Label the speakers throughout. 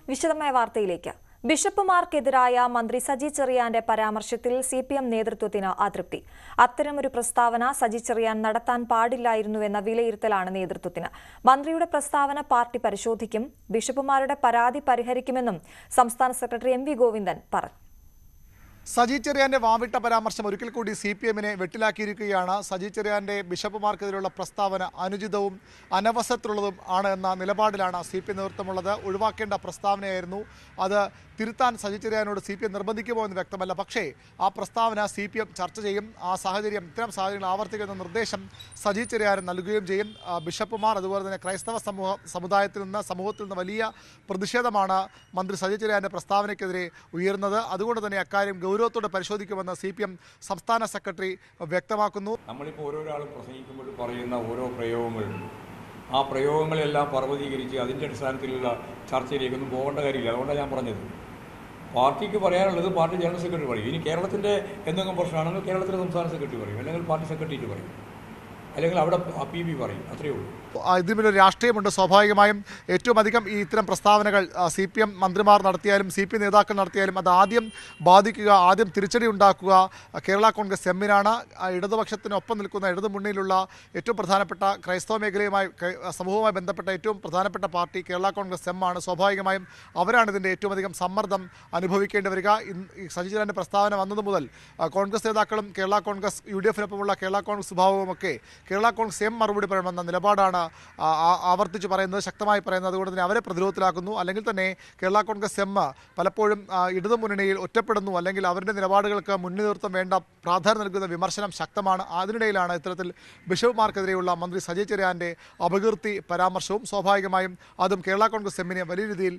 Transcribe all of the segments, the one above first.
Speaker 1: വിശദമായ വാർത്തയിലേക്ക്. ബിഷപ്പുമാർക്കെതിരായ മന്ത്രി സജി ചെറിയാന്റെ പരാമർശത്തിൽ സിപിഎം നേതൃത്വത്തിന് അതൃപ്തി. അത്തരമൊരു പ്രസ്താവന സജി ചെറിയാൻ നടത്താൻ പാടില്ലായിരുന്നുവെന്ന വിലയിരുത്തലാണ് നേതൃത്വത്തിന്. മന്ത്രിയുടെ പ്രസ്താവന പാർട്ടി പരിശോധിക്കും. ബിഷപ്പുമാരുടെ പരാതി പരിഹരിക്കുമെന്നും സംസ്ഥാന സെക്രട്ടറി എം വി ഗോവിന്ദൻ പറഞ്ഞു.
Speaker 2: സജി ചെറിയാന്റെ വാവിട്ട പരാമർശം ഒരിക്കൽ കൂടി സിപിഎമ്മിനെ വെട്ടിലാക്കിയിരിക്കുകയാണ്. സജി ചെറിയാന്റെ ബിഷപ്പുമാർക്കെതിരെയുള്ള പ്രസ്താവന അനുചിതവും അനവസരത്തിലുള്ളതും ആണ് എന്ന നിലപാടിലാണ് സിപിഎം നേതൃത്വമുള്ളത്. ഒഴിവാക്കേണ്ട പ്രസ്താവനയായിരുന്നു. അത് തിരുത്താൻ സജി ചെറിയാനോട് സിപിഎം നിർബന്ധിക്കുമോ എന്ന് വ്യക്തമല്ല. പക്ഷേ ആ പ്രസ്താവന സിപിഎം ചർച്ച ചെയ്യും. ആ സാഹചര്യം, ഇത്തരം സാഹചര്യങ്ങൾ ആവർത്തിക്കുന്ന നിർദ്ദേശം സജി ചെറിയാൻ നൽകുകയും ചെയ്യും. ബിഷപ്പുമാർ അതുപോലെ തന്നെ ക്രൈസ്തവ സമൂഹത്തിൽ നിന്ന് വലിയ പ്രതിഷേധമാണ് മന്ത്രി സജി ചെറിയാന്റെ പ്രസ്താവനയ്ക്കെതിരെ ഉയർന്നത്. അതുകൊണ്ട് തന്നെ അക്കാര്യം ഗൗരവത്തോടെ പരിശോധിക്കുമെന്ന് സിപിഎം സംസ്ഥാന സെക്രട്ടറി വ്യക്തമാക്കുന്നു.
Speaker 3: നമ്മളിപ്പോൾ ഓരോരാളും പ്രസംഗിക്കുമ്പോൾ പറയുന്ന ഓരോ പ്രയോഗങ്ങളുണ്ട്. ആ പ്രയോഗങ്ങളെല്ലാം പർവ്വതീകരിച്ച് അതിൻ്റെ അടിസ്ഥാനത്തിലുള്ള ചർച്ചയിലേക്കൊന്നും പോകേണ്ട കാര്യമില്ല. അതുകൊണ്ടാണ് ഞാൻ പറഞ്ഞത്, പാർട്ടിക്ക് പറയാനുള്ളത് പാർട്ടി ജനറൽ സെക്രട്ടറി പറയും. ഇനി കേരളത്തിൻ്റെ എന്തെങ്കിലും പ്രശ്നമാണെങ്കിൽ കേരളത്തിലെ സംസ്ഥാന സെക്രട്ടറി പറയും, അല്ലെങ്കിൽ പാർട്ടി സെക്രട്ടറി പറയും, അല്ലെങ്കിൽ അവിടെ PB പറയും. അത്രയേ ഉള്ളൂ.
Speaker 2: ഇതിനൊരു രാഷ്ട്രീയമുണ്ട്. സ്വാഭാവികമായും ഏറ്റവും അധികം ഈ ഇത്തരം പ്രസ്താവനകൾ CPM മന്ത്രിമാർ നടത്തിയാലും CPM നേതാക്കൾ നടത്തിയാലും അത് ആദ്യം ബാധിക്കുക, ആദ്യം തിരിച്ചടി ഉണ്ടാക്കുക കേരള കോൺഗ്രസ് എമ്മിനാണ്. ഇടതുപക്ഷത്തിനൊപ്പം നിൽക്കുന്ന ഇടതുമുന്നണിയിലുള്ള ഏറ്റവും പ്രധാനപ്പെട്ട ക്രൈസ്തവ മേഖലയുമായി സമൂഹവുമായി ബന്ധപ്പെട്ട ഏറ്റവും പ്രധാനപ്പെട്ട പാർട്ടി കേരള കോൺഗ്രസ് എമ്മാണ്. സ്വാഭാവികമായും അവരാണ് ഇതിൻ്റെ ഏറ്റവും അധികം സമ്മർദ്ദം അനുഭവിക്കേണ്ടി വരിക. സജി ചെറിയാന്റെ പ്രസ്താവന വന്നത് മുതൽ കോൺഗ്രസ് നേതാക്കളും കേരള കോൺഗ്രസ് UDF-നൊപ്പമുള്ള കേരള കോൺഗ്രസ് വിഭാഗവുമൊക്കെ കേരള കോൺഗ്രസ് എം മറുപടി പറയണമെന്ന നിലപാടാണ് ആവർത്തിച്ച് പറയുന്നത്, ശക്തമായി പറയുന്നത്. അതുകൊണ്ട് തന്നെ അവരെ പ്രതിരോധത്തിലാക്കുന്നു. അല്ലെങ്കിൽ തന്നെ കേരള കോൺഗ്രസ് എം പലപ്പോഴും ഇടതുമുന്നണിയിൽ ഒറ്റപ്പെടുന്നു, അല്ലെങ്കിൽ അവരുടെ നിലപാടുകൾക്ക് മുന്നിൽ നിർത്താൻ വേണ്ട പ്രാധാന്യം നൽകുന്ന വിമർശനം ശക്തമാണ്. അതിനിടയിലാണ് ഇത്തരത്തിൽ ബിഷപ്പുമാർക്കെതിരെയുള്ള മന്ത്രി സജി ചെറിയാന്റെ അപകീർത്തി പരാമർശവും. സ്വാഭാവികമായും അതും കേരള കോൺഗ്രസ് എമ്മിനെ വലിയ രീതിയിൽ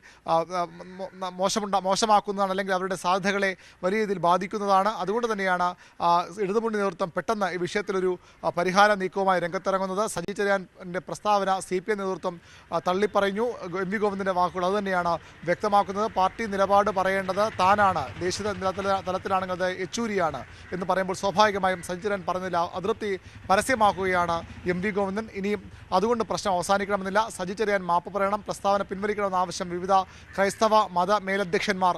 Speaker 2: മോശമാക്കുന്നതാണ്, അല്ലെങ്കിൽ അവരുടെ സാധ്യതകളെ വലിയ രീതിയിൽ ബാധിക്കുന്നതാണ്. അതുകൊണ്ട് തന്നെയാണ് ഇടതുമുന്നണി നേതൃത്വം പെട്ടെന്ന് ഈ വിഷയത്തിലൊരു പരിഹാര നീക്കവുമായി രംഗത്തിറങ്ങുന്നത്. സജി ചെറിയാന്റെ പ്രസ്താവന CPM നേതൃത്വം തള്ളിപ്പറഞ്ഞു. എം വി ഗോവിന്ദന്റെ വാക്കുകൾ അതുതന്നെയാണ് വ്യക്തമാക്കുന്നത്. പാർട്ടി നിലപാട് പറയേണ്ടത് താനാണ്, ദേശീയ തലത്തിലാണെങ്കിൽ അത് യെച്ചൂരിയാണ് എന്ന് പറയുമ്പോൾ സ്വാഭാവികമായും സജി ചെറിയാൻ പറഞ്ഞതിൽ അതൃപ്തി പരസ്യമാക്കുകയാണ് എം വി ഗോവിന്ദൻ. ഇനിയും അതുകൊണ്ട് പ്രശ്നം അവസാനിക്കണമെന്നില്ല. സജി ചെറിയാൻ മാപ്പ് പറയണം, പ്രസ്താവന പിൻവലിക്കണമെന്ന ആവശ്യം വിവിധ ക്രൈസ്തവ മത മേലധ്യക്ഷന്മാർ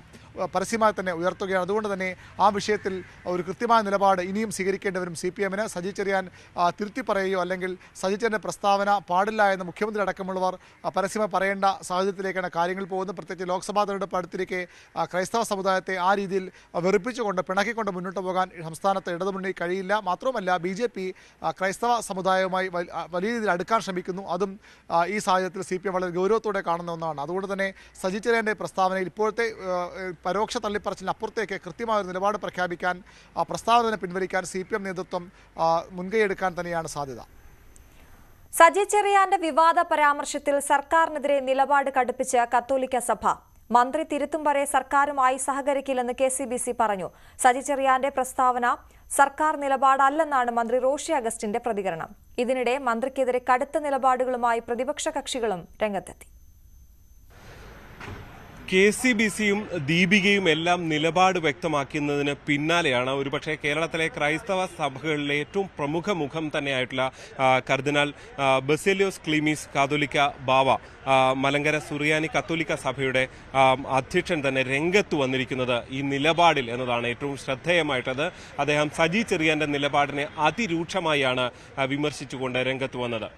Speaker 2: പരസ്യമായി തന്നെ ഉയർത്തുകയാണ്. അതുകൊണ്ട് തന്നെ ആ വിഷയത്തിൽ ഒരു കൃത്യമായ നിലപാട് ഇനിയും സ്വീകരിക്കേണ്ടി വരും CPM-ന്. സജി ചെറിയാൻ തിരുത്തി പറയുകയോ അല്ലെങ്കിൽ സജി ചെറിയാന്റെ പ്രസ്താവന പാടില്ല എന്ന് മുഖ്യമന്ത്രി അടക്കമുള്ളവർ പരസ്യമായി പറയേണ്ട സാഹചര്യത്തിലേക്കാണ് കാര്യങ്ങൾ പോകുന്നത്. പ്രത്യേകിച്ച് ലോക്സഭാ തെരഞ്ഞെടുപ്പ് അടുത്തിരിക്കെ ക്രൈസ്തവ സമുദായത്തെ ആ രീതിയിൽ വെറുപ്പിച്ചുകൊണ്ട് പിണക്കിക്കൊണ്ട് മുന്നോട്ട് പോകാൻ സംസ്ഥാനത്ത് ഇടതുമുന്നണി കഴിയില്ല. മാത്രമല്ല BJP ക്രൈസ്തവ സമുദായവുമായി വലിയ രീതിയിൽ അടുക്കാൻ ശ്രമിക്കുന്നു. അതും ഈ സാഹചര്യത്തിൽ CPM വളരെ ഗൗരവത്തോടെ കാണുന്ന ഒന്നാണ്. അതുകൊണ്ട് തന്നെ സജി ചെറിയാന്റെ പ്രസ്താവനയിൽ ഇപ്പോഴത്തെ പരോക്ഷ തള്ളിപ്പറച്ചിലിന് അപ്പുറത്തേക്ക് കൃത്യമായ ഒരു നിലപാട് പ്രഖ്യാപിക്കാൻ, പ്രസ്താവന പിൻവലിക്കാൻ CPM നേതൃത്വം മുൻകൈയെടുക്കാൻ തന്നെയാണ് സാധ്യത.
Speaker 1: സജി ചെറിയാന്റെ വിവാദ പരാമർശത്തിൽ സർക്കാരിനെതിരെ നിലപാട് കടുപ്പിച്ച് കത്തോലിക്ക സഭ. മന്ത്രി തിരുത്തും വരെ സർക്കാരുമായി സഹകരിക്കില്ലെന്ന് KCBC പറഞ്ഞു. സജി ചെറിയാന്റെ പ്രസ്താവന സർക്കാർ നിലപാടല്ലെന്നാണ് മന്ത്രി റോഷി അഗസ്റ്റിന്റെ പ്രതികരണം. ഇതിനിടെ മന്ത്രിക്കെതിരെ കടുത്ത നിലപാടുകളുമായി പ്രതിപക്ഷ കക്ഷികളും രംഗത്തെത്തി.
Speaker 4: KCBC-യും ദീപികയും എല്ലാം നിലപാട് വ്യക്തമാക്കുന്നതിന് പിന്നാലെയാണ് ഒരുപക്ഷെ കേരളത്തിലെ ക്രൈസ്തവ സഭകളിലെ ഏറ്റവും പ്രമുഖ മുഖം തന്നെയായിട്ടുള്ള കർദിനാൾ ബസേലിയോസ് ക്ലീമീസ് കാതോലിക്ക ബാവ, മലങ്കര സുറിയാനി കത്തോലിക്ക സഭയുടെ അധ്യക്ഷൻ തന്നെ രംഗത്ത് വന്നിരിക്കുന്നത് ഈ നിലപാടിൽ എന്നതാണ് ഏറ്റവും ശ്രദ്ധേയമായിട്ടത്. അദ്ദേഹം സജി ചെറിയാന്റെ നിലപാടിനെ അതിരൂക്ഷമായാണ് വിമർശിച്ചുകൊണ്ട് രംഗത്ത് വന്നത്.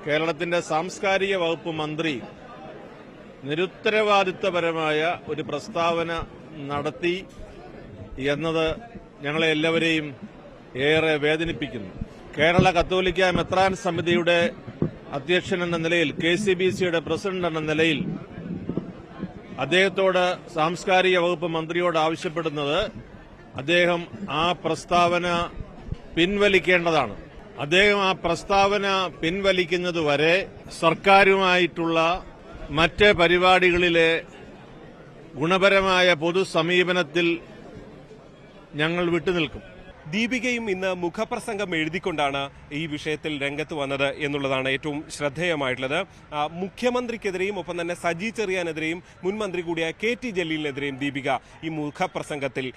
Speaker 5: കേരളത്തിന്റെ സാംസ്കാരിക വകുപ്പ് മന്ത്രി നിരുത്തരവാദിത്വപരമായ ഒരു പ്രസ്താവന നടത്തി എന്നത് ഞങ്ങളെ എല്ലാവരെയും ഏറെ വേദനിപ്പിക്കുന്നു. കേരള കത്തോലിക്ക മെത്രാൻ സമിതിയുടെ അധ്യക്ഷൻ എന്ന നിലയിൽ, KCBC-യുടെ പ്രസിഡന്റ് എന്ന നിലയിൽ അദ്ദേഹത്തോട് സാംസ്കാരിക വകുപ്പ് മന്ത്രിയോട് ആവശ്യപ്പെടുന്നത് അദ്ദേഹം ആ പ്രസ്താവന പിൻവലിക്കേണ്ടതാണ്. അദ്ദേഹം ആ പ്രസ്താവന പിൻവലിക്കുന്നതുവരെ സർക്കാരുമായിട്ടുള്ള മറ്റ് പരിപാടികളിലെ ഗുണപരമായ പൊതു സമീപനത്തിൽ ഞങ്ങൾ വിട്ടുനിൽക്കും.
Speaker 4: ദീപികയും ഇന്ന് മുഖപ്രസംഗം എഴുതിക്കൊണ്ടാണ് ഈ വിഷയത്തിൽ രംഗത്ത് വന്നത് എന്നുള്ളതാണ് ഏറ്റവും ശ്രദ്ധേയമായിട്ടുള്ളത്. മുഖ്യമന്ത്രിക്കെതിരെയും ഒപ്പം തന്നെ സജി ചെറിയാനെതിരെയും മുൻ മന്ത്രി കൂടിയായ KT ജലീലിനെതിരെയും ദീപിക ഈ മുഖപ്രസംഗത്തിൽ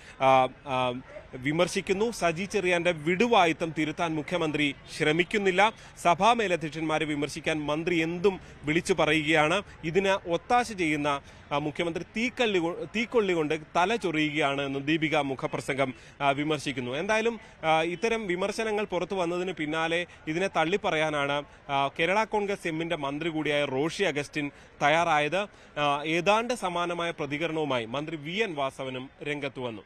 Speaker 4: വിമർശിക്കുന്നു. സജി ചെറിയാന്റെ വിടുവായുത്തം തിരുത്താൻ മുഖ്യമന്ത്രി ശ്രമിക്കുന്നില്ല. സഭാ മേലധ്യക്ഷന്മാരെ വിമർശിക്കാൻ മന്ത്രി എന്തും വിളിച്ചു പറയുകയാണ്. ഇതിന് ഒത്താശ ചെയ്യുന്ന മുഖ്യമന്ത്രി തീക്കൊള്ളി കൊണ്ട് തല ചൊറിയുകയാണ് എന്ന് ദീപിക മുഖപ്രസംഗം വിമർശിക്കുന്നു. എന്തായാലും ഇത്തരം വിമർശനങ്ങൾ പുറത്തു വന്നതിന് പിന്നാലെ ഇതിനെ തള്ളിപ്പറയാനാണ് കേരള കോൺഗ്രസ് എമ്മിന്റെ മന്ത്രി കൂടിയായ റോഷി അഗസ്റ്റിൻ തയ്യാറായത്. ഏതാണ്ട് സമാനമായ പ്രതികരണവുമായി മന്ത്രി VN വാസവനും രംഗത്ത് വന്നു.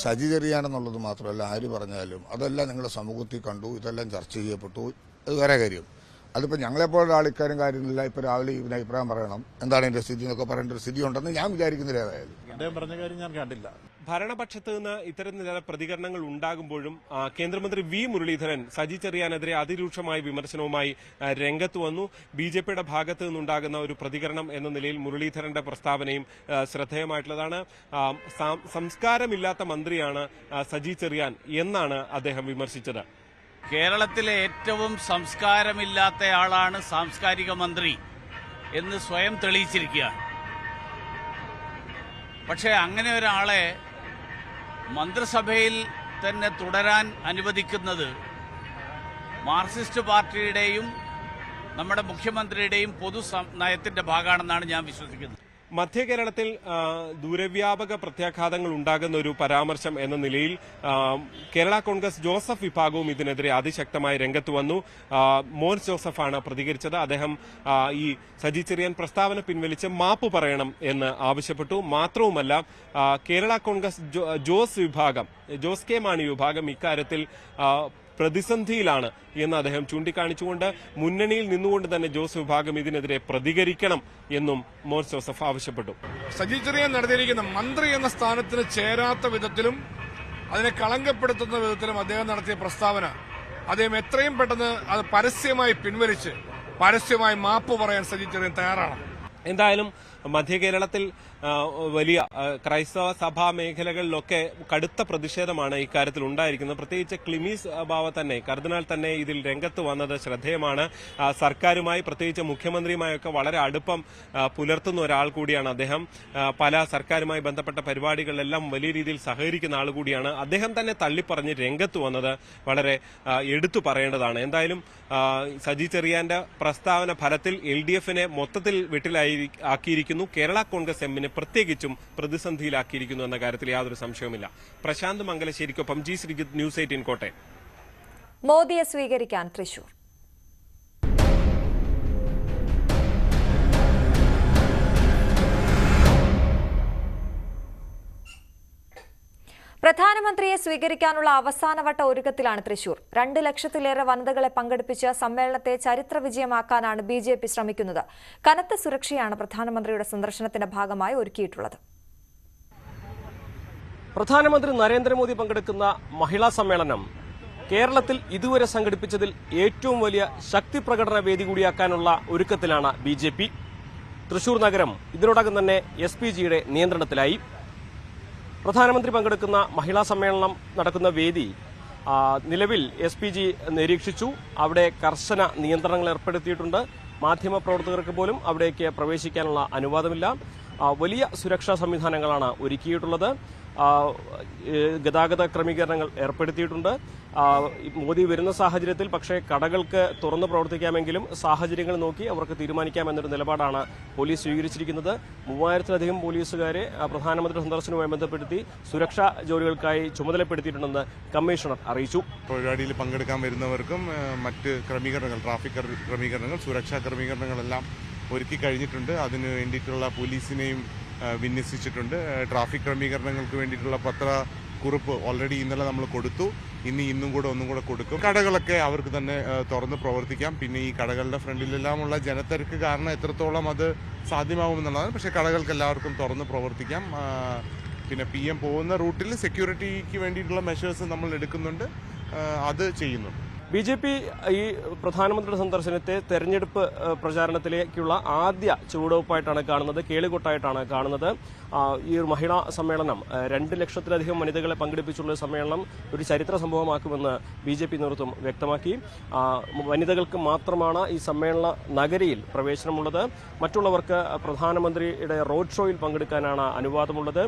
Speaker 6: സജി ചെറിയാനെന്നുള്ളത് മാത്രമല്ല, ആര് പറഞ്ഞാലും അതെല്ലാം നിങ്ങളുടെ സമൂഹത്തിൽ കണ്ടു, ഇതെല്ലാം ചർച്ച ചെയ്യപ്പെട്ടു. അത് വേറെ കാര്യം. അതിപ്പോൾ ഞങ്ങളെപ്പോലുള്ള ആൾക്കാരും കാര്യമില്ല. ഇപ്പോൾ രാവിലെ ഇതിന് അഭിപ്രായം പറയണം, എന്താണ് എൻ്റെ സ്ഥിതി എന്നൊക്കെ പറയേണ്ട ഒരു സ്ഥിതി ഉണ്ടെന്ന് ഞാൻ വിചാരിക്കുന്നില്ല. ഏതായാലും
Speaker 5: അദ്ദേഹം പറഞ്ഞ കാര്യം ഞാൻ കണ്ടില്ല.
Speaker 4: ഭരണപക്ഷത്ത് നിന്ന് ഇത്തരം ചില പ്രതികരണങ്ങൾ ഉണ്ടാകുമ്പോഴും കേന്ദ്രമന്ത്രി V മുരളീധരൻ സജി ചെറിയാനെതിരെ അതിരൂക്ഷമായ വിമർശനവുമായി രംഗത്ത് വന്നു. BJPയുടെ ഭാഗത്ത് നിന്നുണ്ടാകുന്ന ഒരു പ്രതികരണം എന്ന നിലയിൽ മുരളീധരന്റെ പ്രസ്താവനയും ശ്രദ്ധേയമായിട്ടുള്ളതാണ്. സംസ്കാരമില്ലാത്ത മന്ത്രിയാണ് സജി ചെറിയാൻ എന്നാണ് അദ്ദേഹം വിമർശിച്ചത്.
Speaker 7: കേരളത്തിലെ ഏറ്റവും സംസ്കാരമില്ലാത്തയാളാണ് സാംസ്കാരിക മന്ത്രി എന്ന് സ്വയം തെളിയിച്ചിരിക്കുകയാണ്. പക്ഷേ അങ്ങനെ ഒരാളെ മന്ത്രിസഭയിൽ തന്നെ തുടരാൻ അനുവദിക്കുന്നത് മാർക്സിസ്റ്റ് പാർട്ടിയുടെയും നമ്മുടെ മുഖ്യമന്ത്രിയുടെയും പൊതു നയത്തിന്റെ ഭാഗമാണെന്നാണ് ഞാൻ വിശ്വസിക്കുന്നത്.
Speaker 4: മധ്യ കേരളത്തിൽ ദൂരവ്യാപക പ്രത്യാഘാതങ്ങൾ ഉണ്ടാകുന്ന ഒരു പരാമർശം എന്ന നിലയിൽ കേരള കോൺഗ്രസ് ജോസഫ് വിഭാഗവും ഇതിനെതിരെ അതിശക്തമായി രംഗത്ത് വന്നു. മോൻസ് ജോസഫാണ് പ്രതികരിച്ചത്. അദ്ദേഹം ഈ സജി ചെറിയാൻ പ്രസ്താവന പിൻവലിച്ച് മാപ്പ് പറയണം എന്ന് ആവശ്യപ്പെട്ടു. മാത്രവുമല്ല, കേരള കോൺഗ്രസ് ജോസ് കെ മാണി വിഭാഗം ഇക്കാര്യത്തിൽ പ്രതിസന്ധിയിലാണ് എന്ന് അദ്ദേഹം ചൂണ്ടിക്കാണിച്ചുകൊണ്ട് മുന്നണിയിൽ നിന്നുകൊണ്ട് തന്നെ ജോസ് വിഭാഗം ഇതിനെതിരെ പ്രതികരിക്കണം എന്നും മോൻസ് ജോസഫ് ആവശ്യപ്പെട്ടു.
Speaker 8: സജി ചെറിയാൻ നടത്തിയിരിക്കുന്ന മന്ത്രി എന്ന സ്ഥാനത്തിന് ചേരാത്ത വിധത്തിലും അതിനെ കളങ്കപ്പെടുത്തുന്ന വിധത്തിലും അദ്ദേഹം നടത്തിയ പ്രസ്താവന അദ്ദേഹം എത്രയും പെട്ടെന്ന് അത് പരസ്യമായി പിൻവലിച്ച് പരസ്യമായി മാപ്പ് പറയാൻ സജി ചെറിയാൻ തയ്യാറാണ്.
Speaker 4: എന്തായാലും മധ്യ കേരളത്തിൽ വലിയ ക്രൈസ്തവ സഭാ മേഖലകളിലൊക്കെ കടുത്ത പ്രതിഷേധമാണ് ഇക്കാര്യത്തിൽ ഉണ്ടായിരിക്കുന്നത്. പ്രത്യേകിച്ച് ക്ലിമീസ് ബാവ തന്നെ, കർദിനാൾ തന്നെ ഇതിൽ രംഗത്ത് വന്നത് ശ്രദ്ധേയമാണ്. സർക്കാരുമായി, പ്രത്യേകിച്ച് മുഖ്യമന്ത്രിയുമായൊക്കെ വളരെ അടുപ്പം പുലർത്തുന്ന ഒരാൾ കൂടിയാണ് അദ്ദേഹം. പല സർക്കാരുമായി ബന്ധപ്പെട്ട പരിപാടികളിലെല്ലാം വലിയ രീതിയിൽ സഹകരിക്കുന്ന ആൾ കൂടിയാണ്. അദ്ദേഹം തന്നെ തള്ളിപ്പറഞ്ഞ് രംഗത്ത് വന്നത് വളരെ എടുത്തു പറയേണ്ടതാണ്. എന്തായാലും സജി ചെറിയാന്റെ പ്രസ്താവന ഫലത്തിൽ LDFനെ മൊത്തത്തിൽ വെട്ടിലാക്കിയിരിക്കുന്നു. കേരള കോൺഗ്രസ് എമ്മിനെ പ്രത്യേകിച്ചും പ്രതിസന്ധിയിലാക്കിയിരിക്കുന്നു എന്ന കാര്യത്തിൽ യാതൊരു സംശയവുമില്ല. പ്രശാന്ത് മംഗലശ്ശേരിക്കൊപ്പം G ശ്രീജിത്ത്, ന്യൂസ് 18 കോട്ടയം.
Speaker 1: മോദിയെ സ്വീകരിക്കാൻ തൃശൂർ. പ്രധാനമന്ത്രിയെ സ്വീകരിക്കാനുള്ള അവസാനവട്ട ഒരുക്കത്തിലാണ് തൃശൂർ. 2 ലക്ഷത്തിലേറെ വനിതകളെ പങ്കെടുപ്പിച്ച് സമ്മേളനത്തെ ചരിത്ര വിജയമാക്കാനാണ് BJP ശ്രമിക്കുന്നത്. കനത്ത സുരക്ഷയാണ് പ്രധാനമന്ത്രിയുടെ സന്ദർശനത്തിന്റെ ഭാഗമായി ഒരുക്കിയിട്ടുള്ളത്.
Speaker 9: പ്രധാനമന്ത്രി നരേന്ദ്രമോദി പങ്കെടുക്കുന്ന മഹിളാ സമ്മേളനം കേരളത്തിൽ ഇതുവരെ സംഘടിപ്പിച്ചതിൽ ഏറ്റവും വലിയ ശക്തി പ്രകടന വേദി കൂടിയാക്കാനുള്ള ഒരുക്കത്തിലാണ് BJP. തൃശൂർ നഗരം ഇതിനോടകം തന്നെ SPGയുടെ നിയന്ത്രണത്തിലായി. പ്രധാനമന്ത്രി പങ്കെടുക്കുന്ന മഹിളാ സമ്മേളനം നടക്കുന്ന വേദി നിലവിൽ SPG നിരീക്ഷിച്ചു. അവിടെ കർശന നിയന്ത്രണങ്ങൾ ഏർപ്പെടുത്തിയിട്ടുണ്ട്. മാധ്യമപ്രവർത്തകർക്ക് പോലും അവിടേക്ക് പ്രവേശിക്കാനുള്ള അനുവാദമില്ല. വലിയ സുരക്ഷാ സംവിധാനങ്ങളാണ് ഒരുക്കിയിട്ടുള്ളത്. ഗതാഗത ക്രമീകരണങ്ങൾ ഏർപ്പെടുത്തിയിട്ടുണ്ട്. മോദി വരുന്ന സാഹചര്യത്തിൽ പക്ഷേ കടകൾക്ക് തുറന്നു പ്രവർത്തിക്കാമെങ്കിലും സാഹചര്യങ്ങൾ നോക്കി അവർക്ക് തീരുമാനിക്കാമെന്നൊരു നിലപാടാണ് പോലീസ് സ്വീകരിച്ചിരിക്കുന്നത്. 3000-ലധികം പോലീസുകാരെ പ്രധാനമന്ത്രി സന്ദർശനവുമായി ബന്ധപ്പെടുത്തി സുരക്ഷാ ജോലികൾക്കായി ചുമതലപ്പെടുത്തിയിട്ടുണ്ടെന്ന് കമ്മീഷണർ അറിയിച്ചു.
Speaker 10: പരിപാടിയിൽ പങ്കെടുക്കാൻ വരുന്നവർക്കും മറ്റ് ക്രമീകരണങ്ങൾ, ട്രാഫിക് ക്രമീകരണങ്ങൾ, സുരക്ഷാ ക്രമീകരണങ്ങളെല്ലാം ഒരുക്കി കഴിഞ്ഞിട്ടുണ്ട്. അതിന് വേണ്ടിയിട്ടുള്ള പോലീസിനെയും വിന്യസിച്ചിട്ടുണ്ട്. ട്രാഫിക് ക്രമീകരണങ്ങൾക്ക് വേണ്ടിയിട്ടുള്ള പത്രക്കുറിപ്പ് ഓൾറെഡി ഇന്നലെ നമ്മൾ കൊടുത്തു. ഒന്നും കൂടെ കൊടുക്കും. കടകളൊക്കെ അവർക്ക് തന്നെ തുറന്ന് പ്രവർത്തിക്കാം. പിന്നെ ഈ കടകളുടെ ഫ്രണ്ടിലെല്ലാമുള്ള ജനത്തിരക്ക് കാരണം എത്രത്തോളം അത് സാധ്യമാവുമെന്നുള്ളതാണ്. പക്ഷേ കടകൾക്ക് എല്ലാവർക്കും തുറന്ന് പ്രവർത്തിക്കാം. പിന്നെ PM പോകുന്ന റൂട്ടിൽ സെക്യൂരിറ്റിക്ക് വേണ്ടിയിട്ടുള്ള മെഷേഴ്സ് നമ്മൾ എടുക്കുന്നുണ്ട്, അത് ചെയ്യുന്നുണ്ട്.
Speaker 9: BJP ഈ പ്രധാനമന്ത്രിയുടെ സന്ദർശനത്തെ തെരഞ്ഞെടുപ്പ് പ്രചാരണത്തിലേക്കുള്ള ആദ്യ ചുവടുവയ്പ്പായിട്ടാണ് കാണുന്നത്, കേളികൊട്ടായിട്ടാണ് കാണുന്നത്. ഈ ഒരു മഹിളാ സമ്മേളനം 2 ലക്ഷത്തിലധികം വനിതകളെ പങ്കെടുപ്പിച്ചുള്ള സമ്മേളനം ഒരു ചരിത്ര സംഭവമാക്കുമെന്ന് BJP നേതൃത്വം വ്യക്തമാക്കി. വനിതകൾക്ക് മാത്രമാണ് ഈ സമ്മേളന നഗരിയിൽ പ്രവേശനമുള്ളത്. മറ്റുള്ളവർക്ക് പ്രധാനമന്ത്രിയുടെ റോഡ് ഷോയിൽ പങ്കെടുക്കാനാണ് അനുവാദമുള്ളത്.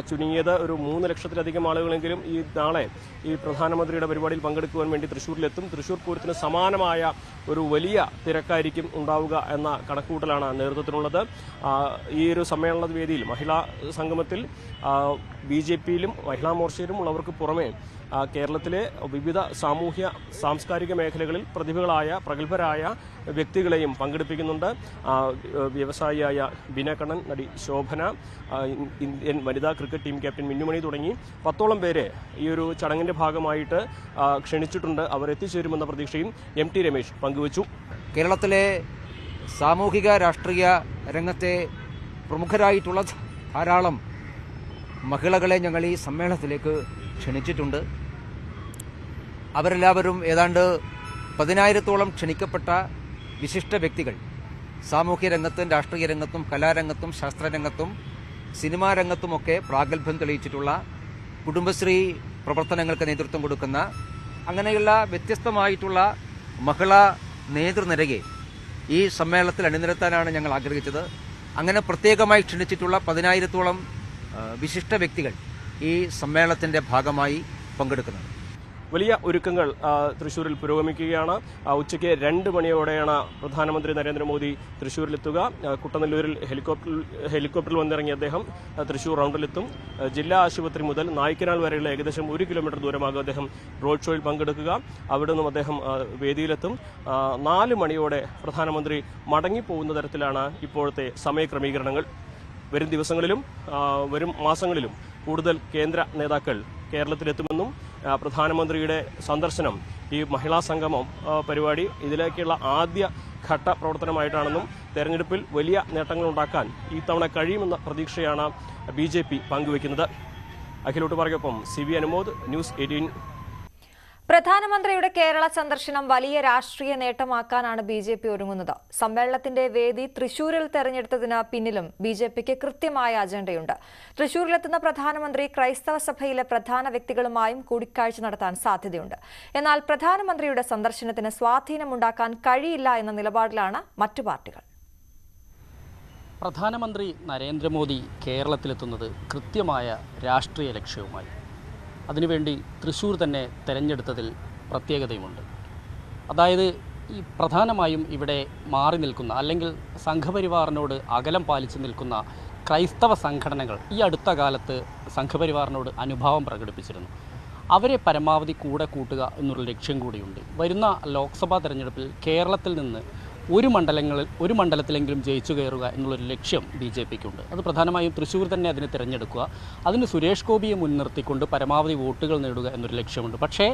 Speaker 9: ചുരുങ്ങിയത് ഒരു 3 ലക്ഷത്തിലധികം ആളുകളെങ്കിലും ഈ നാളെ ഈ പ്രധാനമന്ത്രിയുടെ പരിപാടിയിൽ പങ്കെടുക്കുവാൻ വേണ്ടി തൃശ്ശൂരിലെത്തും. തൃശ്ശൂർ പൂരത്തിന് സമാനമായ ഒരു വലിയ തിരക്കായിരിക്കും ഉണ്ടാവുക എന്ന കണക്കുകൂട്ടലാണ് നേതൃത്വത്തിനുള്ളത്. ഈ ഒരു സമ്മേളന വേദിയിൽ മഹിളാ സംഗമത്തിൽ BJPയിലും മഹിളാ മോർച്ചയിലും ഉള്ളവർക്ക് പുറമെ കേരളത്തിലെ വിവിധ സാമൂഹ്യ സാംസ്കാരിക മേഖലകളിൽ പ്രതിഭകളായ പ്രഗത്ഭരായ വ്യക്തികളെയും പങ്കെടുപ്പിക്കുന്നുണ്ട്. വ്യവസായിയായ ബീന കണ്ണൻ, നടി ശോഭന, ഇന്ത്യൻ വനിതാ ക്രിക്കറ്റ് ടീം ക്യാപ്റ്റൻ മിന്നുമണി തുടങ്ങി 10ഓളം പേരെ ഈ ഒരു ചടങ്ങിന്റെ ഭാഗമായിട്ട് ക്ഷണിച്ചിട്ടുണ്ട്. അവർ എത്തിച്ചേരുമെന്ന പ്രതീക്ഷയും MT രമേശ് പങ്കുവച്ചു.
Speaker 11: കേരളത്തിലെ സാമൂഹിക രാഷ്ട്രീയ രംഗത്തെ പ്രമുഖരായിട്ടുള്ള ധാരാളം മഹിളകളെ ഞങ്ങൾ ഈ സമ്മേളനത്തിലേക്ക് ക്ഷണിച്ചിട്ടുണ്ട്. അവരെല്ലാവരും ഏതാണ്ട് 10,000-ഓളം ക്ഷണിക്കപ്പെട്ട വിശിഷ്ട വ്യക്തികൾ സാമൂഹ്യ രംഗത്തും രാഷ്ട്രീയ രംഗത്തും കലാരംഗത്തും ശാസ്ത്രരംഗത്തും സിനിമാ രംഗത്തുമൊക്കെ പ്രാഗൽഭ്യം തെളിയിച്ചിട്ടുള്ള കുടുംബശ്രീ പ്രവർത്തനങ്ങൾക്ക് നേതൃത്വം കൊടുക്കുന്ന അങ്ങനെയുള്ള വ്യത്യസ്തമായിട്ടുള്ള മഹിളാ നേതൃനിരയെ ഈ സമ്മേളനത്തിൽ അണിനിരത്താനാണ് ഞങ്ങൾ ആഗ്രഹിച്ചത്. അങ്ങനെ പ്രത്യേകമായി ക്ഷണിച്ചിട്ടുള്ള 10,000-ഓളം വിശിഷ്ട വ്യക്തികൾ ഈ സമ്മേളനത്തിന്റെ ഭാഗമായി പങ്കെടുക്കുന്നത്.
Speaker 9: വലിയ ഒരുക്കങ്ങൾ തൃശ്ശൂരിൽ പുരോഗമിക്കുകയാണ്. ഉച്ചയ്ക്ക് 2 മണിയോടെയാണ് പ്രധാനമന്ത്രി നരേന്ദ്രമോദി തൃശ്ശൂരിലെത്തുക. കുട്ടനെല്ലൂരിൽ ഹെലികോപ്റ്ററിൽ വന്നിറങ്ങിയ അദ്ദേഹം തൃശ്ശൂർ റൗണ്ടിലെത്തും. ജില്ലാ ആശുപത്രി മുതൽ നായ്ക്കനാൽ വരെയുള്ള ഏകദേശം 1 കിലോമീറ്റർ ദൂരമാകും അദ്ദേഹം റോഡ് ഷോയിൽ പങ്കെടുക്കുക. അവിടെ നിന്നും അദ്ദേഹം വേദിയിലെത്തും. 4 മണിയോടെ പ്രധാനമന്ത്രി മടങ്ങിപ്പോകുന്ന തരത്തിലാണ് ഇപ്പോഴത്തെ സമയക്രമീകരണങ്ങൾ. വരും ദിവസങ്ങളിലും വരും മാസങ്ങളിലും കൂടുതൽ കേന്ദ്ര നേതാക്കൾ കേരളത്തിലെത്തുമെന്നും പ്രധാനമന്ത്രിയുടെ സന്ദർശനം ഈ മഹിളാ സംഗമം പരിപാടി ഇതിലേക്കുള്ള ആദ്യ ഘട്ട പ്രവർത്തനമായിട്ടാണെന്നും തെരഞ്ഞെടുപ്പിൽ വലിയ നേട്ടങ്ങളുണ്ടാക്കാൻ ഈ തവണ കഴിയുമെന്ന പ്രതീക്ഷയാണ് BJP പങ്കുവയ്ക്കുന്നത്. അഖിലോട്ട് പറയൊപ്പം CV അനുമോദ്, ന്യൂസ് 18.
Speaker 1: പ്രധാനമന്ത്രിയുടെ കേരള സന്ദർശനം വലിയ രാഷ്ട്രീയ നേട്ടമാക്കാനാണ് BJP ഒരുങ്ങുന്നത്. സമ്മേളനത്തിന്റെ വേദി തൃശൂരിൽ തെരഞ്ഞെടുത്തതിന് പിന്നിലും BJPക്ക് കൃത്യമായ അജണ്ടയുണ്ട്. തൃശൂരിലെത്തുന്ന പ്രധാനമന്ത്രി ക്രൈസ്തവ സഭയിലെ പ്രധാന വ്യക്തികളുമായും കൂടിക്കാഴ്ച നടത്താൻ സാധ്യതയുണ്ട്. എന്നാൽ പ്രധാനമന്ത്രിയുടെ സന്ദർശനത്തിന് സ്വാധീനമുണ്ടാക്കാൻ കഴിയില്ല എന്ന നിലപാടിലാണ് മറ്റു പാർട്ടികൾ.
Speaker 12: പ്രധാനമന്ത്രി നരേന്ദ്രമോദി കേരളത്തിലെത്തുന്നത് കൃത്യമായ രാഷ്ട്രീയ ലക്ഷ്യവുമായി. അതിനുവേണ്ടി തൃശ്ശൂർ തന്നെ തിരഞ്ഞെടുത്തതിൽ പ്രത്യേകതയുമുണ്ട്. അതായത് ഈ പ്രധാനമായും ഇവിടെ മാറി നിൽക്കുന്ന അല്ലെങ്കിൽ സംഘപരിവാറിനോട് അകലം പാലിച്ചു നിൽക്കുന്ന ക്രൈസ്തവ സംഘടനകൾ ഈ അടുത്ത കാലത്ത് സംഘപരിവാറിനോട് അനുഭാവം പ്രകടിപ്പിച്ചിരുന്നു. അവരെ പരമാവധി കൂടെ കൂട്ടുക എന്നുള്ള ലക്ഷ്യം കൂടിയുണ്ട്. വരുന്ന ലോക്സഭാ തെരഞ്ഞെടുപ്പിൽ കേരളത്തിൽ നിന്ന് ഒരു മണ്ഡലത്തിലെങ്കിലും ജയിച്ചു കയറുക എന്നുള്ളൊരു ലക്ഷ്യം BJPക്കുണ്ട്. അത് പ്രധാനമായും തൃശ്ശൂർ തന്നെ അതിന് തിരഞ്ഞെടുക്കുക, അതിന് സുരേഷ് ഗോപിയെ മുൻനിർത്തിക്കൊണ്ട് പരമാവധി വോട്ടുകൾ നേടുക എന്നൊരു ലക്ഷ്യമുണ്ട്. പക്ഷേ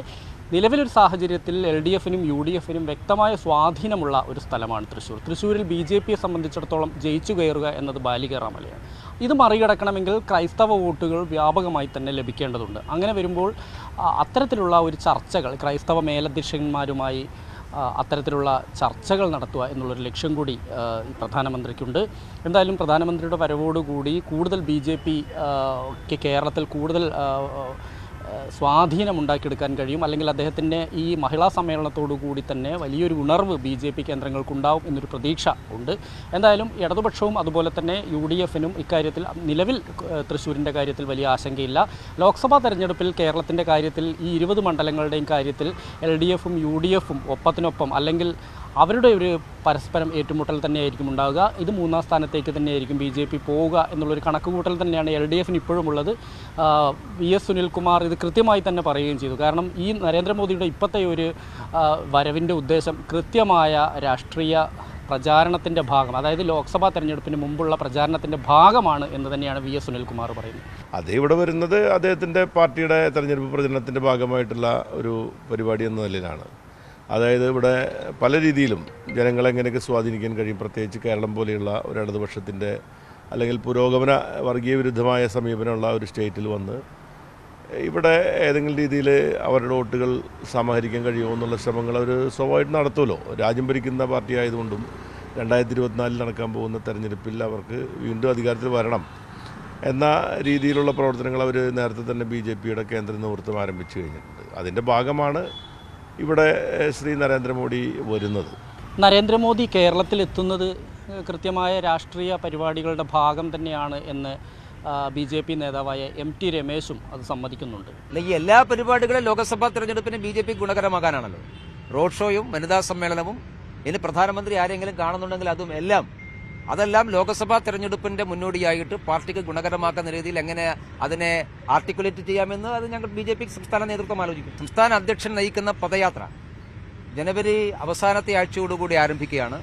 Speaker 12: നിലവിലൊരു സാഹചര്യത്തിൽ LDFനും UDFനും വ്യക്തമായ സ്വാധീനമുള്ള ഒരു സ്ഥലമാണ് തൃശ്ശൂർ. തൃശ്ശൂരിൽ BJPയെ സംബന്ധിച്ചിടത്തോളം ജയിച്ചു കയറുക എന്നത് ബാലികേറാമലയാണ്. ഇത് മറികടക്കണമെങ്കിൽ ക്രൈസ്തവ വോട്ടുകൾ വ്യാപകമായി തന്നെ ലഭിക്കേണ്ടതുണ്ട്. അങ്ങനെ വരുമ്പോൾ അത്തരത്തിലുള്ള ഒരു ചർച്ചകൾ ക്രൈസ്തവ മേലധ്യക്ഷന്മാരുമായി അത്തരത്തിലുള്ള ചർച്ചകൾ നടത്തുക എന്നുള്ളൊരു ലക്ഷ്യം കൂടി പ്രധാനമന്ത്രിക്കുണ്ട്. എന്തായാലും പ്രധാനമന്ത്രിയുടെ വരവോടുകൂടി കൂടുതൽ BJPക്ക് കേരളത്തിൽ കൂടുതൽ സ്വാധീനമുണ്ടാക്കിയെടുക്കാൻ കഴിയും. അല്ലെങ്കിൽ അദ്ദേഹത്തിൻ്റെ ഈ മഹിളാ സമ്മേളനത്തോടു കൂടി തന്നെ വലിയൊരു ഉണർവ് BJP കേന്ദ്രങ്ങൾക്കുണ്ടാവും എന്നൊരു പ്രതീക്ഷ ഉണ്ട്. എന്തായാലും ഇടതുപക്ഷവും അതുപോലെ തന്നെ UDFനും ഇക്കാര്യത്തിൽ നിലവിൽ തൃശ്ശൂരിൻ്റെ കാര്യത്തിൽ വലിയ ആശങ്കയില്ല. ലോക്സഭാ തെരഞ്ഞെടുപ്പിൽ കേരളത്തിൻ്റെ കാര്യത്തിൽ ഈ 20 മണ്ഡലങ്ങളുടെയും കാര്യത്തിൽ LDFും UDFും ഒപ്പത്തിനൊപ്പം അല്ലെങ്കിൽ അവരുടെ ഒരു പരസ്പരം ഏറ്റുമുട്ടൽ തന്നെയായിരിക്കും ഉണ്ടാവുക. ഇത് 3ാം സ്ഥാനത്തേക്ക് തന്നെയായിരിക്കും BJP പോവുക എന്നുള്ളൊരു കണക്കുകൂട്ടൽ തന്നെയാണ് LDFന് ഇപ്പോഴുമുള്ളത്. VS സുനിൽകുമാർ ഇത് കൃത്യമായി തന്നെ പറയുകയും ചെയ്തു. കാരണം ഈ നരേന്ദ്രമോദിയുടെ ഇപ്പോഴത്തെ ഒരു വരവിൻ്റെ ഉദ്ദേശം കൃത്യമായ രാഷ്ട്രീയ പ്രചാരണത്തിൻ്റെ ഭാഗം, അതായത് ലോക്സഭാ തെരഞ്ഞെടുപ്പിന് മുമ്പുള്ള പ്രചാരണത്തിൻ്റെ ഭാഗമാണ് എന്ന് തന്നെയാണ് VS സുനിൽകുമാർ പറയുന്നത്.
Speaker 5: അത് ഇവിടെ വരുന്നത് അദ്ദേഹത്തിൻ്റെ പാർട്ടിയുടെ തെരഞ്ഞെടുപ്പ് പ്രചരണത്തിൻ്റെ ഭാഗമായിട്ടുള്ള ഒരു പരിപാടി എന്ന നിലയിലാണ്. അതായത് ഇവിടെ പല രീതിയിലും ജനങ്ങളെ എങ്ങനെയൊക്കെ സ്വാധീനിക്കാൻ കഴിയും, പ്രത്യേകിച്ച് കേരളം പോലെയുള്ള ഒരു ഇടതുപക്ഷത്തിൻ്റെ അല്ലെങ്കിൽ പുരോഗമന വർഗീയ വിരുദ്ധമായ സമീപനമുള്ള ഒരു സ്റ്റേറ്റിൽ വന്ന് ഇവിടെ ഏതെങ്കിലും രീതിയിൽ അവരുടെ വോട്ടുകൾ സമാഹരിക്കാൻ കഴിയുമോ എന്നുള്ള ശ്രമങ്ങൾ അവർ സ്വാഭാവികമായിട്ട് നടത്തുമല്ലോ. രാജ്യം ഭരിക്കുന്ന പാർട്ടി ആയതുകൊണ്ടും 2024 നടക്കാൻ പോകുന്ന തെരഞ്ഞെടുപ്പിൽ അവർക്ക് വീണ്ടും അധികാരത്തിൽ വരണം എന്ന രീതിയിലുള്ള പ്രവർത്തനങ്ങൾ അവർ നേരത്തെ തന്നെ BJPയുടെ കേന്ദ്ര നേതൃത്വം ആരംഭിച്ചു കഴിഞ്ഞിട്ടുണ്ട്. അതിൻ്റെ ഭാഗമാണ് ഇവിടെ ശ്രീ നരേന്ദ്രമോദി വരുന്നത്.
Speaker 12: നരേന്ദ്രമോദി കേരളത്തിലെത്തുന്നത് കൃത്യമായ രാഷ്ട്രീയ പരിപാടികളുടെ ഭാഗം തന്നെയാണ് എന്ന് BJP നേതാവായ MT രമേശും അത് സമ്മതിക്കുന്നുണ്ട്.
Speaker 11: ഈ എല്ലാ പരിപാടികളും ലോക്സഭാ തെരഞ്ഞെടുപ്പിന് BJP ഗുണകരമാകാനാണല്ലോ. റോഡ് ഷോയും വനിതാ സമ്മേളനവും ഇനി പ്രധാനമന്ത്രി ആരെങ്കിലും കാണുന്നുണ്ടെങ്കിൽ അതെല്ലാം ലോക്സഭാ തെരഞ്ഞെടുപ്പിന്റെ മുന്നോടിയായിട്ട് പാർട്ടിക്ക് ഗുണകരമാക്കുന്ന രീതിയിൽ എങ്ങനെ അതിനെ ആർട്ടിക്കുലേറ്റ് ചെയ്യാമെന്ന് അത് ഞങ്ങൾ BJP സംസ്ഥാന നേതൃത്വം ആലോചിക്കും. സംസ്ഥാന അധ്യക്ഷൻ നയിക്കുന്ന പദയാത്ര ജനുവരി അവസാനത്തെ ആഴ്ചയോടുകൂടി ആരംഭിക്കുകയാണ്.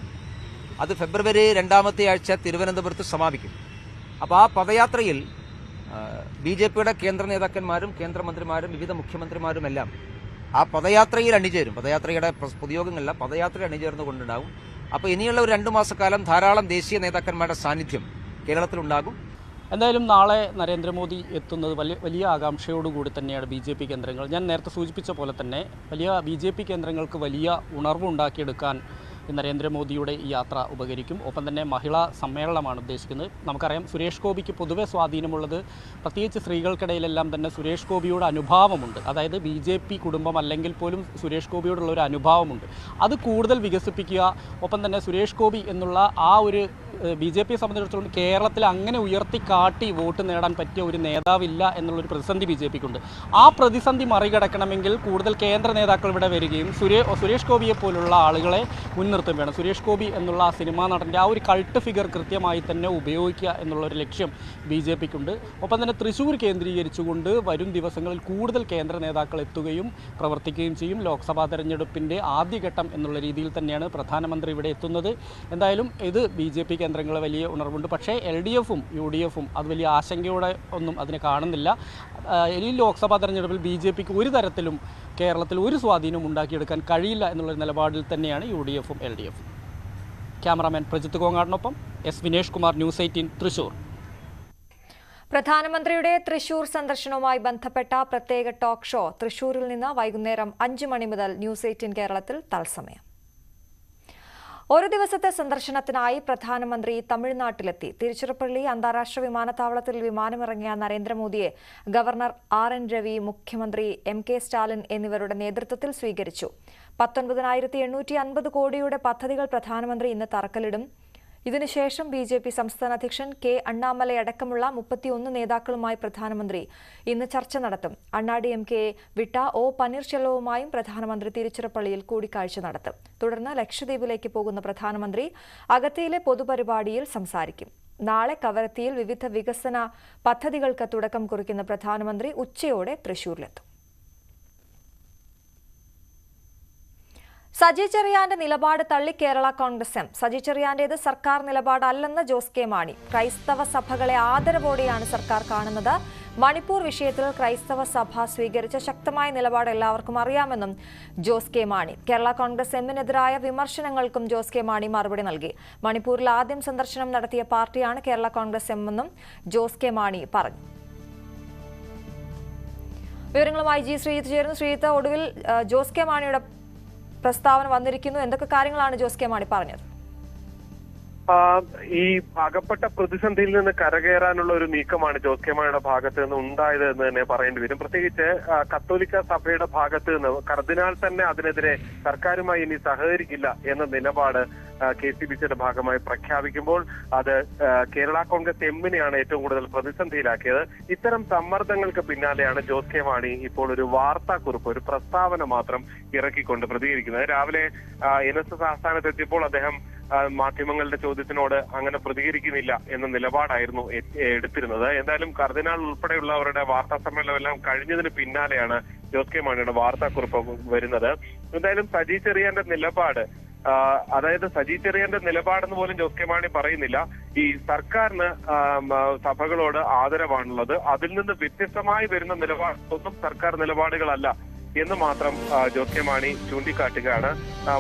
Speaker 11: അത് ഫെബ്രുവരി 2ാമത്തെ ആഴ്ച തിരുവനന്തപുരത്ത് സമാപിക്കും. അപ്പോൾ ആ പദയാത്രയിൽ BJPയുടെ കേന്ദ്ര നേതാക്കന്മാരും കേന്ദ്രമന്ത്രിമാരും വിവിധ മുഖ്യമന്ത്രിമാരുമെല്ലാം ആ പദയാത്രയിൽ അണിചേരും. പദയാത്രയുടെ പൊതുയോഗങ്ങളില്ല, പദയാത്ര അണിചേർന്നുകൊണ്ടുണ്ടാകും. അപ്പോൾ ഇനിയുള്ള ഒരു 2 മാസക്കാലം ധാരാളം ദേശീയ നേതാക്കന്മാരുടെ സാന്നിധ്യം കേരളത്തിലുണ്ടാകും.
Speaker 12: എന്തായാലും നാളെ നരേന്ദ്രമോദി എത്തുന്നത് വലിയ ആകാംക്ഷയോടുകൂടി തന്നെയാണ് BJP കേന്ദ്രങ്ങൾ. ഞാൻ നേരത്തെ സൂചിപ്പിച്ച പോലെ തന്നെ BJP കേന്ദ്രങ്ങൾക്ക് വലിയ ഉണർവുണ്ടാക്കിയെടുക്കാൻ നരേന്ദ്രമോദിയുടെ ഈ യാത്ര ഉപകരിക്കും. ഒപ്പം തന്നെ മഹിളാ സമ്മേളനമാണ് ഉദ്ദേശിക്കുന്നത്. നമുക്കറിയാം സുരേഷ് ഗോപിക്ക് പൊതുവെ സ്വാധീനമുള്ളത് പ്രത്യേകിച്ച് സ്ത്രീകൾക്കിടയിലെല്ലാം തന്നെ സുരേഷ് ഗോപിയുടെ അനുഭാവമുണ്ട്. അതായത് BJP കുടുംബം അല്ലെങ്കിൽ പോലും സുരേഷ് ഗോപിയോടുള്ള ഒരു അനുഭാവമുണ്ട്. അത് കൂടുതൽ വികസിപ്പിക്കുക. ഒപ്പം തന്നെ സുരേഷ് ഗോപി എന്നുള്ള ആ ഒരു BJPയെ സംബന്ധിച്ചിടത്തോളം കേരളത്തിൽ അങ്ങനെ ഉയർത്തിക്കാട്ടി വോട്ട് നേടാൻ പറ്റിയ ഒരു നേതാവില്ല എന്നുള്ളൊരു പ്രതിസന്ധി BJPക്കുണ്ട്. ആ പ്രതിസന്ധി മറികടക്കണമെങ്കിൽ കൂടുതൽ കേന്ദ്ര നേതാക്കൾ ഇവിടെ വരികയും സുരേഷ് ഗോപിയെ പോലുള്ള ആളുകളെ മുൻനിർത്തും വേണം. സുരേഷ് ഗോപി എന്നുള്ള ആ സിനിമാ നടൻ്റെ ആ ഒരു കൾട്ട് ഫിഗർ കൃത്യമായി തന്നെ ഉപയോഗിക്കുക എന്നുള്ളൊരു ലക്ഷ്യം BJPക്കുണ്ട്. ഒപ്പം തന്നെ തൃശ്ശൂർ കേന്ദ്രീകരിച്ചുകൊണ്ട് വരും ദിവസങ്ങളിൽ കൂടുതൽ കേന്ദ്ര നേതാക്കൾ എത്തുകയും പ്രവർത്തിക്കുകയും ചെയ്യും. ലോക്സഭാ തെരഞ്ഞെടുപ്പിൻ്റെ ആദ്യഘട്ടം എന്നുള്ള രീതിയിൽ തന്നെയാണ് പ്രധാനമന്ത്രി ഇവിടെ എത്തുന്നത്. എന്തായാലും ഇത് BJP കേന്ദ്രങ്ങൾ വലിയ ഉണർവുണ്ട്. പക്ഷേ LDFും UDFും അത് വലിയ ആശങ്കയോടെ ഒന്നും അതിനെ കാണുന്നില്ല. ഈ ലോക്സഭാ തെരഞ്ഞെടുപ്പിൽ BJPക്ക് ഒരു തരത്തിലും കേരളത്തിൽ ഒരു സ്വാധീനം ഉണ്ടാക്കിയെടുക്കാൻ കഴിയില്ല എന്നുള്ള നിലപാടിൽ തന്നെയാണ് UDFും LDFും. ക്യാമറാമാൻ പ്രജിത്ത് കോങ്ങാടിനൊപ്പം S വിനേഷ് കുമാർ, News 18 തൃശൂർ.
Speaker 1: പ്രധാനമന്ത്രിയുടെ തൃശൂർ സന്ദർശനവുമായി ബന്ധപ്പെട്ട പ്രത്യേക ടോക്ക് ഷോ തൃശൂരിൽ നിന്ന് വൈകുന്നേരം 5 മണി മുതൽ News 18 കേരളത്തിൽ തത്സമയം. ഒരു ദിവസത്തെ സന്ദർശനത്തിനായി പ്രധാനമന്ത്രി തമിഴ്നാട്ടിലെത്തി. തിരുച്ചിറപ്പള്ളി അന്താരാഷ്ട്ര വിമാനത്താവളത്തിൽ വിമാനമിറങ്ങിയ നരേന്ദ്രമോദിയെ ഗവർണർ RN രവി, മുഖ്യമന്ത്രി MK സ്റ്റാലിൻ എന്നിവരുടെ നേതൃത്വത്തിൽ സ്വീകരിച്ചു. 19,850 കോടിയുടെ പദ്ധതികൾ പ്രധാനമന്ത്രി ഇന്ന് തറക്കല്ലിടും. ഇതിനുശേഷം BJP സംസ്ഥാന അധ്യക്ഷൻ K അണ്ണാമലൈ അടക്കമുള്ള 31 നേതാക്കളുമായി പ്രധാനമന്ത്രി ഇന്ന് ചർച്ച നടത്തും. അണ്ണാ-DMK വിട്ട O പനീർശെൽവവുമായും പ്രധാനമന്ത്രി തിരുച്ചിറപ്പള്ളിയിൽ കൂടിക്കാഴ്ച നടത്തും. തുടർന്ന് ലക്ഷദ്വീപിലേക്ക് പോകുന്ന പ്രധാനമന്ത്രി അഗത്തിയിലെ പൊതുപരിപാടിയിൽ സംസാരിക്കും. നാളെ കവരത്തിയിൽ വിവിധ വികസന പദ്ധതികൾക്ക് തുടക്കം കുറിക്കുന്ന പ്രധാനമന്ത്രി ഉച്ചയോടെ തൃശൂരിലെത്തും. സജി ചെറിയാന്റെ നിലപാട് തള്ളി കേരള കോൺഗ്രസ് എം. സജി ചെറിയാന്റേത് സർക്കാർ നിലപാടല്ലെന്ന് ജോസ് കെ മാണി. ക്രൈസ്തവ സഭകളെ ആദരവോടെയാണ് സർക്കാർ കാണുന്നത്. മണിപ്പൂർ വിഷയത്തിൽ ക്രൈസ്തവ സഭ സ്വീകരിച്ച ശക്തമായ നിലപാട് എല്ലാവർക്കും അറിയാമെന്നും ജോസ് കെ മാണി. കേരള കോൺഗ്രസ് എമ്മിനെതിരായ വിമർശനങ്ങൾക്കും ജോസ് കെ മാണി മറുപടി നൽകി. മണിപ്പൂരിൽ ആദ്യം സന്ദർശനം നടത്തിയ പാർട്ടിയാണ് കേരള കോൺഗ്രസ് എമ്മെന്നും ജോസ് കെ മാണി പറഞ്ഞു. വിവരങ്ങളുമായി G ശ്രീജിത്ത് ചേരുന്നു. ശ്രീജിത്ത്, ഒടുവിൽ ജോസ് കെ മാണിയുടെ പ്രസ്താവന വന്നിരിക്കുന്നു. എന്തൊക്കെ കാര്യങ്ങളാണ് ജോസ് കെ മാണി പറഞ്ഞത്?
Speaker 13: ഈ അകപ്പെട്ട പ്രതിസന്ധിയിൽ നിന്ന് കരകയറാനുള്ള ഒരു നീക്കമാണ് ജോസ് കെ മാണിയുടെ ഭാഗത്ത് നിന്ന് ഉണ്ടായത് എന്ന് തന്നെ പറയേണ്ടി വരും. പ്രത്യേകിച്ച് കത്തോലിക്ക സഭയുടെ ഭാഗത്ത് നിന്ന് കർദിനാൾ തന്നെ അതിനെതിരെ സർക്കാരുമായി ഇനി സഹകരിക്കില്ല എന്ന നിലപാട് KCBCയുടെ ഭാഗമായി പ്രഖ്യാപിക്കുമ്പോൾ അത് കേരള കോൺഗ്രസ് എമ്മിനെയാണ് ഏറ്റവും കൂടുതൽ പ്രതിസന്ധിയിലാക്കിയത്. ഇത്തരം സമ്മർദ്ദങ്ങൾക്ക് പിന്നാലെയാണ് ജോസ് കെ മാണി ഇപ്പോൾ ഒരു വാർത്താക്കുറിപ്പ്, ഒരു പ്രസ്താവന മാത്രം ഇറക്കിക്കൊണ്ട് പ്രതികരിക്കുന്നത്. രാവിലെ NSS ആസ്ഥാനത്തെത്തിയപ്പോൾ അദ്ദേഹം മാധ്യമങ്ങളുടെ ചോദ്യത്തിനോട് അങ്ങനെ പ്രതികരിക്കുന്നില്ല എന്ന നിലപാടായിരുന്നു എടുത്തിരുന്നത്. എന്തായാലും കർദിനാൾ ഉൾപ്പെടെയുള്ളവരുടെ വാർത്താ സമ്മേളനം എല്ലാം കഴിഞ്ഞതിന് പിന്നാലെയാണ് ജോസ് കെ മാണിയുടെ വാർത്താക്കുറിപ്പ് വരുന്നത്. എന്തായാലും സജി ചെറിയാന്റെ നിലപാട്, അതായത് സജി ചെറിയാന്റെ നിലപാടെന്ന് പോലും ജോസ് കെ മാണി പറയുന്നില്ല. ഈ സർക്കാരിന് സഭകളോട് ആദരവാണുള്ളത്. അതിൽ നിന്ന് വ്യത്യസ്തമായി വരുന്ന നിലപാടൊന്നും സർക്കാർ നിലപാടുകളല്ല എന്ന് മാത്രം ജോസ് കെ മാണി ചൂണ്ടിക്കാട്ടുകയാണ്.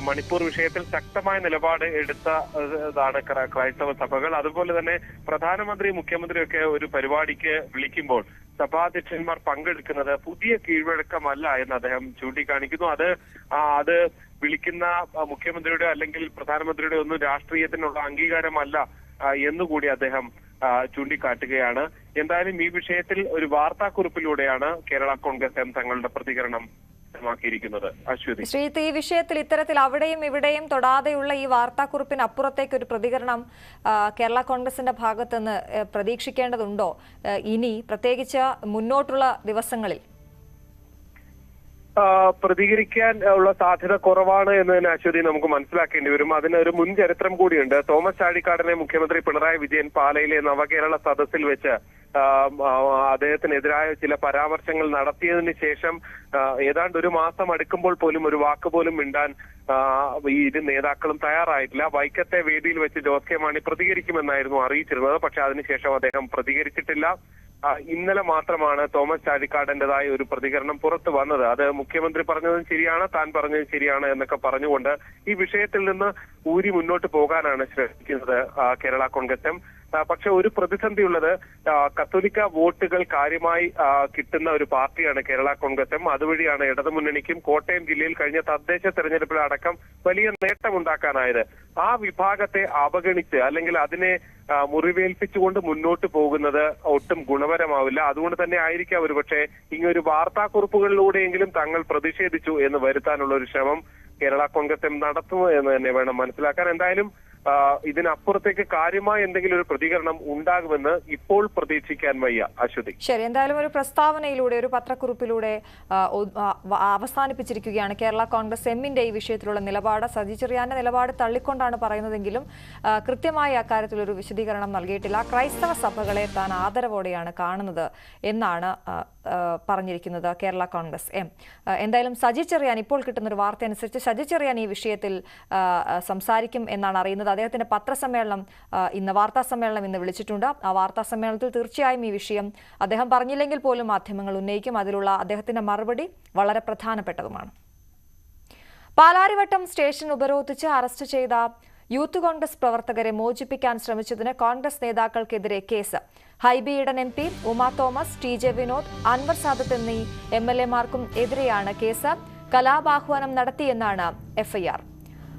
Speaker 13: മണിപ്പൂർ വിഷയത്തിൽ ശക്തമായ നിലപാട് എടുത്തതാണ് ക്രൈസ്തവ സഭകൾ. അതുപോലെ തന്നെ പ്രധാനമന്ത്രി മുഖ്യമന്ത്രിയൊക്കെ ഒരു പരിപാടിക്ക് വിളിക്കുമ്പോൾ സഭാധ്യക്ഷന്മാർ പങ്കെടുക്കുന്നത് പുതിയ കീഴ്വഴക്കമല്ല എന്ന് അദ്ദേഹം ചൂണ്ടിക്കാണിക്കുന്നു. അത് വിളിക്കുന്ന മുഖ്യമന്ത്രിയുടെ അല്ലെങ്കിൽ പ്രധാനമന്ത്രിയുടെ ഒന്നും രാഷ്ട്രീയത്തിനുള്ള അംഗീകാരമല്ല എന്നുകൂടി അദ്ദേഹം ചൂണ്ടിക്കാട്ടുകയാണ്. എന്തായാലും ഈ വിഷയത്തിൽ ഒരു വാർത്താക്കുറിപ്പിലൂടെയാണ് കേരള കോൺഗ്രസ് എം തങ്ങളുടെ പ്രതികരണം വ്യക്തമാക്കിയിരിക്കുന്നത്. അശ്വതി,
Speaker 1: ശ്രീജിത്ത്, ഈ വിഷയത്തിൽ ഇത്തരത്തിൽ അവിടെയും ഇവിടെയും തൊടാതെയുള്ള ഈ വാർത്താക്കുറിപ്പിന് അപ്പുറത്തേക്ക് ഒരു പ്രതികരണം കേരള കോൺഗ്രസിന്റെ ഭാഗത്തുനിന്ന് പ്രതീക്ഷിക്കേണ്ടതുണ്ടോ ഇനി, പ്രത്യേകിച്ച് മുന്നോട്ടുള്ള ദിവസങ്ങളിൽ?
Speaker 13: പ്രതികരിക്കാൻ ഉള്ള സാധ്യത കുറവാണ് എന്ന് തന്നെ അശ്വതി നമുക്ക് മനസ്സിലാക്കേണ്ടി വരും. അതിനൊരു മുൻ ചരിത്രം കൂടിയുണ്ട്. തോമസ് ചാഴിക്കാടനെ മുഖ്യമന്ത്രി പിണറായി വിജയൻ പാലയിലെ നവകേരള സദസ്സിൽ വെച്ച് അദ്ദേഹത്തിനെതിരായ ചില പരാമർശങ്ങൾ നടത്തിയതിന് ശേഷം ഏതാണ്ട് ഒരു മാസം അടുക്കുമ്പോൾ പോലും ഒരു വാക്ക് പോലും മിണ്ടാൻ ഈ ഇരു നേതാക്കളും തയ്യാറായിട്ടില്ല. വൈക്കത്തെ വേദിയിൽ വെച്ച് ജോസ് കെ മാണി പ്രതികരിക്കുമെന്നായിരുന്നു അറിയിച്ചിരുന്നത്. പക്ഷെ അതിനുശേഷം അദ്ദേഹം പ്രതികരിച്ചിട്ടില്ല. ഇന്നലെ മാത്രമാണ് തോമസ് ചാഴിക്കാടന്റേതായ ഒരു പ്രതികരണം പുറത്തു വന്നത്. അത് മുഖ്യമന്ത്രി പറഞ്ഞതും ശരിയാണ്, താൻ പറഞ്ഞതും ശരിയാണ് എന്നൊക്കെ പറഞ്ഞുകൊണ്ട് ഈ വിഷയത്തിൽ നിന്ന് ഊരി മുന്നോട്ട് പോകാനാണ് ശ്രമിക്കുന്നത് കേരള കോൺഗ്രസ് എം. പക്ഷെ ഒരു പ്രതിസന്ധി ഉള്ളത്, കത്തോലിക്ക വോട്ടുകൾ കാര്യമായി കിട്ടുന്ന ഒരു പാർട്ടിയാണ് കേരള കോൺഗ്രസ് എം. അതുവഴിയാണ് ഇടതുമുന്നണിക്കും കോട്ടയം ജില്ലയിൽ കഴിഞ്ഞ തദ്ദേശ തെരഞ്ഞെടുപ്പിലടക്കം വലിയ നേട്ടമുണ്ടാക്കാനായത്. ആ വിഭാഗത്തെ അവഗണിച്ച് അല്ലെങ്കിൽ അതിനെ മുറിവേൽപ്പിച്ചുകൊണ്ട് മുന്നോട്ട് പോകുന്നത് ഒട്ടും ഗുണപരമാവില്ല. അതുകൊണ്ട് തന്നെ ആയിരിക്കാം ഒരുപക്ഷെ ഇങ്ങനൊരു വാർത്താക്കുറിപ്പുകളിലൂടെയെങ്കിലും തങ്ങൾ പ്രതിഷേധിച്ചു എന്ന് വരുത്താനുള്ള ഒരു ശ്രമം കേരള കോൺഗ്രസ് എം നടത്തുമോ എന്ന് തന്നെ വേണം മനസ്സിലാക്കാൻ. എന്തായാലും ഇതിനപ്പുറത്തേക്ക് കാര്യമായ എന്തെങ്കിലും ഒരു പ്രതികരണം ഉണ്ടാകുമെന്ന് ഇപ്പോൾ പ്രതീക്ഷിക്കാൻ വയ്യ. അശ്വതി,
Speaker 1: ശരി, എന്തായാലും ഒരു പ്രസ്താവനയിലൂടെ, ഒരു പത്രക്കുറിപ്പിലൂടെ അവസാനിപ്പിച്ചിരിക്കുകയാണ് കേരള കോൺഗ്രസ് എമ്മിന്റെ ഈ വിഷയത്തിലുള്ള നിലപാട്. സജി ചെറിയാന്റെ നിലപാട് തള്ളിക്കൊണ്ടാണ് പറയുന്നതെങ്കിലും കൃത്യമായി അക്കാര്യത്തിൽ ഒരു വിശദീകരണം നൽകിയിട്ടില്ല. ക്രൈസ്തവ സഭകളെ താൻ ആദരവോടെയാണ് കാണുന്നത് എന്നാണ് പറഞ്ഞിരിക്കുന്നത് കേരള കോൺഗ്രസ് എം. എന്തായാലും സജി ചെറിയാൻ, ഇപ്പോൾ കിട്ടുന്ന ഒരു വാർത്ത അനുസരിച്ച് സജി ചെറിയാൻ ഈ വിഷയത്തിൽ സംസാരിക്കും എന്നാണ് അറിയുന്നത്. അദ്ദേഹത്തിന്റെ പത്രസമ്മേളനം വാർത്താ സമ്മേളനം ഇന്ന് വിളിച്ചിട്ടുണ്ട്. ആ വാർത്താ സമ്മേളനത്തിൽ തീർച്ചയായും ഈ വിഷയം അദ്ദേഹം പറഞ്ഞില്ലെങ്കിൽ പോലും മാധ്യമങ്ങൾ ഉന്നയിക്കും. അതിലുള്ള അദ്ദേഹത്തിന്റെ മറുപടി വളരെ പ്രധാനപ്പെട്ടതുമാണ്. പാലാരിവട്ടം സ്റ്റേഷൻ ഉപരോധിച്ച് അറസ്റ്റ് ചെയ്ത യൂത്ത് കോൺഗ്രസ് പ്രവർത്തകരെ മോചിപ്പിക്കാൻ ശ്രമിച്ചതിന് കോൺഗ്രസ് നേതാക്കൾക്കെതിരെ case. Hibi Eden M P, Uma Thomas, T J Vinod, Anwar Sadath എന്നീ MLA-മാർക്കും എതിരെയാണ് കേസ്. കലാപാഹ്വാനം നടത്തിയെന്നാണ് FIR.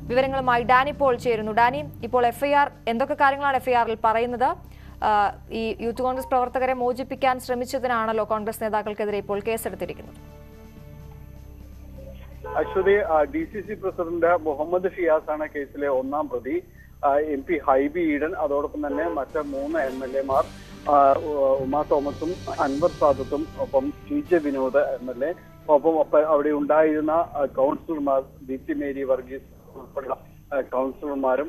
Speaker 1: വിവരങ്ങളുമായി ഡാനി പോൾ ചേരുന്നു. ഡാനി, ഇപ്പോൾ FIR എന്തൊക്കെ കാര്യങ്ങളാണ് FIR-ൽ പറയുന്നത്? ഈ യൂത്ത് കോൺഗ്രസ് പ്രവർത്തകരെ മോചിപ്പിക്കാൻ ശ്രമിച്ചതിനാണല്ലോ കോൺഗ്രസ് നേതാക്കൾക്കെതിരെ ഇപ്പോൾ കേസെടുത്തിരിക്കുന്നത്.
Speaker 14: അശ്വതി, DCC പ്രസിഡന്റ് മുഹമ്മദ് ഷിയാസ് ആണ് കേസിലെ ഒന്നാം പ്രതി. MP ഹൈബി ഈഡൻ, അതോടൊപ്പം തന്നെ മറ്റ് 3 MLA-മാർ ഉമാ തോമസും അൻവർ സാദത്തും ഒപ്പം TJ വിനോദ് MLA, ഒപ്പം അവിടെ ഉണ്ടായിരുന്ന കൗൺസിലർമാർ ദീപ്തി മേരി വർഗീസ് ഉൾപ്പെടെയുള്ള കൗൺസിലർമാരും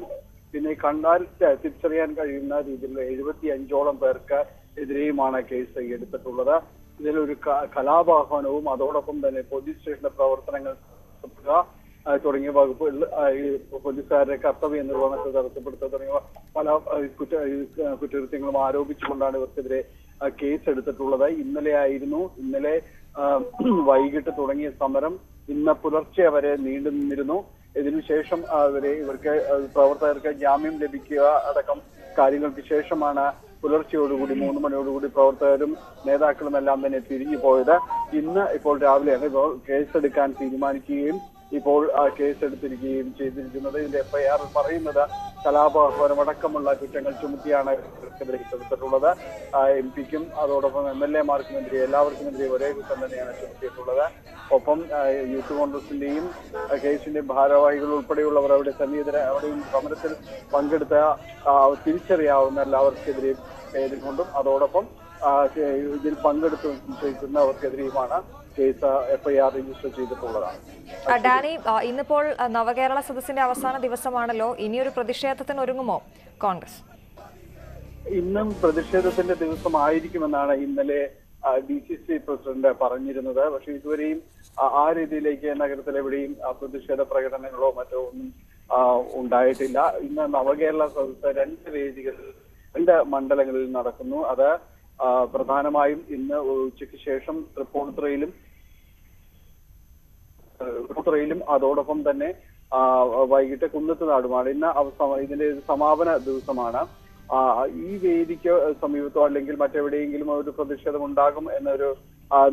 Speaker 14: പിന്നെ കണ്ടാൽ തിരിച്ചറിയാൻ കഴിയുന്ന രീതിയിലുള്ള 75ഓളം പേർക്ക് എതിരെയുമാണ് കേസ് എടുത്തിട്ടുള്ളത്. ഇതിലൊരു കലാപാഹ്വാനവും അതോടൊപ്പം തന്നെ പോലീസ് സ്റ്റേഷന്റെ പ്രവർത്തനങ്ങൾ തുടങ്ങിയ വകുപ്പുകൾ, പോലീസുകാരുടെ കർത്തവ്യ നിർവഹണത്തെ തടസ്സപ്പെടുത്തുക തുടങ്ങിയ പല കുറ്റകൃത്യങ്ങളും ആരോപിച്ചുകൊണ്ടാണ് ഇവർക്കെതിരെ കേസ് എടുത്തിട്ടുള്ളത്. ഇന്നലെ വൈകിട്ട് തുടങ്ങിയ സമരം ഇന്ന് പുലർച്ചെ വരെ നീണ്ടു നിന്നിരുന്നു. ഇതിനുശേഷം ഇവർക്ക് പ്രവർത്തകർക്ക് ജാമ്യം ലഭിക്കുക അടക്കം കാര്യങ്ങൾക്ക് ശേഷമാണ് പുലർച്ചയോടുകൂടി 3 മണിയോടുകൂടി പ്രവർത്തകരും നേതാക്കളും എല്ലാം തന്നെ പിരിഞ്ഞു പോയത്. ഇപ്പോൾ രാവിലെയാണ് കേസെടുക്കാൻ തീരുമാനിക്കുകയും ഇപ്പോൾ കേസെടുത്തിരിക്കുകയും ചെയ്തിരിക്കുന്നത്. ഇതിന്റെ FIR പറയുന്നത് കലാപാഹ്വാനം അടക്കമുള്ള കുറ്റങ്ങൾ ചുമത്തിയാണ് ഇവർക്കെതിരെ എടുത്തിട്ടുള്ളത്. MP-ക്കും അതോടൊപ്പം MLA-മാർക്കുമെതിരെ എല്ലാവർക്കുമെതിരെ ഒരേ കുറ്റം തന്നെയാണ് ചുമത്തിയിട്ടുള്ളത്. ഒപ്പം യൂത്ത് കോൺഗ്രസിന്റെയും കേസിന്റെയും ഭാരവാഹികൾ ഉൾപ്പെടെയുള്ളവർ അവിടെ അവിടെയും സമരത്തിൽ പങ്കെടുത്ത തിരിച്ചറിയാവുന്ന എല്ലാവർക്കെതിരെയും പേരുകൊണ്ടും അതോടൊപ്പം ഇതിൽ പങ്കെടുത്ത് സംശയിക്കുന്നവർക്കെതിരെയുമാണ് കേസ് FIR രജിസ്റ്റർ ചെയ്തിട്ടുള്ളതാണ്.
Speaker 1: ഡാനി, ഇന്നിപ്പോൾ നവകേരള സദസ്സിന്റെ അവസാന ദിവസമാണല്ലോ. ഇനിയൊരു പ്രതിഷേധത്തിന് ഒരുങ്ങുമോ കോൺഗ്രസ്?
Speaker 14: ഇന്നും പ്രതിഷേധത്തിന്റെ ദിവസമായിരിക്കുമെന്നാണ് ഇന്നലെ DCC പ്രസിഡന്റ് പറഞ്ഞിരുന്നത്. പക്ഷെ ഇതുവരെയും ആ രീതിയിലേക്ക് നഗരത്തിലെവിടെയും പ്രതിഷേധ പ്രകടനങ്ങളോ മറ്റോ ഒന്നും ഉണ്ടായിട്ടില്ല. ഇന്ന് നവകേരള സദസ്സ് 2 വേദികളിൽ 2 മണ്ഡലങ്ങളിൽ നടക്കുന്നു. അത് പ്രധാനമായും ഇന്ന് ഉച്ചയ്ക്ക് ശേഷം തൃപ്പൂണിത്തുറയിലും അതോടൊപ്പം തന്നെ വൈകിട്ട് കുന്നത്തുനാടുമാണ്. ഇതിന്റെ സമാപന ദിവസമാണ്. ഈ വേദിക്ക് സമീപത്തോ അല്ലെങ്കിൽ മറ്റെവിടെയെങ്കിലും ഒരു പ്രതിഷേധം ഉണ്ടാകും എന്നൊരു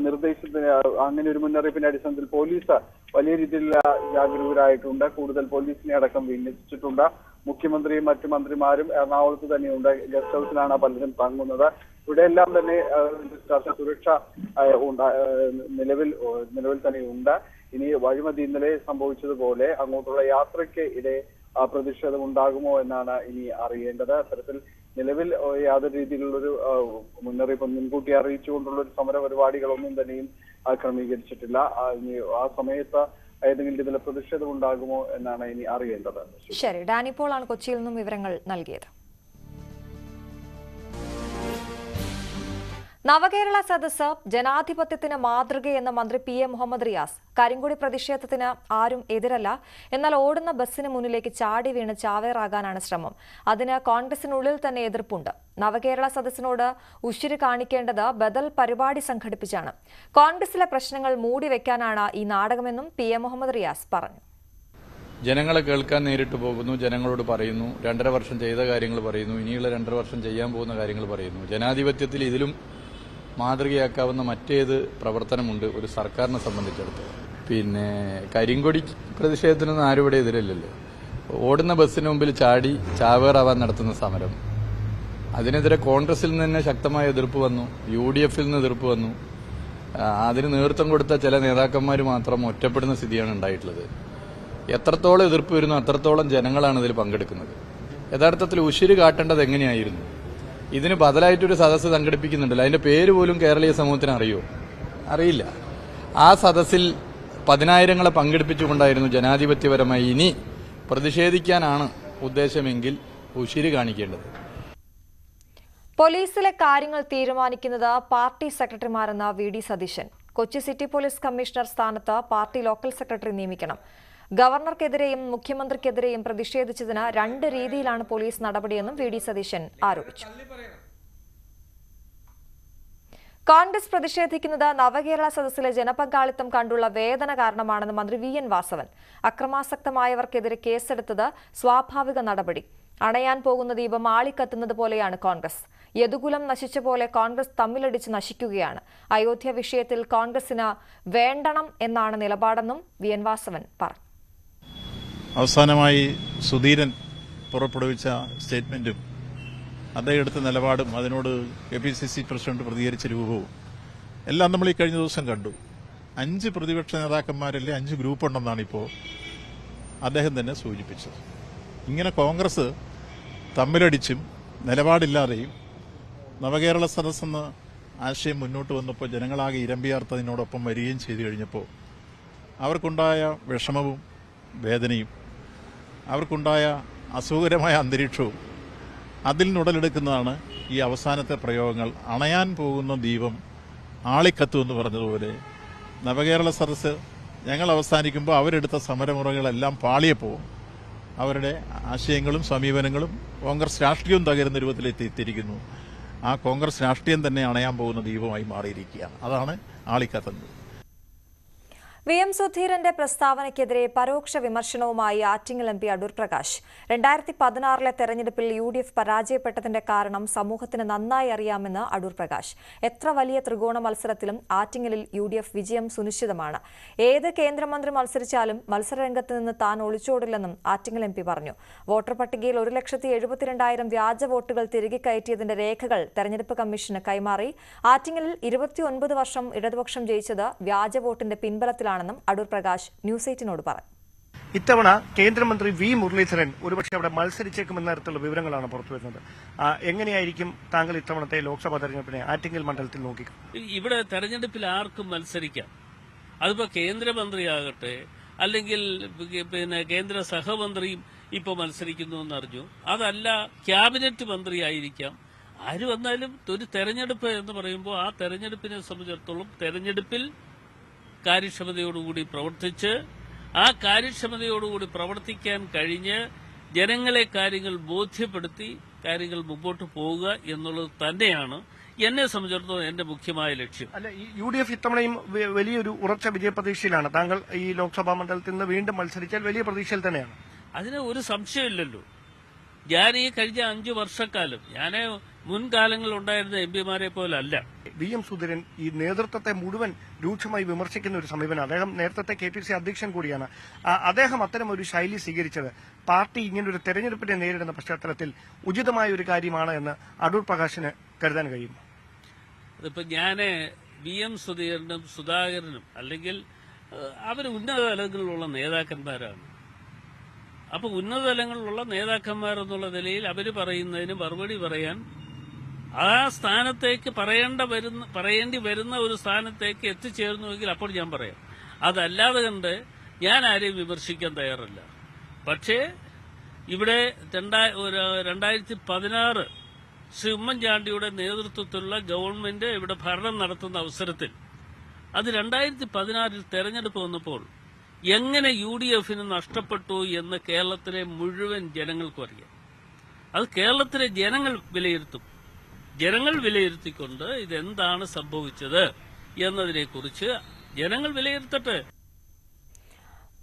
Speaker 14: നിർദ്ദേശത്തിന് അങ്ങനെ ഒരു മുന്നറിയിപ്പിന്റെ അടിസ്ഥാനത്തിൽ പോലീസ് വലിയ രീതിയിൽ ജാഗരൂകരായിട്ടുണ്ട്. കൂടുതൽ പോലീസിനെ അടക്കം വിന്യസിച്ചിട്ടുണ്ട്. മുഖ്യമന്ത്രിയും മറ്റു മന്ത്രിമാരും എറണാകുളത്ത് തന്നെയുണ്ട്. ഗസ്റ്റ് ഹൗസിലാണ് പലരും തങ്ങുന്നത്. ഇവിടെയെല്ലാം തന്നെ സുരക്ഷ നിലവിൽ തന്നെ ഉണ്ട്. ഇനി വഴിമതി ഇന്നലെ സംഭവിച്ചതുപോലെ അങ്ങോട്ടുള്ള യാത്രയ്ക്ക് ഇടെ പ്രതിഷേധം ഉണ്ടാകുമോ എന്നാണ് ഇനി അറിയേണ്ടത്. അത്തരത്തിൽ നിലവിൽ യാതൊരു രീതിയിലുള്ളൊരു മുന്നറിയിപ്പ് മുൻകൂട്ടി അറിയിച്ചുകൊണ്ടുള്ള ഒരു സമര പരിപാടികളൊന്നും തന്നെയും ക്രമീകരിച്ചിട്ടില്ല. ഇനി ആ സമയത്ത് ഏതെങ്കിലും രീതിയിലെ പ്രതിഷേധം ഉണ്ടാകുമോ എന്നാണ് ഇനി അറിയേണ്ടത്.
Speaker 1: ശരി, ഡാനിപ്പോൾ ആണ് കൊച്ചിയിൽ നിന്നും വിവരങ്ങൾ നൽകിയത്. നവകേരള സദസ്സ് ജനാധിപത്യത്തിന് മാതൃകയെന്ന മന്ത്രി PM മുഹമ്മദ് റിയാസ്. കരിങ്കൊടി പ്രതിഷേധത്തിന് ആരും എതിരല്ല, എന്നാൽ ഓടുന്ന ബസ്സിന് മുന്നിലേക്ക് ചാടി വീണ് ചാവേറാകാനാണ് ശ്രമം. അതിന് കോൺഗ്രസിനുള്ളിൽ തന്നെ എതിർപ്പുണ്ട്. നവകേരള സദസ്സിനോട് ഉശിര് കാണിക്കേണ്ടത് ബദൽ പരിപാടി സംഘടിപ്പിച്ചാണ്. കോൺഗ്രസിലെ പ്രശ്നങ്ങൾ മൂടിവെക്കാനാണ് ഈ നാടകമെന്നും PM മുഹമ്മദ് റിയാസ് പറഞ്ഞു.
Speaker 15: ജനങ്ങളെ കേൾക്കാൻ നേരിട്ട് പോകുന്നു, ജനങ്ങളോട് പറയുന്നു, 2.5 വർഷം ചെയ്ത കാര്യങ്ങൾ പറയുന്നു, ഇനിയുള്ള 2.5 വർഷം ചെയ്യാൻ പോകുന്ന കാര്യങ്ങൾ പറയുന്നു. ജനാധിപത്യത്തിൽ ഇതിലും മാതൃകയാക്കാവുന്ന മറ്റേത് പ്രവർത്തനമുണ്ട് ഒരു സർക്കാരിനെ സംബന്ധിച്ചിടത്തോളം? പിന്നെ കരിങ്കൊടി പ്രതിഷേധത്തിനൊന്നും ആരും ഇവിടെ എതിരല്ലല്ലോ. ഓടുന്ന ബസ്സിന് മുമ്പിൽ ചാടി ചാവേറാവാൻ നടത്തുന്ന സമരം, അതിനെതിരെ കോൺഗ്രസിൽ നിന്ന് തന്നെ ശക്തമായ എതിർപ്പ് വന്നു, UDFൽ നിന്ന് എതിർപ്പ് വന്നു. അതിന് നേതൃത്വം കൊടുത്ത ചില നേതാക്കന്മാർ മാത്രം ഒറ്റപ്പെടുന്ന സ്ഥിതിയാണ് ഉണ്ടായിട്ടുള്ളത്. എത്രത്തോളം എതിർപ്പ് വരുന്നു അത്രത്തോളം ജനങ്ങളാണ് ഇതിൽ പങ്കെടുക്കുന്നത്. യഥാർത്ഥത്തിൽ ഉശിര് കാട്ടേണ്ടത് എങ്ങനെയായിരുന്നു? ഇതിന് ബദലായിട്ടൊരു സദസ്സ് സംഘടിപ്പിക്കുന്നുണ്ടല്ലോ, അതിന്റെ പേര് പോലും കേരളീയ സമൂഹത്തിന് അറിയില്ല. ആ സദസ്സിൽ 10,000ങ്ങളെ പങ്കെടുപ്പിച്ചുകൊണ്ടായിരുന്നു ജനാധിപത്യപരമായി ഇനി പ്രതിഷേധിക്കാനാണ് ഉദ്ദേശമെങ്കിൽ ഉശിര് കാണിക്കേണ്ടത്.
Speaker 1: പോലീസിലെ കാര്യങ്ങൾ തീരുമാനിക്കുന്നത് പാർട്ടി സെക്രട്ടറിമാരെന്ന VD Satheesan. Kochi city police commissioner സ്ഥാനത്ത് പാർട്ടി ലോക്കൽ സെക്രട്ടറി നിയമിക്കണം. ഗവർണർക്കെതിരെയും മുഖ്യമന്ത്രിക്കെതിരെയും പ്രതിഷേധിച്ചതിന് 2 രീതിയിലാണ് പോലീസ് നടപടിയെന്നും VD സതീശൻ ആരോപിച്ചു. കോൺഗ്രസ് പ്രതിഷേധിക്കുന്നത് നവകേരള സദസ്സിലെ ജനപങ്കാളിത്തം കണ്ടുള്ള വേദന കാരണമാണെന്ന് മന്ത്രി VN വാസവൻ. അക്രമാസക്തമായവർക്കെതിരെ കേസെടുത്തത് സ്വാഭാവിക നടപടി. അണയാൻ പോകുന്ന ദീപം ആളിക്കത്തുന്നത് പോലെയാണ് കോൺഗ്രസ്. യദുകുലം നശിച്ച പോലെ കോൺഗ്രസ് തമ്മിലടിച്ച് നശിക്കുകയാണ്. അയോധ്യ വിഷയത്തിൽ കോൺഗ്രസിന് വേണ്ടണം എന്നാണ് നിലപാടെന്നും VN വാസവൻ പറഞ്ഞു.
Speaker 16: അവസാനമായി സുധീരൻ പുറപ്പെടുവിച്ച സ്റ്റേറ്റ്മെന്റും അദ്ദേഹം എടുത്ത നിലപാടും അതിനോട് KPCC പ്രസിഡന്റ് പ്രതികരിച്ച രൂപവും എല്ലാം നമ്മൾ ഈ കഴിഞ്ഞ ദിവസം കണ്ടു. 5 പ്രതിപക്ഷ നേതാക്കന്മാരല്ലേ 5 ഗ്രൂപ്പുണ്ടെന്നാണ് ഇപ്പോൾ അദ്ദേഹം തന്നെ സൂചിപ്പിച്ചത്. ഇങ്ങനെ കോൺഗ്രസ് തമ്മിലടിച്ചും നിലപാടില്ലാതെയും നവകേരള സദസ്സെന്ന ആശയം മുന്നോട്ട് വന്നപ്പോൾ ജനങ്ങളാകെ ഇരമ്പിയാർത്തതിനോടൊപ്പം വരികയും ചെയ്തു കഴിഞ്ഞപ്പോൾ അവർക്കുണ്ടായ വിഷമവും വേദനയും അവർക്കുണ്ടായ അസുഖകരമായ അന്തരീക്ഷവും അതിൽ നിന്നുടലെടുക്കുന്നതാണ് ഈ അവസാനത്തെ പ്രയോഗങ്ങൾ. അണയാൻ പോകുന്ന ദീപം ആളിക്കത്തുമെന്ന് പറഞ്ഞതുപോലെ നവകേരള സദസ്സ് ഞങ്ങൾ അവസാനിക്കുമ്പോൾ അവരെടുത്ത സമരമുറകളെല്ലാം പാളിയപ്പോൾ അവരുടെ ആശയങ്ങളും സമീപനങ്ങളും കോൺഗ്രസ് രാഷ്ട്രീയവും തകരുന്ന രൂപത്തിലെത്തിയിരിക്കുന്നു. ആ കോൺഗ്രസ് രാഷ്ട്രീയം തന്നെ അണയാൻ പോകുന്ന ദീപമായി മാറിയിരിക്കുകയാണ്. അതാണ് ആളിക്കത്തുന്നത്.
Speaker 1: VM സുധീരന്റെ പ്രസ്താവനയ്ക്കെതിരെ പരോക്ഷ വിമർശനവുമായി ആറ്റിങ്ങൽ MP അടൂർ പ്രകാശ്. 2016 തെരഞ്ഞെടുപ്പിൽ UDF പരാജയപ്പെട്ടതിന്റെ കാരണം സമൂഹത്തിന് നന്നായി അറിയാമെന്ന് അടൂർ പ്രകാശ്. എത്ര വലിയ ത്രികോണ മത്സരത്തിലും ആറ്റിങ്ങലിൽ UDF വിജയം സുനിശ്ചിതമാണ്. ഏത് കേന്ദ്രമന്ത്രി മത്സരിച്ചാലും മത്സരരംഗത്ത് നിന്ന് താൻ ഒളിച്ചോടില്ലെന്നും ആറ്റിങ്ങൽ MP പറഞ്ഞു. വോട്ടർ പട്ടികയിൽ 1,72,000 വ്യാജ വോട്ടുകൾ തിരികെ കയറ്റിയതിന്റെ രേഖകൾ തെരഞ്ഞെടുപ്പ് കമ്മീഷന് കൈമാറി. ആറ്റിങ്ങലിൽ 29 വർഷം ഇടതുപക്ഷം ജയിച്ചത് വ്യാജ വോട്ടിന്റെ പിൻബലത്തിലാണ് ണെന്നും അടൂർ പ്രകാശ് ന്യൂസ് 8നോട് പറഞ്ഞു.
Speaker 17: ഇത്തവണ കേന്ദ്രമന്ത്രി V മുരളീധരൻ ഒരുപക്ഷെ അവിടെ മത്സരിച്ചേക്കുമെന്ന തരത്തിലുള്ള വിവരങ്ങളാണ് പുറത്തുവരുന്നത്. എങ്ങനെയായിരിക്കും താങ്കൾ ഇത്തവണത്തെ ലോക്സഭാ തെരഞ്ഞെടുപ്പിനെ ആറ്റിങ്ങൽ മണ്ഡലത്തിൽ നോക്കി?
Speaker 18: ഇവിടെ തെരഞ്ഞെടുപ്പിൽ ആർക്കും മത്സരിക്കാം. അതിപ്പോ കേന്ദ്രമന്ത്രിയാകട്ടെ അല്ലെങ്കിൽ കേന്ദ്ര സഹമന്ത്രിയും ഇപ്പോൾ മത്സരിക്കുന്നു എന്നറിഞ്ഞു. അതല്ല ക്യാബിനറ്റ് മന്ത്രിയായിരിക്കാം. ആര് വന്നാലും ഒരു തെരഞ്ഞെടുപ്പ് എന്ന് പറയുമ്പോൾ ആ തെരഞ്ഞെടുപ്പിനെ സംബന്ധിച്ചിടത്തോളം തെരഞ്ഞെടുപ്പിൽ കാര്യക്ഷമതയോടുകൂടി പ്രവർത്തിച്ച് ആ കാര്യക്ഷമതയോടുകൂടി പ്രവർത്തിക്കാൻ കഴിഞ്ഞ് ജനങ്ങളെ കാര്യങ്ങൾ ബോധ്യപ്പെടുത്തി കാര്യങ്ങൾ മുമ്പോട്ട് പോവുക എന്നുള്ളത് തന്നെയാണ് എന്നെ സംബന്ധിച്ചിടത്തോളം എന്റെ മുഖ്യമായ ലക്ഷ്യം.
Speaker 17: അല്ല, ഈ UDF ഇത്തവണയും വലിയൊരു ഉറച്ച വിജയപ്രതീക്ഷയിലാണ്. താങ്കൾ ഈ ലോക്സഭാ മണ്ഡലത്തിൽ നിന്ന് വീണ്ടും മത്സരിച്ചാൽ വലിയ പ്രതീക്ഷയിൽ തന്നെയാണ്.
Speaker 18: അതിന് ഒരു സംശയമില്ലല്ലോ. ഞാൻ ഈ കഴിഞ്ഞ 5 വർഷക്കാലം ഞാൻ മുൻകാലങ്ങളിൽ ഉണ്ടായിരുന്ന എംപിമാരെ പോലെ അല്ല.
Speaker 17: വി.എം. സുധീരൻ ഈ നേതൃത്വത്തെ മുഴുവൻ രൂക്ഷമായി വിമർശിക്കുന്ന ഒരു സമീപനം. അദ്ദേഹം നേരത്തെ KPCC അധ്യക്ഷൻ കൂടിയാണ്. അദ്ദേഹം അത്തരം ഒരു ശൈലി സ്വീകരിച്ചത് പാർട്ടി ഇങ്ങനൊരു തെരഞ്ഞെടുപ്പിനെ നേരിടുന്ന പശ്ചാത്തലത്തിൽ ഉചിതമായ ഒരു കാര്യമാണ് എന്ന് അടൂർ പ്രകാശിന് കരുതാൻ കഴിയും.
Speaker 18: അതിപ്പോ ഞാന് വി.എം. സുധീരനും സുധാകരനും അല്ലെങ്കിൽ അവർ ഉന്നത തലങ്ങളിലുള്ള നേതാക്കന്മാരാണ്. അപ്പൊ ഉന്നത തലങ്ങളിലുള്ള നേതാക്കന്മാരെന്നുള്ള നിലയിൽ അവർ പറയുന്നതിന് മറുപടി പറയാൻ ആ സ്ഥാനത്തേക്ക് പറയേണ്ടി വരുന്ന ഒരു സ്ഥാനത്തേക്ക് എത്തിച്ചേർന്നുവെങ്കിൽ അപ്പോൾ ഞാൻ പറയാം. അതല്ലാതെ കണ്ട് ഞാൻ ആരെയും വിമർശിക്കാൻ തയ്യാറല്ല. പക്ഷേ ഇവിടെ 2016 ശ്രീ ഉമ്മൻചാണ്ടിയുടെ നേതൃത്വത്തിലുള്ള ഗവൺമെന്റ് ഇവിടെ ഭരണം നടത്തുന്ന അവസരത്തിൽ അത് 2016 തെരഞ്ഞെടുപ്പ് വന്നപ്പോൾ എങ്ങനെ UDFന് നഷ്ടപ്പെട്ടു എന്ന് കേരളത്തിലെ മുഴുവൻ ജനങ്ങൾക്കും അറിയാം. അത് കേരളത്തിലെ ജനങ്ങൾ വിലയിരുത്തും. ജനങ്ങൾ വിലയിരുത്തിക്കൊണ്ട് ഇതെന്താണ് സംഭവിച്ചത് എന്നതിനെക്കുറിച്ച് ജനങ്ങൾ വിലയിരുത്തട്ടെ.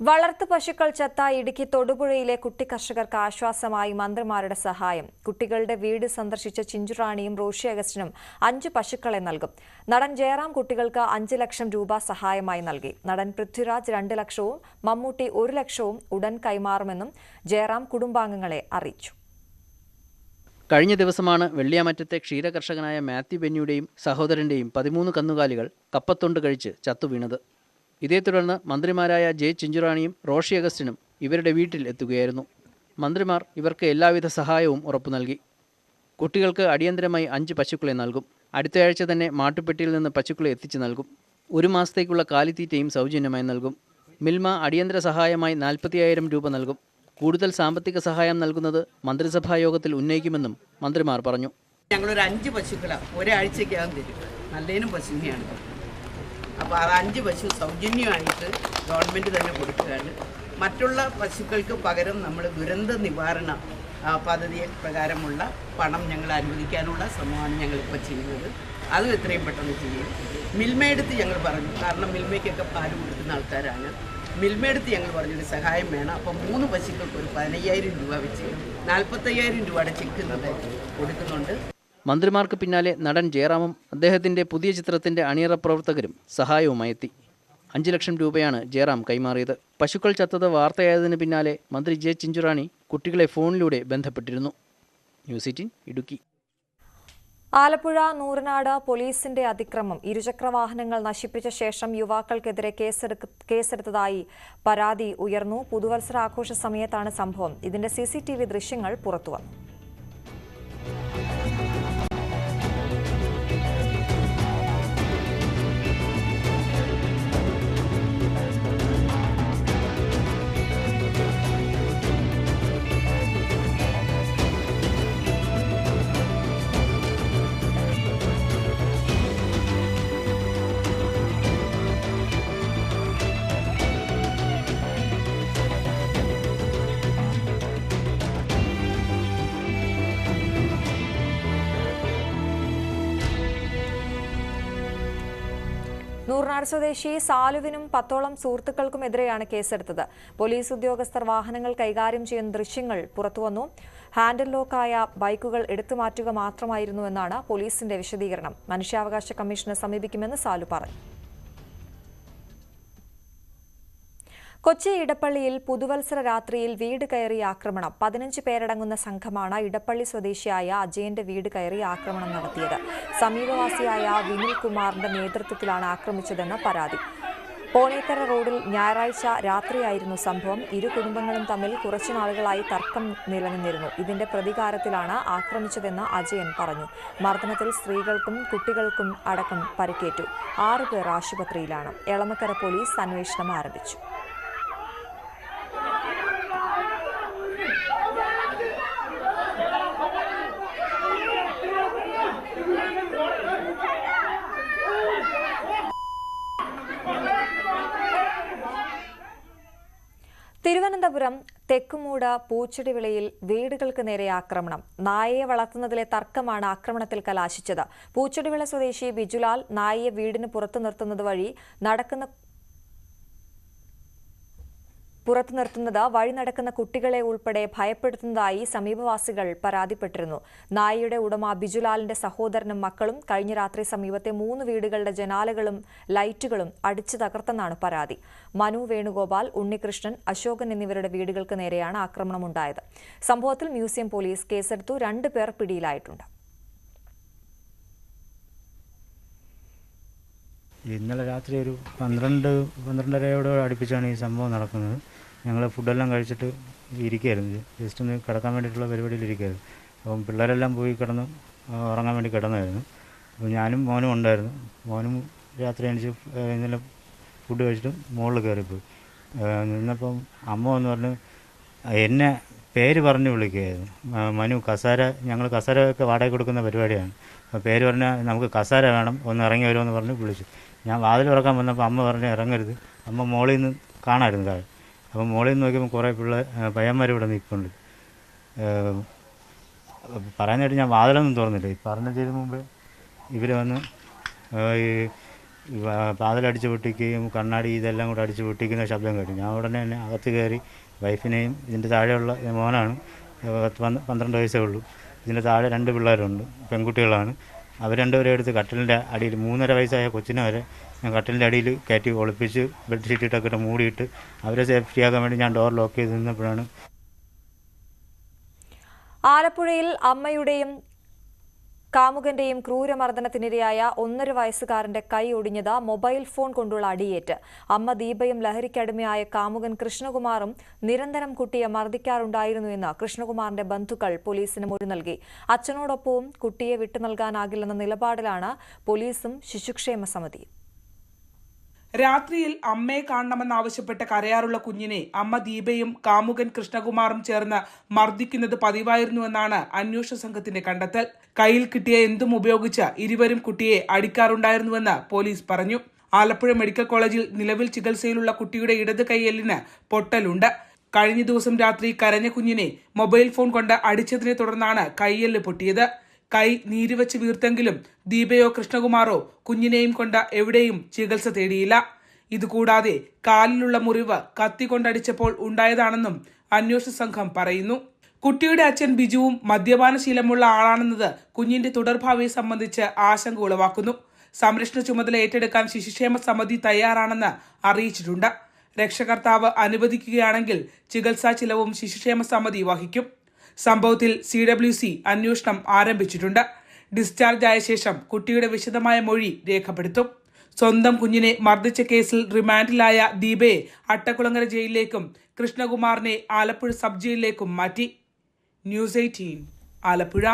Speaker 1: വളർത്തു പശുക്കൾ ചത്ത ഇടുക്കി തൊടുപുഴയിലെ കുട്ടി കർഷകർക്ക് ആശ്വാസമായി മന്ത്രിമാരുടെ സഹായം. കുട്ടികളുടെ വീട് സന്ദർശിച്ച ചിഞ്ചുറാണിയും റോഷി അഗസ്റ്റിനും 5 പശുക്കളെ നൽകും. നടൻ ജയറാം കുട്ടികൾക്ക് 5 ലക്ഷം രൂപ സഹായമായി നൽകി. നടൻ പൃഥ്വിരാജ് 2 ലക്ഷവും മമ്മൂട്ടി 1 ലക്ഷവും ഉടൻ കൈമാറുമെന്നും ജയറാം കുടുംബാംഗങ്ങളെ അറിയിച്ചു.
Speaker 19: കഴിഞ്ഞ ദിവസമാണ് വെള്ളിയാമറ്റത്തെ ക്ഷീരകർഷകനായ മാത്യു ബെന്നിയുടെയും സഹോദരന്റെയും 13 കന്നുകാലികൾ കപ്പത്തൊണ്ട് കഴിച്ച് ചത്തുവീണത്. ഇതേ തുടർന്ന് മന്ത്രിമാരായ ജെ ചിഞ്ചുറാണിയും റോഷി അഗസ്റ്റിനും ഇവരുടെ വീട്ടിൽ എത്തുകയായിരുന്നു. മന്ത്രിമാർ ഇവർക്ക് എല്ലാവിധ സഹായവും ഉറപ്പു നൽകി. കുട്ടികൾക്ക് അടിയന്തരമായി 5 പശുക്കളെ നൽകും. അടുത്തയാഴ്ച തന്നെ മാട്ടുപ്പെട്ടിയിൽ നിന്ന് പശുക്കളെ എത്തിച്ചു നൽകും. 1 മാസത്തേക്കുള്ള കാലിത്തീറ്റയും സൗജന്യമായി നൽകും. മിൽമ അടിയന്തര സഹായമായി 40,000 രൂപ നൽകും. കൂടുതൽ സാമ്പത്തിക സഹായം നൽകുന്നത് മന്ത്രിസഭാ യോഗത്തിൽ ഉന്നയിക്കുമെന്നും മന്ത്രിമാർ പറഞ്ഞു.
Speaker 20: ഞങ്ങളൊരു 5 പശുക്കളെ ഒരാഴ്ചയ്ക്കകം തരും. നല്ലതിനും പശുവിനെയാണ്. അപ്പോൾ അത് 5 പശു സൗജന്യമായിട്ട് ഗവൺമെൻറ് തന്നെ കൊടുക്കുകയാണ്. മറ്റുള്ള പശുക്കൾക്ക് പകരം നമ്മൾ ദുരന്ത നിവാരണ പദ്ധതി പ്രകാരമുള്ള പണം ഞങ്ങൾ അനുവദിക്കാനുള്ള ശ്രമമാണ് ഞങ്ങളിപ്പോൾ ചെയ്യുന്നത്. അതും എത്രയും പെട്ടെന്ന് ചെയ്യും. മിൽമയെടുത്ത് ഞങ്ങൾ പറഞ്ഞു, കാരണം മിൽമയ്ക്കൊക്കെ പാല് കൊടുക്കുന്ന ആൾക്കാരാണ്. മിൽമയെടുത്ത് ഞങ്ങൾ പറഞ്ഞൊരു സഹായം വേണം. അപ്പം 3 പശുക്കൾക്ക് ഒരു 15,000 രൂപ വെച്ച് 45,000 രൂപയുടെ ചെക്ക് കൊടുക്കുന്നുണ്ട്.
Speaker 19: മന്ത്രിമാർക്ക് പിന്നാലെ നടൻ ജയറാമും അദ്ദേഹത്തിന്റെ പുതിയ ചിത്രത്തിന്റെ അണിയറ പ്രവർത്തകരും സഹായവുമായി എത്തി. 5 ലക്ഷം രൂപയാണ് ജയറാം കൈമാറിയത്. പശുക്കൾ ചത്തത് വാർത്തയായതിനു പിന്നാലെ മന്ത്രി ജെ ചിഞ്ചുറാണി കുട്ടികളെ ഫോണിലൂടെ ബന്ധപ്പെട്ടിരുന്നു. ന്യൂസ് 18 ഇടുക്കി.
Speaker 1: ആലപ്പുഴ നൂറനാട് പോലീസിന്റെ അതിക്രമം. ഇരുചക്രവാഹനങ്ങൾ നശിപ്പിച്ച ശേഷം യുവാക്കൾക്കെതിരെ കേസെടുത്തതായി പരാതി ഉയർന്നു. പുതുവത്സരാഘോഷ സമയത്താണ് സംഭവം. ഇതിന്റെ CCTV ദൃശ്യങ്ങൾ പുറത്തുവന്നു. നൂർനാട് സ്വദേശി സാലുവിനും 10ഓളം സുഹൃത്തുക്കൾക്കുമെതിരെയാണ് കേസെടുത്തത്. പോലീസ് ഉദ്യോഗസ്ഥർ വാഹനങ്ങൾ കൈകാര്യം ചെയ്യുന്ന ദൃശ്യങ്ങൾ പുറത്തുവന്നു. ഹാൻഡിൽ ലോക്കായ ബൈക്കുകൾ എടുത്തുമാറ്റുക മാത്രമായിരുന്നുവെന്നാണ് പോലീസിന്റെ വിശദീകരണം. മനുഷ്യാവകാശ കമ്മീഷനെ സമീപിക്കുമെന്ന് സാലു പറഞ്ഞു. കൊച്ചി ഇടപ്പള്ളിയിൽ പുതുവത്സര രാത്രിയിൽ വീട് കയറി ആക്രമണം. 15 പേരടങ്ങുന്ന സംഘമാണ് ഇടപ്പള്ളി സ്വദേശിയായ അജയന്റെ വീട് കയറി ആക്രമണം നടത്തിയത്. സമീപവാസിയായ വിനിൽ കുമാറിന്റെ നേതൃത്വത്തിലാണ് ആക്രമിച്ചതെന്ന് പരാതി. പോണേത്തറ റോഡിൽ ഞായറാഴ്ച രാത്രിയായിരുന്നു സംഭവം. ഇരു കുടുംബങ്ങളും തമ്മിൽ കുറച്ചുനാളുകളായി തർക്കം നിലനിന്നിരുന്നു. ഇതിന്റെ പ്രതികാരത്തിലാണ് ആക്രമിച്ചതെന്ന് അജയൻ പറഞ്ഞു. മർദ്ദനത്തിൽ സ്ത്രീകൾക്കും കുട്ടികൾക്കും അടക്കം പരിക്കേറ്റു. 6 പേർ ആശുപത്രിയിലാണ്. എളമക്കര പോലീസ് അന്വേഷണം ആരംഭിച്ചു. തിരുവനന്തപുരം തെക്കുമൂട് പൂച്ചെടിവിളയിൽ വീടുകൾക്ക് നേരെ ആക്രമണം. നായയെ വളർത്തുന്നതിലെ തർക്കമാണ് ആക്രമണത്തിൽ കലാശിച്ചത്. പൂച്ചെടിവിള സ്വദേശി ബിജുലാൽ നായയെ വീടിന് പുറത്തു നിർത്തുന്നത് വഴി പുറത്തു നിർത്തുന്നത് വഴി നടക്കുന്ന കുട്ടികളെ ഉൾപ്പെടെ ഭയപ്പെടുത്തുന്നതായി സമീപവാസികൾ പരാതിപ്പെട്ടിരുന്നു. നായയുടെ ഉടമ ബിജുലാലിന്റെ സഹോദരനും മക്കളും കഴിഞ്ഞ രാത്രി സമീപത്തെ 3 വീടുകളുടെ ജനാലകളും ലൈറ്റുകളും അടിച്ചു തകർത്തെന്നാണ് പരാതി. മനു വേണുഗോപാൽ, ഉണ്ണികൃഷ്ണൻ, അശോകൻ എന്നിവരുടെ വീടുകൾക്ക് നേരെയാണ് ആക്രമണമുണ്ടായത്. സംഭവത്തിൽ മ്യൂസിയം പോലീസ് കേസെടുത്തു. 2 പേർ പിടിയിലായിട്ടുണ്ട്.
Speaker 21: ഇന്നലെ രാത്രി ഒരു 12-12:30 അടുപ്പിച്ചാണ് ഈ സംഭവം നടക്കുന്നത്. ഞങ്ങൾ ഫുഡെല്ലാം കഴിച്ചിട്ട് ഇരിക്കുകയായിരുന്നു, ജസ്റ്റ് ഒന്ന് കിടക്കാൻ വേണ്ടിയിട്ടുള്ള പരിപാടിയിൽ ഇരിക്കുകയായിരുന്നു. അപ്പം പിള്ളേരെല്ലാം പോയി കിടന്ന് ഉറങ്ങാൻ വേണ്ടി കിടന്നായിരുന്നു. അപ്പോൾ ഞാനും മോനും ഉണ്ടായിരുന്നു. മോനും രാത്രി എണീച്ച് ഇന്നലെ ഫുഡ് കഴിച്ചിട്ട് മുകളിൽ കയറിപ്പോയി. നിന്നപ്പം അമ്മ എന്ന് പറഞ്ഞ് എന്നെ പേര് പറഞ്ഞ് വിളിക്കുകയായിരുന്നു. മനു, കസാര, ഞങ്ങൾ കസാരയൊക്കെ വാടക കൊടുക്കുന്ന പരിപാടിയാണ്. അപ്പോൾ പേര് പറഞ്ഞാൽ നമുക്ക് കസാര വേണം, ഒന്ന് ഇറങ്ങി വരുമെന്ന് പറഞ്ഞ് വിളിച്ചു. ഞാൻ വാതിൽ തുറക്കാൻ വന്നപ്പോൾ അമ്മ പറഞ്ഞ് ഇറങ്ങരുത്, അമ്മ മോളിൽ നിന്ന് കാണാമായിരുന്നു താഴെ. അപ്പം മോളിൽ നിന്ന് നോക്കിയപ്പോൾ കുറേ പയ്യന്മാർ ഇവിടെ നിൽക്കുന്നുണ്ട്. പറയാനായിട്ട് ഞാൻ വാതിലൊന്നും തുറന്നില്ല. ഈ പറഞ്ഞതിന് മുമ്പേ ഇവർ വന്ന് ഈ വാതിലടിച്ച് പൊട്ടിക്കുകയും കണ്ണാടി ഇതെല്ലാം കൂടെ അടിച്ച് പൊട്ടിക്കുന്ന ശബ്ദം കേട്ടു. ഞാൻ ഉടനെ തന്നെ അകത്ത് കയറി വൈഫിനെയും, ഇതിൻ്റെ താഴെയുള്ള മോനാണ്, 12 വയസ്സേ ഉള്ളൂ, ഇതിൻ്റെ താഴെ 2 പിള്ളേരുണ്ട്, പെൺകുട്ടികളാണ്. അവർ രണ്ടുപേരെ എടുത്ത് കട്ടിലിൻ്റെ അടിയിൽ 3.5 വയസ്സായ കൊച്ചിനെ വരെ ഞാൻ കട്ടിലിൻ്റെ അടിയിൽ കയറ്റി ഒളിപ്പിച്ച് ബെഡ്ഷീറ്റ് ഇട്ടൊക്കെ മൂടിയിട്ട് അവരെ സേഫ്റ്റിയാക്കാൻ വേണ്ടി ഞാൻ ഡോർ ലോക്ക് ചെയ്ത് നിന്നപ്പോഴാണ്.
Speaker 1: ആലപ്പുഴയിൽ അമ്മയുടെയും കാമുകന്റെയും ക്രൂരമർദ്ദനത്തിനിരയായ 1.5 വയസ്സുകാരന്റെ കൈ ഒടിഞ്ഞത് മൊബൈൽ ഫോൺ കൊണ്ടുള്ള അടിയേറ്റ്. അമ്മ ദീപയും ലഹരിക്കടിമയായ കാമുകൻ കൃഷ്ണകുമാറും നിരന്തരം കുട്ടിയെ മർദ്ദിക്കാറുണ്ടായിരുന്നുവെന്ന് കൃഷ്ണകുമാറിന്റെ ബന്ധുക്കൾ പോലീസിന് മൊഴി നൽകി. അച്ഛനോടൊപ്പവും കുട്ടിയെ വിട്ടു നൽകാനാകില്ലെന്ന നിലപാടിലാണ് പോലീസും ശിശുക്ഷേമ സമിതിയും.
Speaker 22: രാത്രിയിൽ അമ്മയെ കാണണമെന്നാവശ്യപ്പെട്ട് കരയാറുള്ള കുഞ്ഞിനെ അമ്മ ദീപയും കാമുകൻ കൃഷ്ണകുമാറും ചേർന്ന് മർദ്ദിക്കുന്നത് പതിവായിരുന്നുവെന്നാണ് അന്വേഷണ സംഘത്തിന്റെ കണ്ടെത്തൽ. കയ്യിൽ കിട്ടിയ എന്തും ഉപയോഗിച്ച് ഇരുവരും കുട്ടിയെ അടിക്കാറുണ്ടായിരുന്നുവെന്ന് പോലീസ് പറഞ്ഞു. ആലപ്പുഴ മെഡിക്കൽ കോളേജിൽ നിലവിൽ ചികിത്സയിലുള്ള കുട്ടിയുടെ ഇടത് കൈയെല്ലിന് പൊട്ടലുണ്ട്. കഴിഞ്ഞ ദിവസം രാത്രി കരഞ്ഞ കുഞ്ഞിനെ മൊബൈൽ ഫോൺ കൊണ്ട് അടിച്ചതിനെ തുടർന്നാണ് കൈയെല്ല് പൊട്ടിയത്. കൈ നീരുവെച്ച് വീർത്തെങ്കിലും ദീപയോ കൃഷ്ണകുമാറോ കുഞ്ഞിനെയും കൊണ്ട് എവിടെയും ചികിത്സ തേടിയില്ല. ഇതുകൂടാതെ കാലിലുള്ള മുറിവ് കത്തിക്കൊണ്ടടിച്ചപ്പോൾ ഉണ്ടായതാണെന്നും അന്വേഷണ സംഘം പറയുന്നു. കുട്ടിയുടെ അച്ഛൻ ബിജുവും മദ്യപാനശീലമുള്ള ആളാണെന്നത് കുഞ്ഞിന്റെ തുടർഭാവിയെ സംബന്ധിച്ച് ആശങ്ക ഉളവാക്കുന്നു. സംരക്ഷണ ചുമതല ഏറ്റെടുക്കാൻ ശിശുക്ഷേമ സമിതി തയ്യാറാണെന്ന് അറിയിച്ചിട്ടുണ്ട്. രക്ഷകർത്താവ് അനുവദിക്കുകയാണെങ്കിൽ ചികിത്സാ ചിലവും ശിശുക്ഷേമ സമിതി വഹിക്കും. സംഭവത്തിൽ CWC അന്വേഷണം ആരംഭിച്ചിട്ടുണ്ട്. ഡിസ്ചാർജ് ആയ ശേഷം കുട്ടിയുടെ വിശദമായ മൊഴി രേഖപ്പെടുത്തും. സ്വന്തം കുഞ്ഞിനെ മർദ്ദിച്ച കേസിൽ റിമാൻഡിലായ ദീപയെ അട്ടക്കുളങ്ങര ജയിലിലേക്കും കൃഷ്ണകുമാറിനെ ആലപ്പുഴ സബ് ജയിലിലേക്കും മാറ്റി. ന്യൂസ് 18 ആലപ്പുഴ.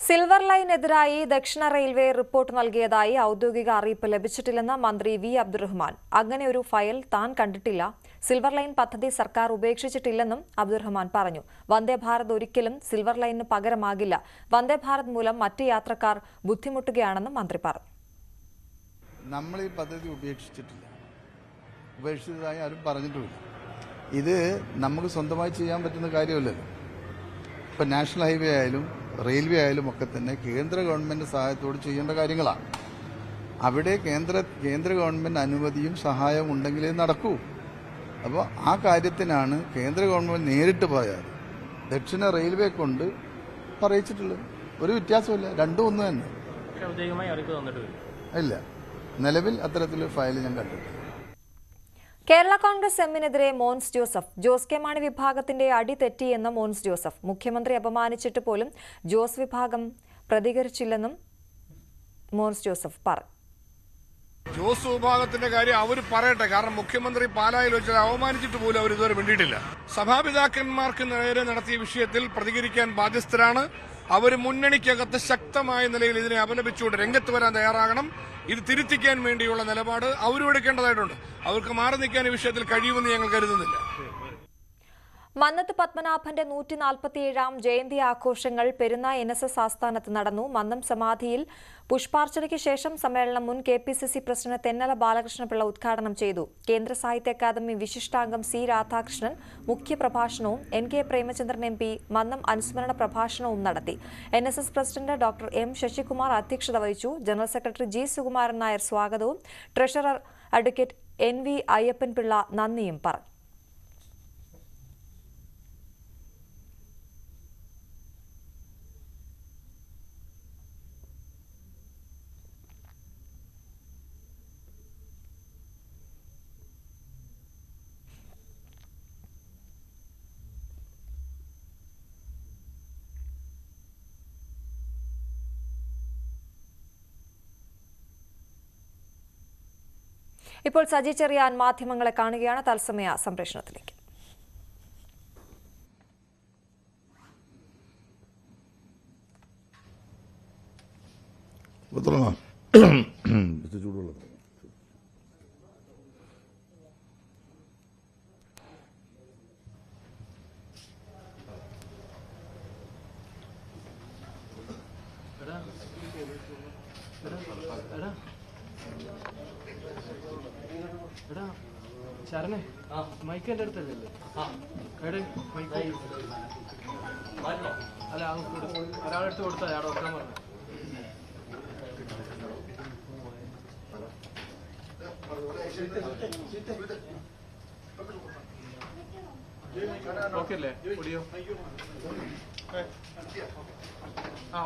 Speaker 1: സിൽവർ ലൈനെതിരായി ദക്ഷിണ റെയിൽവേ റിപ്പോർട്ട് നൽകിയതായി ഔദ്യോഗിക അറിയിപ്പ് ലഭിച്ചിട്ടില്ലെന്ന് മന്ത്രി വി അബ്ദുറഹ്മാൻ. അങ്ങനെ ഒരു ഫയൽ താൻ കണ്ടിട്ടില്ല. സിൽവർ ലൈൻ പദ്ധതി സർക്കാർ ഉപേക്ഷിച്ചിട്ടില്ലെന്നും അബ്ദുറഹ്മാൻ പറഞ്ഞു. വന്ദേ ഭാരത് ഒരിക്കലും സിൽവർ ലൈനിന് പകരമാകില്ല. വന്ദേ ഭാരത് മൂലം മറ്റ് യാത്രക്കാർ ബുദ്ധിമുട്ടുകയാണെന്നും മന്ത്രി പറഞ്ഞു.
Speaker 23: നമ്മൾ ഈ പദ്ധതി ഉപേക്ഷിച്ചിട്ടില്ല, ഉപേക്ഷിച്ചതായി ആരും പറഞ്ഞിട്ടുമില്ല. ഇത് നമുക്ക് സ്വന്തമായി ചെയ്യാൻ പറ്റുന്ന കാര്യമല്ലല്ലോ. ഇപ്പം നാഷണൽ ഹൈവേ ആയാലും റെയിൽവേ ആയാലും ഒക്കെ തന്നെ കേന്ദ്ര ഗവൺമെൻറ് സഹായത്തോട് ചെയ്യേണ്ട കാര്യങ്ങളാണ്. അവിടെ കേന്ദ്ര ഗവൺമെൻറ് അനുമതിയും സഹായവും ഉണ്ടെങ്കിലേ നടക്കൂ. അപ്പോൾ ആ കാര്യത്തിനാണ് കേന്ദ്ര ഗവൺമെൻറ് നേരിട്ട് പറയാറ് ദക്ഷിണ റെയിൽവേ കൊണ്ട് പറയിച്ചിട്ടുള്ളത്. ഒരു വ്യത്യാസമില്ല, രണ്ടും ഒന്ന് തന്നെ. ഇല്ല, നിലവിൽ അത്തരത്തിലൊരു ഫയൽ ഞാൻ കണ്ടിട്ടില്ല.
Speaker 1: കേരള കോൺഗ്രസ് എമ്മിനെതിരെ മോൻസ് ജോസഫ്. ജോസ് കെ മാണി വിഭാഗത്തിന്റെ അടി തെറ്റിയെന്ന് മോൻസ് ജോസഫ്. മുഖ്യമന്ത്രി അപമാനിച്ചിട്ട് പോലും ജോസ് വിഭാഗം പ്രതികരിച്ചില്ലെന്നും മോൻസ് ജോസഫ് പറഞ്ഞു.
Speaker 8: ജോസ് വിഭാഗത്തിന്റെ കാര്യം അവർ പറയട്ടെ, കാരണം മുഖ്യമന്ത്രി പാലായിൽ വെച്ചത് അവമാനിച്ചിട്ട് പോലും അവർ ഇതുവരെ വേണ്ടിയിട്ടില്ല. സഭാപിതാക്കന്മാർക്ക് നേരെ നടത്തിയ വിഷയത്തിൽ പ്രതികരിക്കാൻ ബാധ്യസ്ഥരാണ് അവർ. മുന്നണിക്കകത്ത് ശക്തമായ നിലയിൽ ഇതിനെ അപലപിച്ചുകൊണ്ട് രംഗത്ത് വരാൻ തയ്യാറാകണം. ഇത് തിരുത്തിക്കാൻ വേണ്ടിയുള്ള നിലപാട് അവരും എടുക്കേണ്ടതായിട്ടുണ്ട്. അവർക്ക് മാറി നിൽക്കാൻ ഈ വിഷയത്തിൽ കഴിയുമെന്ന് ഞങ്ങൾ കരുതുന്നില്ല.
Speaker 1: മന്നത്ത് പത്മനാഭന്റെ 147ാം ജയന്തി ആഘോഷങ്ങൾ പെരുന്ന NSS ആസ്ഥാനത്ത് നടന്നു. മന്നം സമാധിയിൽ പുഷ്പാർച്ചനയ്ക്ക് ശേഷം സമ്മേളനം മുൻ KPCC പ്രസിഡന്റ് തെന്നല ബാലകൃഷ്ണപിള്ള ഉദ്ഘാടനം ചെയ്തു. കേന്ദ്ര സാഹിത്യ അക്കാദമി വിശിഷ്ടാംഗം C രാധാകൃഷ്ണൻ മുഖ്യപ്രഭാഷണവും NK പ്രേമചന്ദ്രൻ MP മന്നം അനുസ്മരണ പ്രഭാഷണവും നടത്തി. NSS president doctor M Sasikumar അധ്യക്ഷത വഹിച്ചു. General secretary G Sukumaran Nair സ്വാഗതവും treasurer advocate NV Ayyappan Pillai നന്ദിയും പറഞ്ഞു. ഇപ്പോൾ സജി ചെറിയാൻ മാധ്യമങ്ങളെ കാണുകയാണ്. തത്സമയ സംപ്രേഷണത്തിലേക്ക്.
Speaker 2: ശരണേ, മൈക്ക് എൻ്റെ അടുത്തല്ലേ? അല്ല, ഒരാളെടുത്ത് കൊടുത്താൽ അവിടെ വെക്കാൻ പറഞ്ഞു. ഓക്കെ അല്ലേ? ഓഡിയോ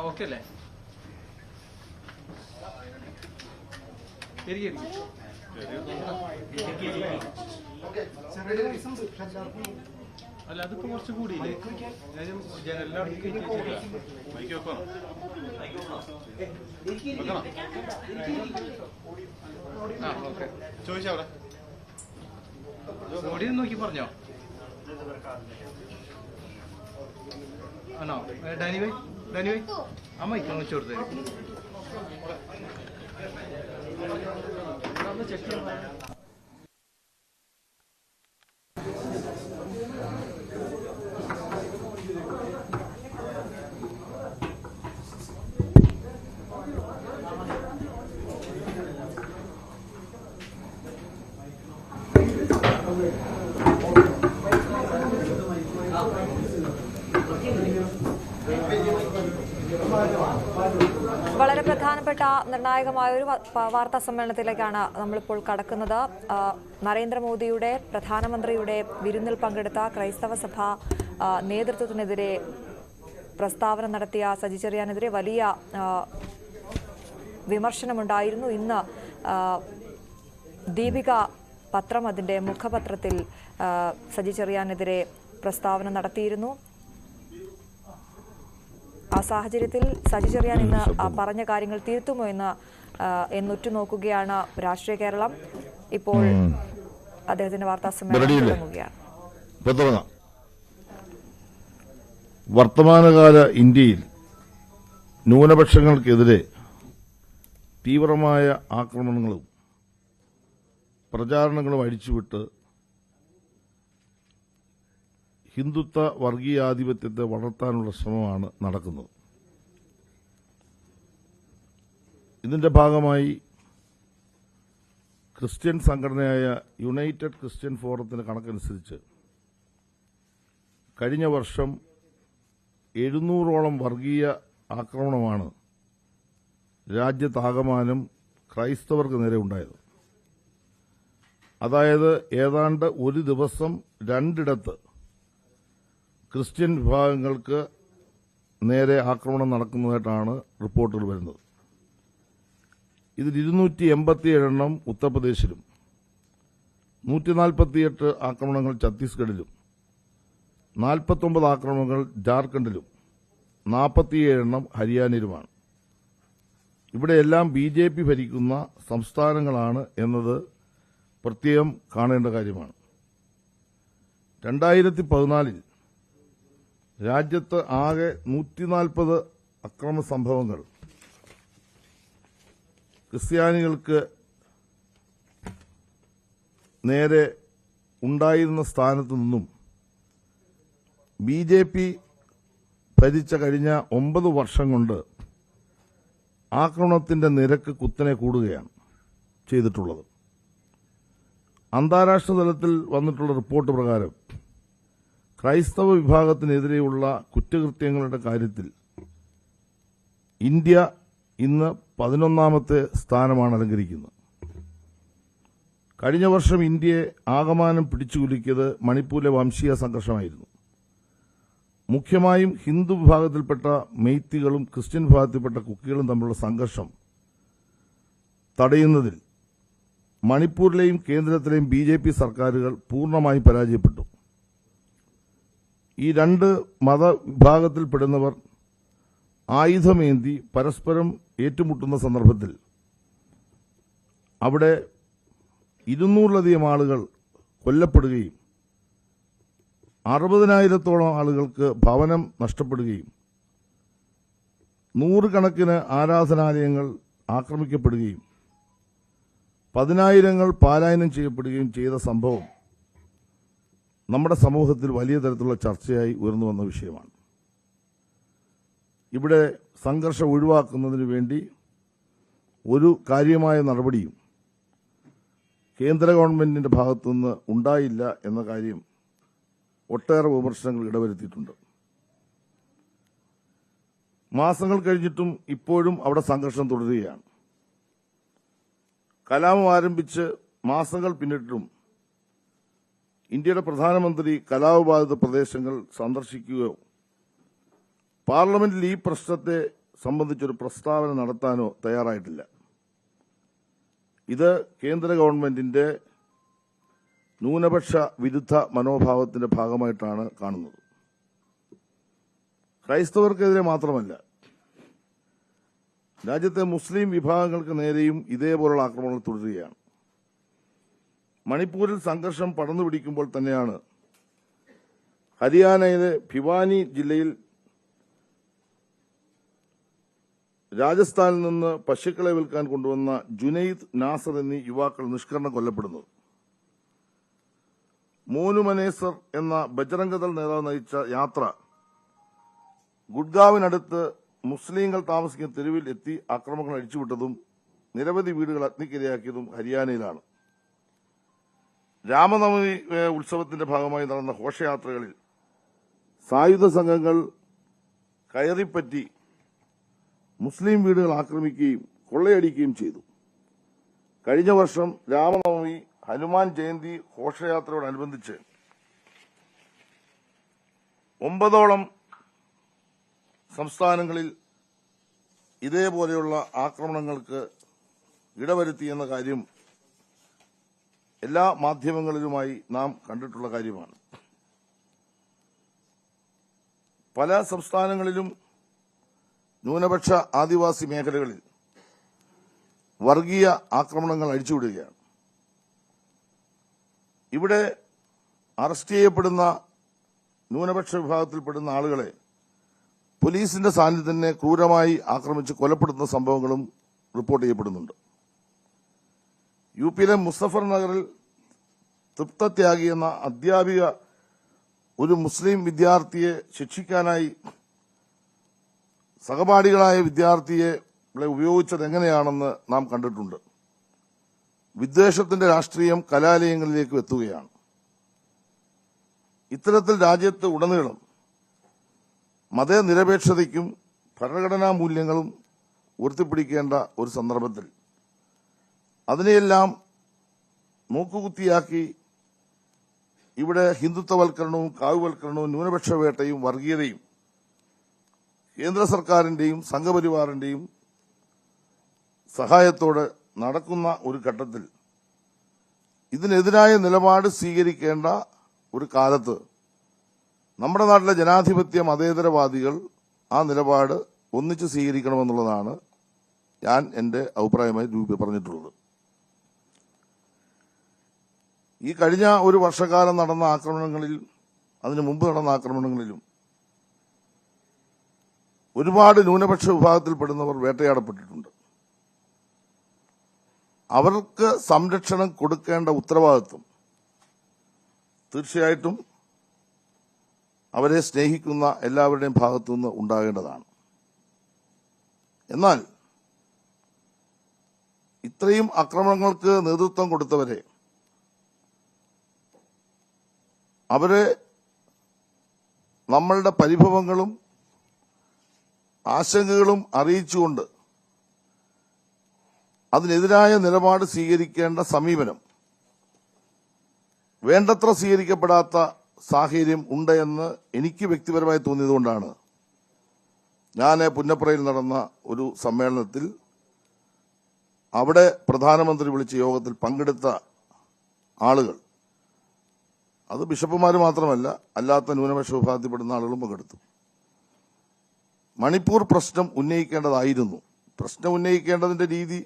Speaker 2: ഓക്കെ അല്ലേ? അല്ല, അതിപ്പോ കുറച്ച് കൂടിയില്ലേ? ചോദിച്ചവിടെ ഓഡിയോ നോക്കി പറഞ്ഞോ. ആണോ? ഡാനി ഭായ് അമ്മ ഇക്കാൻ വെച്ചു കൊടുത്തേ. ചെക്ക്
Speaker 1: വളരെ പ്രധാനപ്പെട്ട നിർണായകമായ ഒരു വാർത്താ സമ്മേളനത്തിലേക്കാണ് നമ്മളിപ്പോൾ കടക്കുന്നത്. നരേന്ദ്രമോദിയുടെ പ്രധാനമന്ത്രിയുടെ വിരുന്നിൽ പങ്കെടുത്ത ക്രൈസ്തവ സഭ നേതൃത്വത്തിനെതിരെ പ്രസ്താവന നടത്തിയ സജി ചെറിയാനെതിരെ വലിയ വിമർശനമുണ്ടായിരുന്നു. ഇന്ന് ദീപിക പത്രം അതിൻ്റെ മുഖപത്രത്തിൽ സജി ചെറിയാനെതിരെ പ്രസ്താവന നടത്തിയിരുന്നു. ആ സാഹചര്യത്തിൽ സജി ചെറിയാൻ ഇന്ന് പറഞ്ഞ കാര്യങ്ങൾ തിരുത്തുമോ എന്നുറ്റുനോക്കുകയാണ് രാഷ്ട്രീയ കേരളം. ഇപ്പോൾ അദ്ദേഹത്തിന്റെ വാർത്താ സമ്മേളനം തുടങ്ങുകയാണ്.
Speaker 5: വർത്തമാനകാല ഇന്ത്യയിൽ ന്യൂനപക്ഷങ്ങൾക്കെതിരെ തീവ്രമായ ആക്രമണങ്ങളും പ്രചാരണങ്ങളും അഴിച്ചുവിട്ട് ഹിന്ദുത്വ വർഗീയാധിപത്യത്തെ വളർത്താനുള്ള ശ്രമമാണ് നടക്കുന്നത്. ഇതിന്റെ ഭാഗമായി ക്രിസ്ത്യൻ സംഘടനയായ യുണൈറ്റഡ് ക്രിസ്ത്യൻ ഫോറത്തിന്റെ കണക്കനുസരിച്ച് കഴിഞ്ഞ വർഷം 700ഓളം വർഗീയ ആക്രമണമാണ് രാജ്യത്താകമാനം ക്രൈസ്തവർക്ക് നേരെ ഉണ്ടായത്. അതായത് ഏതാണ്ട് ഒരു ദിവസം 2 ഇടത്ത് ക്രിസ്ത്യൻ വിഭാഗങ്ങൾക്ക് നേരെ ആക്രമണം നടക്കുന്നതായിട്ടാണ് റിപ്പോർട്ടുകൾ വരുന്നത്. ഇതിൽ 287 ഉത്തർപ്രദേശിലും 148 ആക്രമണങ്ങൾ ഛത്തീസ്ഗഡിലും 49 ആക്രമണങ്ങൾ ജാർഖണ്ഡിലും 47 ഹരിയാനയിലുമാണ്. ഇവിടെയെല്ലാം BJP ഭരിക്കുന്ന സംസ്ഥാനങ്ങളാണ് എന്നത് പ്രത്യേകം കാണേണ്ട കാര്യമാണ്. 2014 രാജ്യത്ത് ആകെ 140 അക്രമ സംഭവങ്ങൾ ക്രിസ്ത്യാനികൾക്ക് നേരെ ഉണ്ടായിരുന്ന സ്ഥാനത്തു നിന്നും BJP ഭരിച്ച കഴിഞ്ഞ 9 വർഷം കൊണ്ട് ആക്രമണത്തിന്റെ നിരക്ക് കുത്തനെ കൂടുകയാണ് ചെയ്തിട്ടുള്ളത്. അന്താരാഷ്ട്ര തലത്തിൽ വന്നിട്ടുള്ള റിപ്പോർട്ട് പ്രകാരം ക്രൈസ്തവ വിഭാഗത്തിനെതിരെയുള്ള കുറ്റകൃത്യങ്ങളുടെ കാര്യത്തിൽ ഇന്ത്യ ഇന്ന് 11ാമത്തെ സ്ഥാനമാണ് അലങ്കരിക്കുന്നത്. കഴിഞ്ഞ വർഷം ഇന്ത്യയെ ആകമാനം പിടിച്ചുകുലുക്കിയത് മണിപ്പൂരിലെ വംശീയ സംഘർഷമായിരുന്നു. മുഖ്യമായും ഹിന്ദു വിഭാഗത്തിൽപ്പെട്ട മെയ്ത്തികളും ക്രിസ്ത്യൻ വിഭാഗത്തിൽപ്പെട്ട കുക്കികളും തമ്മിലുള്ള സംഘർഷം തടയുന്നതിൽ മണിപ്പൂരിലെയും കേന്ദ്രത്തിലെയും BJP സർക്കാരുകൾ പൂർണ്ണമായും പരാജയപ്പെട്ടു. ഈ 2 മതവിഭാഗത്തിൽപ്പെടുന്നവർ ആയുധമേന്തി പരസ്പരം ഏറ്റുമുട്ടുന്ന സന്ദർഭത്തിൽ അവിടെ
Speaker 3: 200-ലധികം ആളുകൾ കൊല്ലപ്പെടുകയും 60,000-ത്തോളം ആളുകൾക്ക് ഭവനം നഷ്ടപ്പെടുകയും 100 ആരാധനാലയങ്ങൾ ആക്രമിക്കപ്പെടുകയും 10,000-ങ്ങൾ പലായനം ചെയ്യപ്പെടുകയും ചെയ്ത സംഭവം നമ്മുടെ സമൂഹത്തിൽ വലിയ തരത്തിലുള്ള ചർച്ചയായി ഉയർന്നു വന്ന വിഷയമാണ്. ഇവിടെ സംഘർഷം ഒഴിവാക്കുന്നതിന് വേണ്ടി ഒരു കാര്യമായ നടപടിയും കേന്ദ്ര ഗവൺമെന്റിന്റെ ഭാഗത്തുനിന്ന് ഉണ്ടായില്ല എന്ന കാര്യം ഒട്ടേറെ വിമർശനങ്ങൾ ഇടവരുത്തിയിട്ടുണ്ട്. മാസങ്ങൾ കഴിഞ്ഞിട്ടും ഇപ്പോഴും അവിടെ സംഘർഷം തുടരുകയാണ്. കലാപം ആരംഭിച്ച് മാസങ്ങൾ പിന്നിട്ടും ഇന്ത്യയുടെ പ്രധാനമന്ത്രി കലാപബാധിത പ്രദേശങ്ങൾ സന്ദർശിക്കുകയോ പാർലമെന്റിൽ ഈ പ്രശ്നത്തെ സംബന്ധിച്ചൊരു പ്രസ്താവന നടത്താനോ തയ്യാറായിട്ടില്ല. ഇത് കേന്ദ്ര ഗവൺമെന്റിന്റെ ന്യൂനപക്ഷ വിരുദ്ധ മനോഭാവത്തിന്റെ ഭാഗമായിട്ടാണ് കാണുന്നത്. ക്രൈസ്തവർക്കെതിരെ മാത്രമല്ല, രാജ്യത്തെ മുസ്ലിം വിഭാഗങ്ങൾക്ക് നേരെയും ഇതേപോലുള്ള ആക്രമണങ്ങൾ തുടരുകയാണ്. മണിപ്പൂരിൽ സംഘർഷം പടർന്നു പിടിക്കുമ്പോൾ തന്നെയാണ് ഹരിയാനയിലെ ഭിവാനി ജില്ലയിൽ രാജസ്ഥാനിൽ നിന്ന് പശുക്കളെ വിൽക്കാൻ കൊണ്ടുവന്ന ജുനൈദ്, നാസർ എന്നീ യുവാക്കൾ നിഷ്കരണം കൊല്ലപ്പെടുന്നത്. മോനു മനേസർ എന്ന ബജറംഗദൾ നേതാവ് നയിച്ച യാത്ര ഗുഡ്ഗാവിനടുത്ത് മുസ്ലിങ്ങൾ താമസിക്കുന്ന തെരുവിൽ എത്തി ആക്രമണങ്ങൾ അഴിച്ചുവിട്ടതും നിരവധി വീടുകൾ അഗ്നിക്കിരയാക്കിയതും ഹരിയാനയിലാണ്. രാമനവമി ഉത്സവത്തിന്റെ ഭാഗമായി നടന്ന ഘോഷയാത്രകളിൽ സായുധ സംഘങ്ങൾ കയറിപ്പറ്റി മുസ്ലിം വീടുകൾ ആക്രമിക്കുകയും കൊള്ളയടിക്കുകയും ചെയ്തു. കഴിഞ്ഞ വർഷം രാമനവമി, ഹനുമാൻ ജയന്തി ഘോഷയാത്രയോടനുബന്ധിച്ച് 9 സംസ്ഥാനങ്ങളിൽ ഇതേപോലെയുള്ള ആക്രമണങ്ങൾക്ക് ഇടവരുത്തിയെന്ന കാര്യം എല്ലാ മാധ്യമങ്ങളിലുമായി നാം കണ്ടിട്ടുള്ള കാര്യമാണ്. പല സംസ്ഥാനങ്ങളിലും ന്യൂനപക്ഷ ആദിവാസി മേഖലകളിൽ വർഗീയ ആക്രമണങ്ങൾ അഴിച്ചുവിടുകയാണ്. ഇവിടെ അറസ്റ്റ് ചെയ്യപ്പെടുന്ന ന്യൂനപക്ഷ വിഭാഗത്തിൽപ്പെടുന്ന ആളുകളെ പോലീസിന്റെ സാന്നിധ്യത്തിൽ തന്നെ ക്രൂരമായി ആക്രമിച്ച് കൊലപ്പെടുത്തുന്ന സംഭവങ്ങളും റിപ്പോർട്ട് ചെയ്യപ്പെടുന്നുണ്ട്. യുപിയിലെ മുസഫർ നഗറിൽ തൃപ്തത്യാഗി എന്ന അധ്യാപിക ഒരു മുസ്ലിം വിദ്യാർത്ഥിയെ ശിക്ഷിക്കാനായി സഹപാഠികളായ വിദ്യാർത്ഥിയെ ഉപയോഗിച്ചത് എങ്ങനെയാണെന്ന് നാം കണ്ടിട്ടുണ്ട്. വിദ്വേഷത്തിന്റെ രാഷ്ട്രീയം കലാലയങ്ങളിലേക്ക് എത്തുകയാണ്. ഇത്തരത്തിൽ രാജ്യത്ത് ഉടനീളം മതനിരപേക്ഷതയ്ക്കും ഭരണഘടനാ മൂല്യങ്ങളും ഉയർത്തിപ്പിടിക്കേണ്ട ഒരു സന്ദർഭത്തിൽ അതിനെയെല്ലാം മൂക്കുകുത്തിയാക്കി ഇവിടെ ഹിന്ദുത്വവൽക്കരണവും കാവുവൽക്കരണവും ന്യൂനപക്ഷ വേട്ടയും വർഗീയതയും കേന്ദ്ര സർക്കാരിന്റെയും സംഘപരിവാറിന്റെയും സഹായത്തോടെ നടക്കുന്ന ഒരു ഘട്ടത്തിൽ ഇതിനെതിരായ നിലപാട് സ്വീകരിക്കേണ്ട ഒരു കാലത്ത് നമ്മുടെ നാട്ടിലെ ജനാധിപത്യ മതേതരവാദികൾ ആ നിലപാട് ഒന്നിച്ച് സ്വീകരിക്കണമെന്നുള്ളതാണ് ഞാൻ എന്റെ അഭിപ്രായമായി പറഞ്ഞിട്ടുള്ളത്. ഈ കഴിഞ്ഞ ഒരു വർഷക്കാലം നടന്ന ആക്രമണങ്ങളിൽ, അതിനു മുമ്പ് നടന്ന ആക്രമണങ്ങളിലും ഒരുപാട് ന്യൂനപക്ഷ വിഭാഗത്തിൽപ്പെടുന്നവർ വേട്ടയാടപ്പെട്ടിട്ടുണ്ട്. അവർക്ക് സംരക്ഷണം കൊടുക്കേണ്ട ഉത്തരവാദിത്വം തീർച്ചയായിട്ടും അവരെ സ്നേഹിക്കുന്ന എല്ലാവരുടെയും ഭാഗത്തുനിന്ന് ഉണ്ടാകേണ്ടതാണ്. എന്നാൽ ഇത്രയും ആക്രമണങ്ങൾക്ക് നേതൃത്വം കൊടുത്തവരെ, അവരെ നമ്മളുടെ പരിഭവങ്ങളും ആശങ്കകളും അറിയിച്ചുകൊണ്ട് അതിനെതിരായ നിലപാട് സ്വീകരിക്കേണ്ട സമീപനം വേണ്ടത്ര സ്വീകരിക്കപ്പെടാത്ത സാഹചര്യം ഉണ്ട് എന്ന് എനിക്ക് വ്യക്തിപരമായി തോന്നിയതുകൊണ്ടാണ് ഞാൻ പുന്നപ്രയിൽ നടന്ന ഒരു സമ്മേളനത്തിൽ അവിടെ പ്രധാനമന്ത്രി വിളിച്ച യോഗത്തിൽ പങ്കെടുത്ത ആളുകൾ, അത് ബിഷപ്പുമാർ മാത്രമല്ല, അല്ലാത്ത ന്യൂനപക്ഷ വിഭാഗത്തിൽപ്പെടുന്ന ആളുകളും പങ്കെടുത്തു. മണിപ്പൂർ പ്രശ്നം ഉന്നയിക്കേണ്ടതായിരുന്നു. പ്രശ്നം ഉന്നയിക്കേണ്ടതിന്റെ രീതി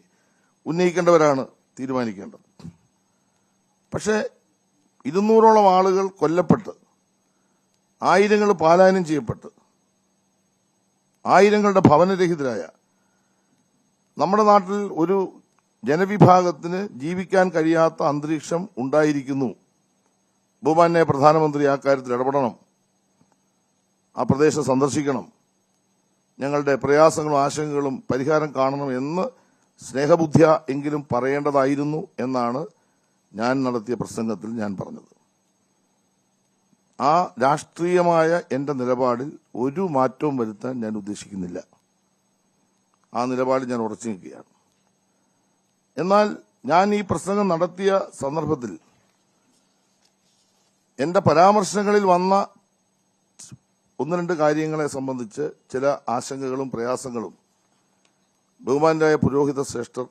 Speaker 3: ഉന്നയിക്കേണ്ടവരാണ് തീരുമാനിക്കേണ്ടത്. പക്ഷേ 200ഓളം ആളുകൾ കൊല്ലപ്പെട്ട്, ആയിരങ്ങൾ പലായനം ചെയ്യപ്പെട്ട്, ആയിരങ്ങളുടെ ഭവനരഹിതരായ നമ്മുടെ നാട്ടിൽ ഒരു ജനവിഭാഗത്തിന് ജീവിക്കാൻ കഴിയാത്ത അന്തരീക്ഷം ഉണ്ടായിരിക്കുന്നു. ബഹുമാന്യ പ്രധാനമന്ത്രി ആ കാര്യത്തിൽ ഇടപെടണം, ആ പ്രദേശം സന്ദർശിക്കണം, ഞങ്ങളുടെ പ്രയാസങ്ങളും ആശങ്കകളും പരിഹാരം കാണണം എന്ന് സ്നേഹബുദ്ധിയ എങ്കിലും പറയേണ്ടതായിരുന്നു എന്നാണ് ഞാൻ നടത്തിയ പ്രസംഗത്തിൽ ഞാൻ പറഞ്ഞത്. ആ രാഷ്ട്രീയമായ എൻ്റെ നിലപാടിൽ ഒരു മാറ്റവും വരുത്താൻ ഞാൻ ഉദ്ദേശിക്കുന്നില്ല. ആ നിലപാടിൽ ഞാൻ ഉറച്ചു നിൽക്കുകയാണ്. എന്നാൽ ഞാൻ ഈ പ്രസംഗം നടത്തിയ സന്ദർഭത്തിൽ എൻ്റെ പരാമർശങ്ങളിൽ വന്ന 1-2 കാര്യങ്ങളെ സംബന്ധിച്ച് ചില ആശങ്കകളും പ്രയാസങ്ങളും ബഹുമാന്യരായ പുരോഹിത ശ്രേഷ്ഠർ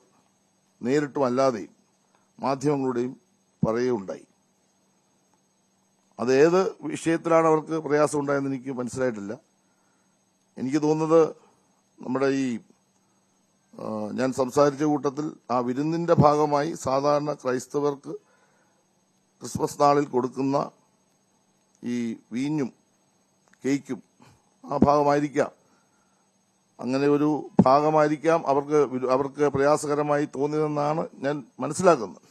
Speaker 3: നേരിട്ടും അല്ലാതെയും മാധ്യമങ്ങളുടെയും പറയുകയുണ്ടായി. അത് ഏത് വിഷയത്തിലാണ് അവർക്ക് പ്രയാസം ഉണ്ടായെന്ന് എനിക്ക് മനസ്സിലായിട്ടില്ല. എനിക്ക് തോന്നുന്നത് നമ്മുടെ ഈ ഞാൻ സംസാരിച്ച കൂട്ടത്തിൽ ആ വിരുന്നിന്റെ ഭാഗമായി സാധാരണ ക്രൈസ്തവർക്ക് ക്രിസ്മസ് നാളിൽ കൊടുക്കുന്ന ഈ വീഞ്ഞും കേക്കും ആ ഭാഗമായിരിക്കാം, അങ്ങനെ ഒരു ഭാഗമായിരിക്കാം അവർക്ക് പ്രയാസകരമായി തോന്നിയതെന്നാണ് ഞാൻ മനസ്സിലാക്കുന്നത്.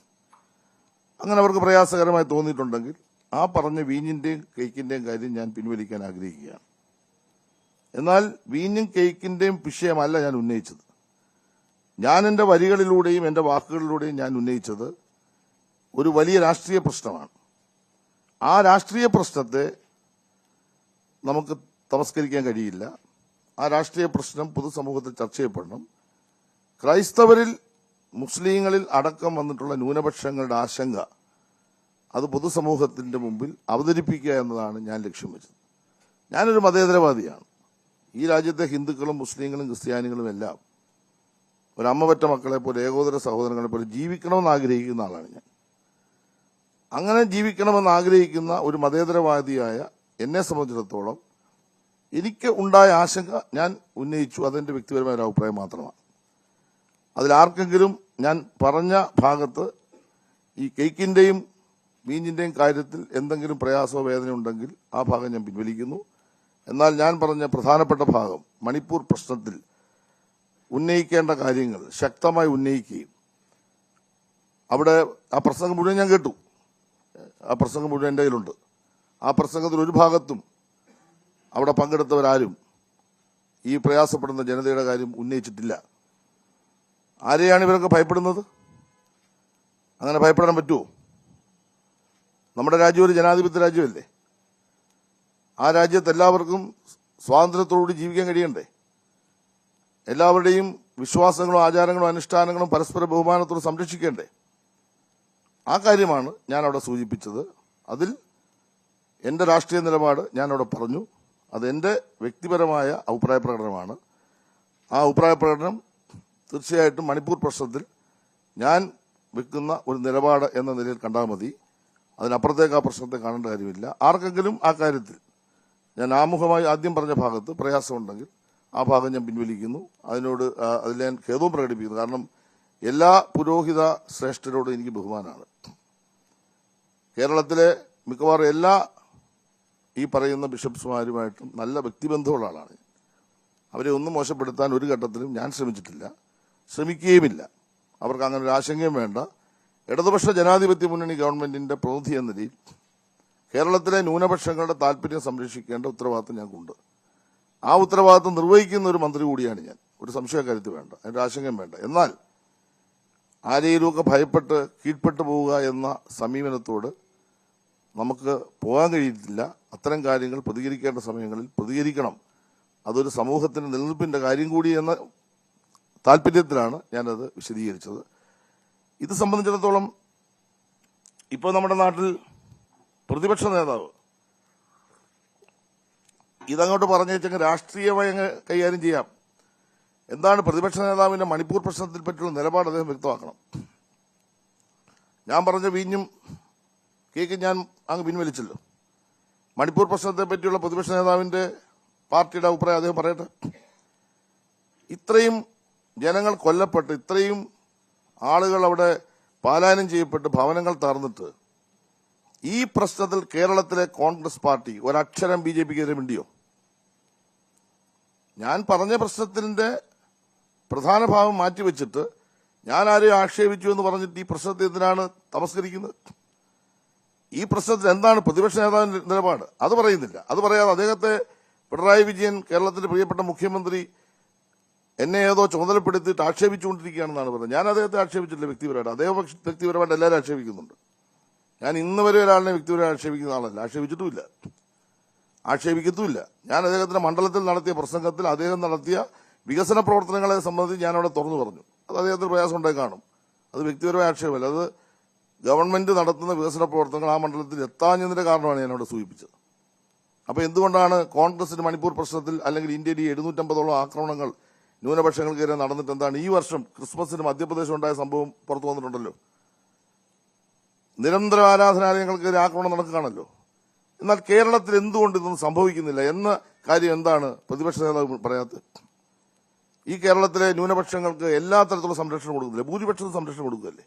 Speaker 3: അങ്ങനെ അവർക്ക് പ്രയാസകരമായി തോന്നിയിട്ടുണ്ടെങ്കിൽ ആ പറഞ്ഞ വീഞ്ഞിന്റെയും കേക്കിന്റെയും കാര്യം ഞാൻ പിൻവലിക്കാൻ ആഗ്രഹിക്കുകയാണ്. എന്നാൽ വീഞ്ഞും കേക്കിന്റെയും വിഷയമല്ല ഞാൻ ഉന്നയിച്ചത്. ഞാൻ എൻ്റെ വരികളിലൂടെയും എൻ്റെ വാക്കുകളിലൂടെയും ഞാൻ ഉന്നയിച്ചത് ഒരു വലിയ രാഷ്ട്രീയ പ്രശ്നമാണ്. ആ രാഷ്ട്രീയ പ്രശ്നത്തെ നമുക്ക് തമസ്കരിക്കാൻ കഴിയില്ല. ആ രാഷ്ട്രീയ പ്രശ്നം പൊതുസമൂഹത്തിൽ ചർച്ച ചെയ്യപ്പെടണം. ക്രൈസ്തവരിൽ, മുസ്ലിങ്ങളിൽ അടക്കം വന്നിട്ടുള്ള ന്യൂനപക്ഷങ്ങളുടെ ആശങ്ക അത് പൊതുസമൂഹത്തിന്റെ മുമ്പിൽ അവതരിപ്പിക്കുക എന്നതാണ് ഞാൻ ലക്ഷ്യം വെച്ചത്. ഞാനൊരു മതേതരവാദിയാണ്. ഈ രാജ്യത്തെ ഹിന്ദുക്കളും മുസ്ലിങ്ങളും ക്രിസ്ത്യാനികളും എല്ലാം ഒരമ്മ പെറ്റ മക്കളെ പോലെ, ഏകോദര സഹോദരങ്ങളെ പോലെ ജീവിക്കണമെന്ന് ആഗ്രഹിക്കുന്ന ആളാണ് ഞാൻ. അങ്ങനെ ജീവിക്കണമെന്ന് ആഗ്രഹിക്കുന്ന ഒരു മതേതരവാദിയായ എന്നെ സംബന്ധിച്ചിടത്തോളം എനിക്ക് ഉണ്ടായ ആശങ്ക ഞാൻ ഉന്നയിച്ചു. അതെന്റെ വ്യക്തിപരമായ ഒരു അഭിപ്രായം മാത്രമാണ്. അതിലാർക്കെങ്കിലും ഞാൻ പറഞ്ഞ ഭാഗത്ത് ഈ കേക്കിന്റെയും വീഞ്ഞിന്റെയും കാര്യത്തിൽ എന്തെങ്കിലും പ്രയാസമോ വേദന ഉണ്ടെങ്കിൽ ആ ഭാഗം ഞാൻ പിൻവലിക്കുന്നു. എന്നാൽ ഞാൻ പറഞ്ഞ പ്രധാനപ്പെട്ട ഭാഗം, മണിപ്പൂർ പ്രശ്നത്തിൽ ഉന്നയിക്കേണ്ട കാര്യങ്ങൾ ശക്തമായി ഉന്നയിക്കുകയും, അവിടെ ആ പ്രസംഗം മുഴുവൻ ഞാൻ കേട്ടു, ആ പ്രസംഗം മുഴുവൻ എൻ്റെ കയ്യിലുണ്ട്. ആ പ്രസംഗത്തിൽ ഒരു ഭാഗത്തും അവിടെ പങ്കെടുത്തവരാരും ഈ പ്രയാസപ്പെടുന്ന ജനതയുടെ കാര്യം ഉന്നയിച്ചിട്ടില്ല. ആരെയാണ് ഇവരൊക്കെ ഭയപ്പെടുന്നത്? അങ്ങനെ ഭയപ്പെടാൻ പറ്റുമോ? നമ്മുടെ രാജ്യം ഒരു ജനാധിപത്യ രാജ്യമല്ലേ? ആ രാജ്യത്ത് എല്ലാവർക്കും സ്വാതന്ത്ര്യത്തോടുകൂടി ജീവിക്കാൻ കഴിയണ്ടേ? എല്ലാവരുടെയും വിശ്വാസങ്ങളും ആചാരങ്ങളും അനുഷ്ഠാനങ്ങളും പരസ്പര ബഹുമാനത്തോടെ സംരക്ഷിക്കേണ്ടേ? ആ കാര്യമാണ് ഞാൻ അവിടെ സൂചിപ്പിച്ചത്. അതിൽ എൻ്റെ രാഷ്ട്രീയ നിലപാട് ഞാൻ അവിടെ പറഞ്ഞു. അതെൻ്റെ വ്യക്തിപരമായ അഭിപ്രായ പ്രകടനമാണ്. ആ അഭിപ്രായ പ്രകടനം തീർച്ചയായിട്ടും മണിപ്പൂർ പ്രശ്നത്തിൽ ഞാൻ വെക്കുന്ന ഒരു നിലപാട് എന്ന നിലയിൽ കണ്ടാൽ മതി. അതിനപ്പുറത്തേക്ക് ആ പ്രശ്നത്തെ കാണേണ്ട കാര്യമില്ല. ആർക്കെങ്കിലും ആ കാര്യത്തിൽ ഞാൻ ആമുഖമായി ആദ്യം പറഞ്ഞ ഭാഗത്ത് പ്രയാസമുണ്ടെങ്കിൽ ആ ഭാഗം ഞാൻ പിൻവലിക്കുന്നു. അതിൽ ഞാൻ ഖേദവും പ്രകടിപ്പിക്കുന്നു. കാരണം എല്ലാ പുരോഹിത ശ്രേഷ്ഠരോടും എനിക്ക് ബഹുമാനമാണ്. കേരളത്തിലെ മിക്കവാറും എല്ലാ ഈ പറയുന്ന ബിഷപ്സുമാരുമായിട്ടും നല്ല വ്യക്തിബന്ധമുള്ള ആളാണ്. അവരെ ഒന്നും മോശപ്പെടുത്താൻ ഒരു ഘട്ടത്തിലും ഞാൻ ശ്രമിച്ചിട്ടില്ല, ശ്രമിക്കുകയുമില്ല. അവർക്ക് അങ്ങനെ ഒരു ആശങ്കയും വേണ്ട. ഇടതുപക്ഷ ജനാധിപത്യ മുന്നണി ഗവൺമെന്റിന്റെ പ്രതിനിധി എന്ന നിലയിൽ കേരളത്തിലെ ന്യൂനപക്ഷങ്ങളുടെ താല്പര്യം സംരക്ഷിക്കേണ്ട ഉത്തരവാദിത്തം ഞങ്ങൾക്കുണ്ട്. ആ ഉത്തരവാദിത്തം നിർവഹിക്കുന്ന ഒരു മന്ത്രി കൂടിയാണ് ഞാൻ. ഒരു സംശയക്കാര്യത്തിൽ വേണ്ട, അതിന്റെ ആശങ്കയും വേണ്ട. എന്നാൽ ആരെയിലുമൊക്കെ ഭയപ്പെട്ട് കീഴ്പ്പെട്ടു പോവുക എന്ന സമീപനത്തോട് നമുക്ക് പോകാൻ കഴിയത്തില്ല. അത്തരം കാര്യങ്ങൾ പ്രതികരിക്കേണ്ട സമയങ്ങളിൽ പ്രതികരിക്കണം. അതൊരു സമൂഹത്തിന്റെ നിലനിൽപ്പിന്റെ കാര്യം കൂടി എന്ന താല്പര്യത്തിലാണ് ഞാനത് വിശദീകരിച്ചത്. ഇത് സംബന്ധിച്ചിടത്തോളം ഇപ്പോൾ നമ്മുടെ നാട്ടിൽ പ്രതിപക്ഷ നേതാവ് ഇതങ്ങോട്ട് പറഞ്ഞു വെച്ചെങ്കിൽ രാഷ്ട്രീയമായി അങ്ങ് കൈകാര്യം ചെയ്യാം. എന്താണ് പ്രതിപക്ഷ നേതാവിന്റെ മണിപ്പൂർ പ്രശ്നത്തിൽ പറ്റിയുള്ള നിലപാട് അദ്ദേഹം വ്യക്തമാക്കണം. ഞാൻ പറഞ്ഞ വീഞ്ഞും കേക്ക് ഞാൻ അങ്ങ് പിൻവലിച്ചല്ലോ. മണിപ്പൂർ പ്രശ്നത്തെ പറ്റിയുള്ള പ്രതിപക്ഷ നേതാവിന്റെ പാർട്ടിയുടെ അഭിപ്രായം അദ്ദേഹം പറയട്ടെ. ഇത്രയും ജനങ്ങൾ കൊല്ലപ്പെട്ട്, ഇത്രയും ആളുകൾ അവിടെ പലായനം ചെയ്യപ്പെട്ട് ഭവനങ്ങൾ തകർന്നിട്ട് ഈ പ്രശ്നത്തിൽ കേരളത്തിലെ കോൺഗ്രസ് പാർട്ടി ഒരക്ഷരം BJPക്കെതിരെ മിണ്ടിയോ? ഞാൻ പറഞ്ഞ പ്രശ്നത്തിന്റെ പ്രധാന ഭാഗം മാറ്റിവെച്ചിട്ട് ഞാൻ ആരെയും ആക്ഷേപിച്ചു എന്ന് പറഞ്ഞിട്ട് ഈ പ്രശ്നത്തെ എന്തിനാണ് തമസ്കരിക്കുന്നത്? ഈ പ്രശ്നത്തിൽ എന്താണ് പ്രതിപക്ഷ നേതാവിന്റെ നിലപാട്? അത് പറയുന്നില്ല. അത് പറയാതെ അദ്ദേഹത്തെ പിണറായി വിജയൻ, കേരളത്തിന്റെ പ്രിയപ്പെട്ട മുഖ്യമന്ത്രി, എന്നെ ഏതോ ചുമതലപ്പെടുത്തിയിട്ട് ആക്ഷേപിച്ചുകൊണ്ടിരിക്കുകയാണെന്നാണ് പറയുന്നത്. ഞാൻ അദ്ദേഹത്തെ ആക്ഷേപിച്ചിട്ടില്ല വ്യക്തിപരമായിട്ട്. അദ്ദേഹം വ്യക്തിപരമായിട്ട് എല്ലാവരും ആക്ഷേപിക്കുന്നുണ്ട്. ഞാൻ ഇന്ന് വരെ ഒരാളിനെ വ്യക്തിപരമായി ആക്ഷേപിക്കുന്ന ആളല്ല, ആക്ഷേപിച്ചിട്ടുമില്ല, ആക്ഷേപിക്കത്തുമില്ല. ഞാൻ അദ്ദേഹത്തിന്റെ മണ്ഡലത്തിൽ നടത്തിയ പ്രസംഗത്തിൽ അദ്ദേഹം നടത്തിയ വികസന പ്രവർത്തനങ്ങളെ സംബന്ധിച്ച് ഞാൻ അവിടെ തുറന്നു പറഞ്ഞു. അത് അദ്ദേഹത്തിന് പ്രയാസം ഉണ്ടായി കാണും. അത് വ്യക്തിപരമായ ആക്ഷേപമല്ല, അത് ഗവൺമെന്റ് നടത്തുന്ന വികസന പ്രവർത്തനങ്ങൾ ആ മണ്ഡലത്തിൽ എത്താഞ്ഞതിന്റെ കാരണമാണ് ഞാൻ അവിടെ സൂചിപ്പിച്ചത്. അപ്പോൾ എന്തുകൊണ്ടാണ് കോൺഗ്രസിന് മണിപ്പൂർ പ്രശ്നത്തിൽ അല്ലെങ്കിൽ ഇന്ത്യയിൽ 750ഓളം ആക്രമണങ്ങൾ ന്യൂനപക്ഷങ്ങൾക്കെതിരെ നടന്നിട്ട് എന്താണ് ഈ വർഷം ക്രിസ്മസിന് മധ്യപ്രദേശിൽ ഉണ്ടായ സംഭവം പുറത്തു വന്നിട്ടുണ്ടല്ലോ. നിരന്തര ആരാധനാലയങ്ങൾക്കെതിരെ ആക്രമണം നടക്കുകയാണല്ലോ. എന്നാൽ കേരളത്തിൽ എന്തുകൊണ്ട് ഇതൊന്നും സംഭവിക്കുന്നില്ല എന്ന കാര്യം എന്താണ് പ്രതിപക്ഷ നേതാവ് പറയാത്തത്? ഈ കേരളത്തിലെ ന്യൂനപക്ഷങ്ങൾക്ക് എല്ലാ തരത്തിലുള്ള സംരക്ഷണം കൊടുക്കുന്നില്ല, ഭൂരിപക്ഷത്തിന് സംരക്ഷണം കൊടുക്കുകയല്ലേ?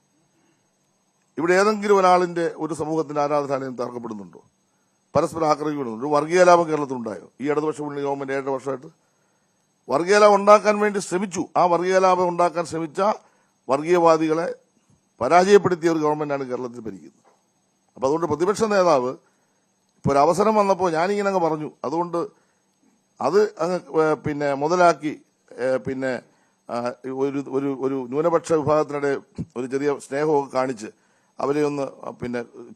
Speaker 3: ഇവിടെ ഏതെങ്കിലും ഒരാളിന്റെ ഒരു സമൂഹത്തിന്റെ ആരാധനാലയം തകർക്കപ്പെടുന്നുണ്ടോ? പരസ്പരം ആക്രമിക്കപ്പെടുന്നുണ്ടോ? ഒരു വർഗീയലാഭം കേരളത്തിലുണ്ടായോ ഈ ഇടതുപക്ഷ മുന്നണി ഗവൺമെന്റ് 7 വർഷമായിട്ട്? വർഗീയലാഭം ഉണ്ടാക്കാൻ വേണ്ടി ശ്രമിച്ചു. ആ വർഗീയലാഭം ഉണ്ടാക്കാൻ ശ്രമിച്ച വർഗീയവാദികളെ പരാജയപ്പെടുത്തിയ ഒരു ഗവൺമെന്റാണ് കേരളത്തിൽ ഭരിക്കുന്നത്. അപ്പം അതുകൊണ്ട് പ്രതിപക്ഷ നേതാവ് ഇപ്പോൾ ഒരു അവസരം വന്നപ്പോൾ ഞാനിങ്ങനെ അങ്ങ് പറഞ്ഞു. അതുകൊണ്ട് അത് അങ്ങ് മുതലാക്കി ഒരു ന്യൂനപക്ഷ വിഭാഗത്തിനിടെ ഒരു ചെറിയ സ്നേഹമൊക്കെ കാണിച്ച് അവരെ ഒന്ന്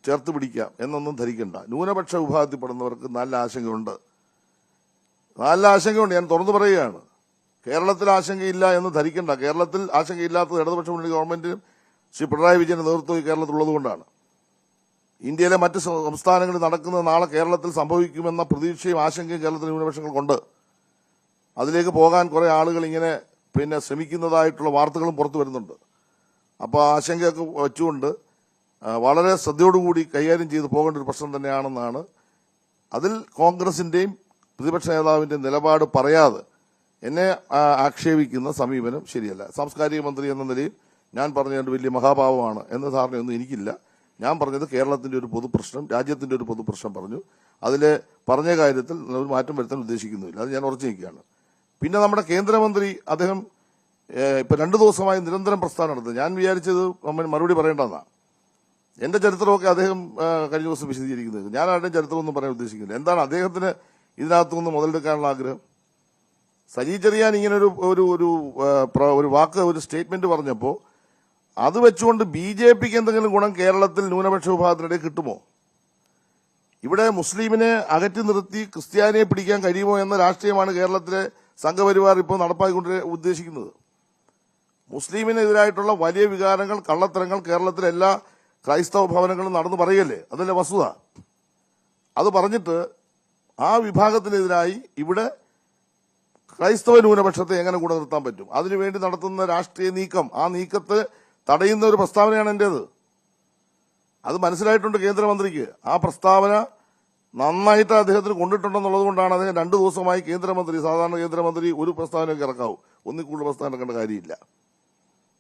Speaker 3: ചേർത്ത് പിടിക്കാം എന്നൊന്നും ധരിക്കണ്ട. ന്യൂനപക്ഷ വിഭാഗത്തിൽപ്പെടുന്നവർക്ക് നല്ല ആശങ്കയുണ്ട്, നല്ല ആശങ്കയുണ്ട്. ഞാൻ തുറന്നു പറയുകയാണ്. കേരളത്തിൽ ആശങ്കയില്ല എന്ന് ധരിക്കണ്ട. കേരളത്തിൽ ആശങ്കയില്ലാത്തത് ഇടതുപക്ഷ മുന്നണി ഗവൺമെന്റിനും ശ്രീ പിണറായി വിജയന്റെ നേതൃത്വം കേരളത്തിലുള്ളതുകൊണ്ടാണ്. ഇന്ത്യയിലെ മറ്റ് സംസ്ഥാനങ്ങളിൽ നടക്കുന്നത് നാളെ കേരളത്തിൽ സംഭവിക്കുമെന്ന പ്രതീക്ഷയും ആശങ്കയും കേരളത്തിലെ ന്യൂനപക്ഷങ്ങൾക്കുണ്ട്. അതിലേക്ക് പോകാൻ കുറെ ആളുകൾ ഇങ്ങനെ ശ്രമിക്കുന്നതായിട്ടുള്ള വാർത്തകളും പുറത്തു വരുന്നുണ്ട്. അപ്പോൾ ആശങ്കയൊക്കെ വെച്ചുകൊണ്ട് വളരെ ശ്രദ്ധയോടുകൂടി കൈകാര്യം ചെയ്ത് പോകേണ്ട ഒരു പ്രശ്നം തന്നെയാണെന്നാണ്. അതിൽ കോൺഗ്രസിന്റെയും പ്രതിപക്ഷ നേതാവിന്റെയും നിലപാട് പറയാതെ എന്നെ ആക്ഷേപിക്കുന്ന സമീപനം ശരിയല്ല. സാംസ്കാരിക മന്ത്രി എന്ന നിലയിൽ ഞാൻ പറഞ്ഞത് വലിയ മഹാഭാവമാണ് എന്ന ധാരണയൊന്നും എനിക്കില്ല. ഞാൻ പറഞ്ഞത് കേരളത്തിന്റെ ഒരു പൊതുപ്രശ്നം, രാജ്യത്തിന്റെ ഒരു പൊതുപ്രശ്നം പറഞ്ഞു. അതിലെ പറഞ്ഞ കാര്യത്തിൽ ഒരു മാറ്റം വരുത്താൻ ഉദ്ദേശിക്കുന്നില്ല. അത് ഞാൻ ഉറച്ചു നിൽക്കുകയാണ്. പിന്നെ നമ്മുടെ കേന്ദ്രമന്ത്രി അദ്ദേഹം ഇപ്പൊ 2 ദിവസമായി നിരന്തരം പ്രസ്താവന നടത്തുന്നത്. ഞാൻ വിചാരിച്ചത് മറുപടി പറയേണ്ടതെന്നാണ്. എന്റെ ചരിത്രമൊക്കെ അദ്ദേഹം കഴിഞ്ഞ ദിവസം വിശദീകരിക്കുന്നത്. ഞാൻ ആരുടെയും ചരിത്രമൊന്നും പറയാൻ ഉദ്ദേശിക്കുന്നില്ല. എന്താണ് അദ്ദേഹത്തിന് ഇതിനകത്തുനിന്ന് മുതലെടുക്കാനുള്ള ആഗ്രഹം? സജി ചെറിയാൻ ഇങ്ങനെ ഒരു വാക്ക്, ഒരു സ്റ്റേറ്റ്മെന്റ് പറഞ്ഞപ്പോൾ അത് വെച്ചുകൊണ്ട് BJPക്ക് എന്തെങ്കിലും ഗുണം കേരളത്തിൽ ന്യൂനപക്ഷ വിഭാഗത്തിനിടെ കിട്ടുമോ? ഇവിടെ മുസ്ലിമിനെ അകറ്റി നിർത്തി ക്രിസ്ത്യാനിയെ പിടിക്കാൻ കഴിയുമോ എന്ന രാഷ്ട്രീയമാണ് കേരളത്തിലെ സംഘപരിവാർ ഇപ്പോൾ നടപ്പാക്കിക്കൊണ്ട് ഉദ്ദേശിക്കുന്നത്. മുസ്ലിമിനെതിരായിട്ടുള്ള വലിയ വികാരങ്ങൾ, കള്ളത്തരങ്ങൾ കേരളത്തിലെ എല്ലാ ക്രൈസ്തവ ഭവനങ്ങളും നടന്നു പറയല്ലേ? അതല്ലേ വസ്തുത? അത് പറഞ്ഞിട്ട് ആ വിഭാഗത്തിനെതിരായി ഇവിടെ ക്രൈസ്തവ ന്യൂനപക്ഷത്തെ എങ്ങനെ കൂടെ നിർത്താൻ പറ്റും? അതിനുവേണ്ടി നടത്തുന്ന രാഷ്ട്രീയ നീക്കം, ആ നീക്കത്തെ തടയുന്ന ഒരു പ്രസ്താവനയാണ് എന്റേത്. അത് മനസ്സിലായിട്ടുണ്ട് കേന്ദ്രമന്ത്രിക്ക്. ആ പ്രസ്താവന നന്നായിട്ട് അദ്ദേഹത്തിന് കൊണ്ടിട്ടുണ്ടെന്നുള്ളത് കൊണ്ടാണ് അദ്ദേഹം 2 ദിവസമായി കേന്ദ്രമന്ത്രി, സാധാരണ കേന്ദ്രമന്ത്രി ഒരു പ്രസ്താവനയൊക്കെ ഇറക്കാവൂ, ഒന്നിൽ കൂടുതൽ പ്രസ്താവന ഇറക്കേണ്ട കാര്യമില്ല.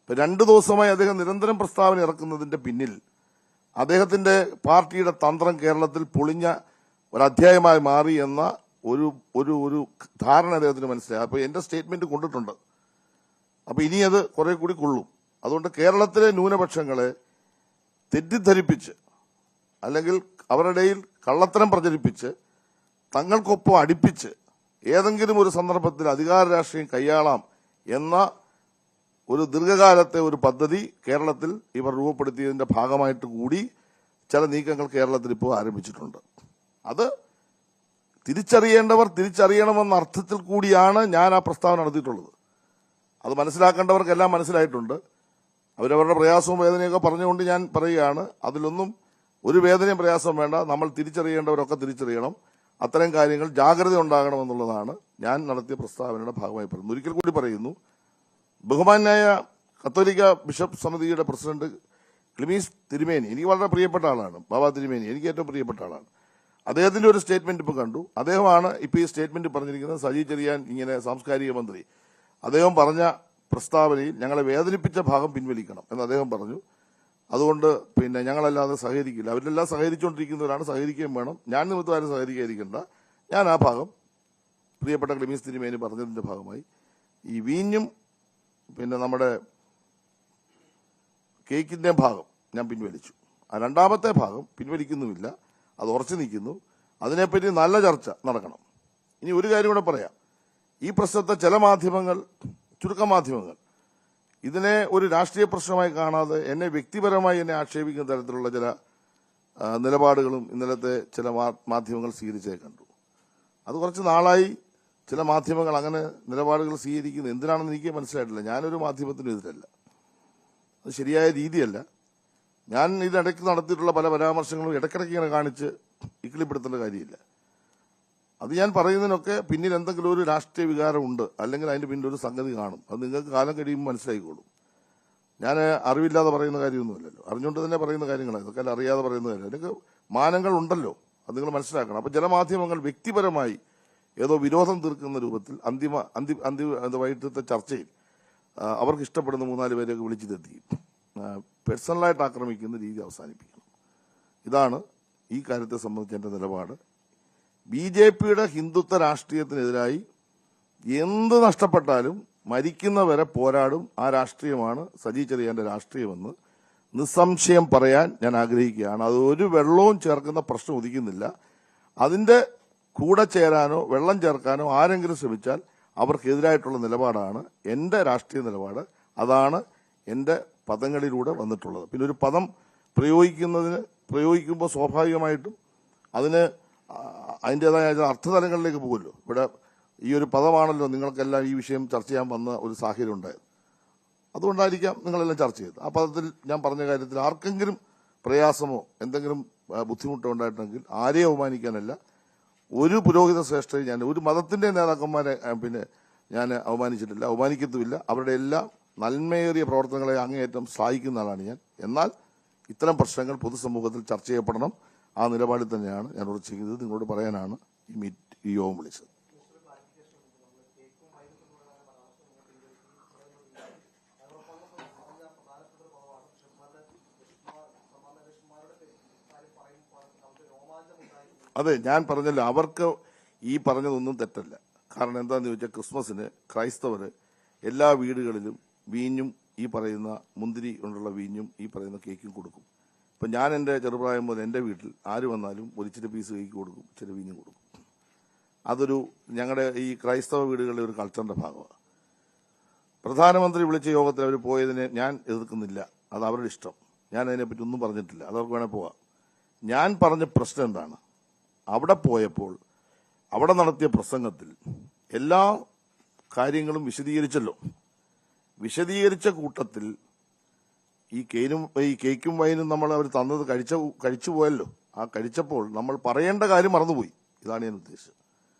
Speaker 3: ഇപ്പൊ 2 ദിവസമായി അദ്ദേഹം നിരന്തരം പ്രസ്താവന ഇറക്കുന്നതിന്റെ പിന്നിൽ അദ്ദേഹത്തിന്റെ പാർട്ടിയുടെ തന്ത്രം കേരളത്തിൽ പൊളിഞ്ഞ ഒരു അധ്യായമായി മാറി എന്ന ഒരു ധാരണ അദ്ദേഹത്തിന് മനസ്സിലായി. അപ്പൊ എന്റെ സ്റ്റേറ്റ്മെന്റ് കൊണ്ടിട്ടുണ്ട്. അപ്പൊ ഇനി അത് കുറെ കൂടി കൊള്ളും. അതുകൊണ്ട് കേരളത്തിലെ ന്യൂനപക്ഷങ്ങളെ തെറ്റിദ്ധരിപ്പിച്ച് അല്ലെങ്കിൽ അവരുടെ ഇടയിൽ കള്ളത്തരം പ്രചരിപ്പിച്ച് തങ്ങൾക്കൊപ്പം അടുപ്പിച്ച് ഏതെങ്കിലും ഒരു സന്ദർഭത്തിൽ അധികാര രാഷ്ട്രീയം കൈയാളാം എന്ന ഒരു ദീർഘകാലത്തെ ഒരു പദ്ധതി കേരളത്തിൽ ഇവർ രൂപപ്പെടുത്തിയതിന്റെ ഭാഗമായിട്ട് കൂടി ചില നീക്കങ്ങൾ കേരളത്തിൽ ഇപ്പോൾ ആരംഭിച്ചിട്ടുണ്ട്. അത് തിരിച്ചറിയേണ്ടവർ തിരിച്ചറിയണമെന്ന അർത്ഥത്തിൽ കൂടിയാണ് ഞാൻ ആ പ്രസ്താവന നടത്തിയിട്ടുള്ളത്. അത് മനസ്സിലാക്കേണ്ടവർക്കെല്ലാം മനസ്സിലായിട്ടുണ്ട്. അവരവരുടെ പ്രയാസവും വേദനയൊക്കെ പറഞ്ഞുകൊണ്ട് ഞാൻ പറയുകയാണ്, അതിലൊന്നും ഒരു വേദനയും പ്രയാസവും വേണ്ട. നമ്മൾ തിരിച്ചറിയേണ്ടവരൊക്കെ തിരിച്ചറിയണം. അത്തരം കാര്യങ്ങൾ ജാഗ്രത ഉണ്ടാകണമെന്നുള്ളതാണ് ഞാൻ നടത്തിയ പ്രസ്താവനയുടെ ഭാഗമായി പറയുന്നത്. ഒരിക്കൽ കൂടി പറയുന്നു, ബഹുമാന്യായ കത്തോലിക്ക ബിഷപ്പ് സമിതിയുടെ പ്രസിഡന്റ് ക്ലിമീസ് തിരുമേനി എനിക്ക് വളരെ പ്രിയപ്പെട്ട ആളാണ്. ബാബ തിരുമേനി എനിക്ക് ഏറ്റവും പ്രിയപ്പെട്ട ആളാണ്. അദ്ദേഹത്തിന്റെ ഒരു സ്റ്റേറ്റ്മെന്റ് ഇപ്പോൾ കണ്ടു. അദ്ദേഹമാണ് ഇപ്പോൾ ഈ സ്റ്റേറ്റ്മെന്റ് പറഞ്ഞിരിക്കുന്നത്. സജി ചെറിയാൻ ഇങ്ങനെ സാംസ്കാരിക മന്ത്രി അദ്ദേഹം പറഞ്ഞ പ്രസ്താവനയിൽ ഞങ്ങളെ വേദനിപ്പിച്ച ഭാഗം പിൻവലിക്കണം എന്ന് അദ്ദേഹം പറഞ്ഞു. അതുകൊണ്ട് പിന്നെ ഞങ്ങളല്ലാതെ സഹകരിക്കില്ല. അവരെല്ലാം സഹകരിച്ചുകൊണ്ടിരിക്കുന്നവരാണ്, സഹകരിക്കുകയും വേണം. ഞാൻ നിമിത്തം ആരും സഹകരിക്കാതിരിക്കേണ്ട. ഞാൻ ആ ഭാഗം പ്രിയപ്പെട്ട ക്ലെമീസ് തിരുമേനി പറഞ്ഞതിൻ്റെ ഭാഗമായി ഈ വീഞ്ഞും പിന്നെ നമ്മുടെ കേക്കിൻ്റെ ഭാഗം ഞാൻ പിൻവലിച്ചു. ആ രണ്ടാമത്തെ ഭാഗം പിൻവലിക്കുന്നുമില്ല, അത് ഉറച്ചു നിൽക്കുന്നു. അതിനെപ്പറ്റി നല്ല ചർച്ച നടക്കണം. ഇനി ഒരു കാര്യം കൂടെ പറയാം. ഈ പ്രശ്നത്തെ ചില മാധ്യമങ്ങൾ, ചുരുക്കം മാധ്യമങ്ങൾ, ഇതിനെ ഒരു രാഷ്ട്രീയ പ്രശ്നമായി കാണാതെ എന്നെ വ്യക്തിപരമായി എന്നെ ആക്ഷേപിക്കുന്ന തരത്തിലുള്ള ചില നിലപാടുകളും ഇന്നലത്തെ ചില മാധ്യമങ്ങൾ സ്വീകരിച്ചേ കണ്ടു. അത് കുറച്ച് നാളായി ചില മാധ്യമങ്ങൾ അങ്ങനെ നിലപാടുകൾ സ്വീകരിക്കുന്നത് എന്തിനാണെന്ന് എനിക്ക് മനസ്സിലായിട്ടില്ല. ഞാനൊരു മാധ്യമത്തിനും എതിരല്ല, അത് ശരിയായ രീതിയല്ല. ഞാൻ ഇതിനിടയ്ക്ക് നടത്തിയിട്ടുള്ള പല പരാമർശങ്ങളും ഇടയ്ക്കിടയ്ക്ക് ഇങ്ങനെ കാണിച്ച് ഇക്കിളിപ്പെടുത്തേണ്ട കാര്യമില്ല. അത് ഞാൻ പറയുന്നതിനൊക്കെ പിന്നിൽ എന്തെങ്കിലും ഒരു രാഷ്ട്രീയ വികാരമുണ്ട്, അല്ലെങ്കിൽ അതിൻ്റെ പിന്നിൽ ഒരു സംഗതി കാണും. അത് നിങ്ങൾക്ക് കാലം കഴിയുമ്പോൾ മനസ്സിലായിക്കോളും. ഞാൻ അറിവില്ലാതെ പറയുന്ന കാര്യമൊന്നുമില്ലല്ലോ, അറിഞ്ഞുകൊണ്ട് തന്നെ പറയുന്ന കാര്യങ്ങളാണ് ഇതൊക്കെ. അല്ല അറിയാതെ പറയുന്ന കാര്യം, അതിനൊക്കെ മാനങ്ങൾ ഉണ്ടല്ലോ, അത് നിങ്ങൾ മനസ്സിലാക്കണം. അപ്പം ചില മാധ്യമങ്ങൾ വ്യക്തിപരമായി ഏതോ വിരോധം തീർക്കുന്ന രൂപത്തിൽ വൈകിട്ടത്തെ ചർച്ചയിൽ അവർക്ക് ഇഷ്ടപ്പെടുന്ന 3-4 പേരെയൊക്കെ വിളിച്ചു തെറ്റി പേഴ്സണലായിട്ട് ആക്രമിക്കുന്ന രീതി അവസാനിപ്പിക്കണം. ഇതാണ് ഈ കാര്യത്തെ സംബന്ധിച്ച് എൻ്റെ നിലപാട്. BJPയുടെ ഹിന്ദുത്വ രാഷ്ട്രീയത്തിനെതിരായി എന്ത് നഷ്ടപ്പെട്ടാലും മരിക്കുന്നവരെ പോരാടും. ആ രാഷ്ട്രീയമാണ് സജി ചെറിയാന്റെ രാഷ്ട്രീയമെന്ന് നിസ്സംശയം പറയാൻ ഞാൻ ആഗ്രഹിക്കുകയാണ്. അത് ഒരു വെള്ളവും ചേർക്കുന്ന പ്രശ്നം ഉദിക്കുന്നില്ല. അതിൻ്റെ കൂടെ ചേരാനോ വെള്ളം ചേർക്കാനോ ആരെങ്കിലും ശ്രമിച്ചാൽ അവർക്കെതിരായിട്ടുള്ള നിലപാടാണ് എൻ്റെ രാഷ്ട്രീയ നിലപാട്. അതാണ് എൻ്റെ പദങ്ങളിലൂടെ വന്നിട്ടുള്ളത്. പിന്നെ ഒരു പദം പ്രയോഗിക്കുമ്പോൾ സ്വാഭാവികമായിട്ടും അതിൻ്റെതായ അർത്ഥതലങ്ങളിലേക്ക് പോകുമല്ലോ. ഇവിടെ ഈ ഒരു പദമാണല്ലോ നിങ്ങൾക്കെല്ലാം ഈ വിഷയം ചർച്ച ചെയ്യാൻ വന്ന ഒരു സാഹചര്യം ഉണ്ടായത്. അതുകൊണ്ടായിരിക്കാം നിങ്ങളെല്ലാം ചർച്ച ചെയ്തത്. ആ പദത്തിൽ ഞാൻ പറഞ്ഞ കാര്യത്തിൽ ആർക്കെങ്കിലും പ്രയാസമോ എന്തെങ്കിലും ബുദ്ധിമുട്ടോ ഉണ്ടായിട്ടുണ്ടെങ്കിൽ ആരെയും അവമാനിക്കാനല്ല, ഒരു പുരോഹിത ശ്രേഷ്ഠയും ഞാൻ ഒരു മതത്തിൻ്റെ നേതാക്കന്മാരെ ഞാൻ അവമാനിച്ചിട്ടില്ല, അവമാനിക്കത്തുമില്ല. അവരുടെ എല്ലാം നന്മയേറിയ പ്രവർത്തനങ്ങളെ അങ്ങേയറ്റം സഹായിക്കുന്ന ആളാണ് ഞാൻ. എന്നാൽ ഇത്തരം പ്രശ്നങ്ങൾ പൊതുസമൂഹത്തിൽ ചർച്ച ചെയ്യപ്പെടണം. ആ നിലപാടിൽ തന്നെയാണ് ഞാൻ ഉറച്ചിരിക്കുന്നത്. നിങ്ങളോട് പറയാനാണ് ഈ യോഗം വിളിച്ചത്. അതെ, ഞാൻ പറഞ്ഞല്ലോ, അവർക്ക് ഈ പറഞ്ഞതൊന്നും തെറ്റല്ല. കാരണം എന്താണെന്ന് ചോദിച്ചാൽ ക്രിസ്മസിന് ക്രൈസ്തവർ എല്ലാ വീടുകളിലും വീഞ്ഞും ഈ പറയുന്ന മുന്തിരി കൊണ്ടുള്ള വീഞ്ഞും ഈ പറയുന്ന കേക്കും കൊടുക്കും. ഇപ്പം ഞാൻ എൻ്റെ ചെറുപ്രായം മുതൽ എൻ്റെ വീട്ടിൽ ആര് വന്നാലും ഒരു ഇച്ചിരി പീസ് കേക്ക് കൊടുക്കും, ഇച്ചിരി വീഞ്ഞും കൊടുക്കും. അതൊരു ഞങ്ങളുടെ ഈ ക്രൈസ്തവ വീടുകളിലെ ഒരു കൾച്ചറിൻ്റെ ഭാഗമാണ്. പ്രധാനമന്ത്രി വിളിച്ച യോഗത്തിൽ അവർ പോയതിനെ ഞാൻ എതിർക്കുന്നില്ല, അത് അവരുടെ ഇഷ്ടം. ഞാൻ അതിനെപ്പറ്റി ഒന്നും പറഞ്ഞിട്ടില്ല, അതവർക്ക് വേണേൽ പോവാം. ഞാൻ പറഞ്ഞ പ്രശ്നം എന്താണ്, അവിടെ പോയപ്പോൾ അവിടെ നടത്തിയ പ്രസംഗത്തിൽ എല്ലാ കാര്യങ്ങളും വിശദീകരിച്ചല്ലോ. വിശദീകരിച്ച കൂട്ടത്തിൽ ഈ കേക്കും വൈനും നമ്മൾ അവർ തന്നത് കഴിച്ചു പോയല്ലോ. ആ കഴിച്ചപ്പോൾ നമ്മൾ പറയേണ്ട കാര്യം മറന്നുപോയി. ഇതാണ് ഞാൻ ഉദ്ദേശിച്ചത്.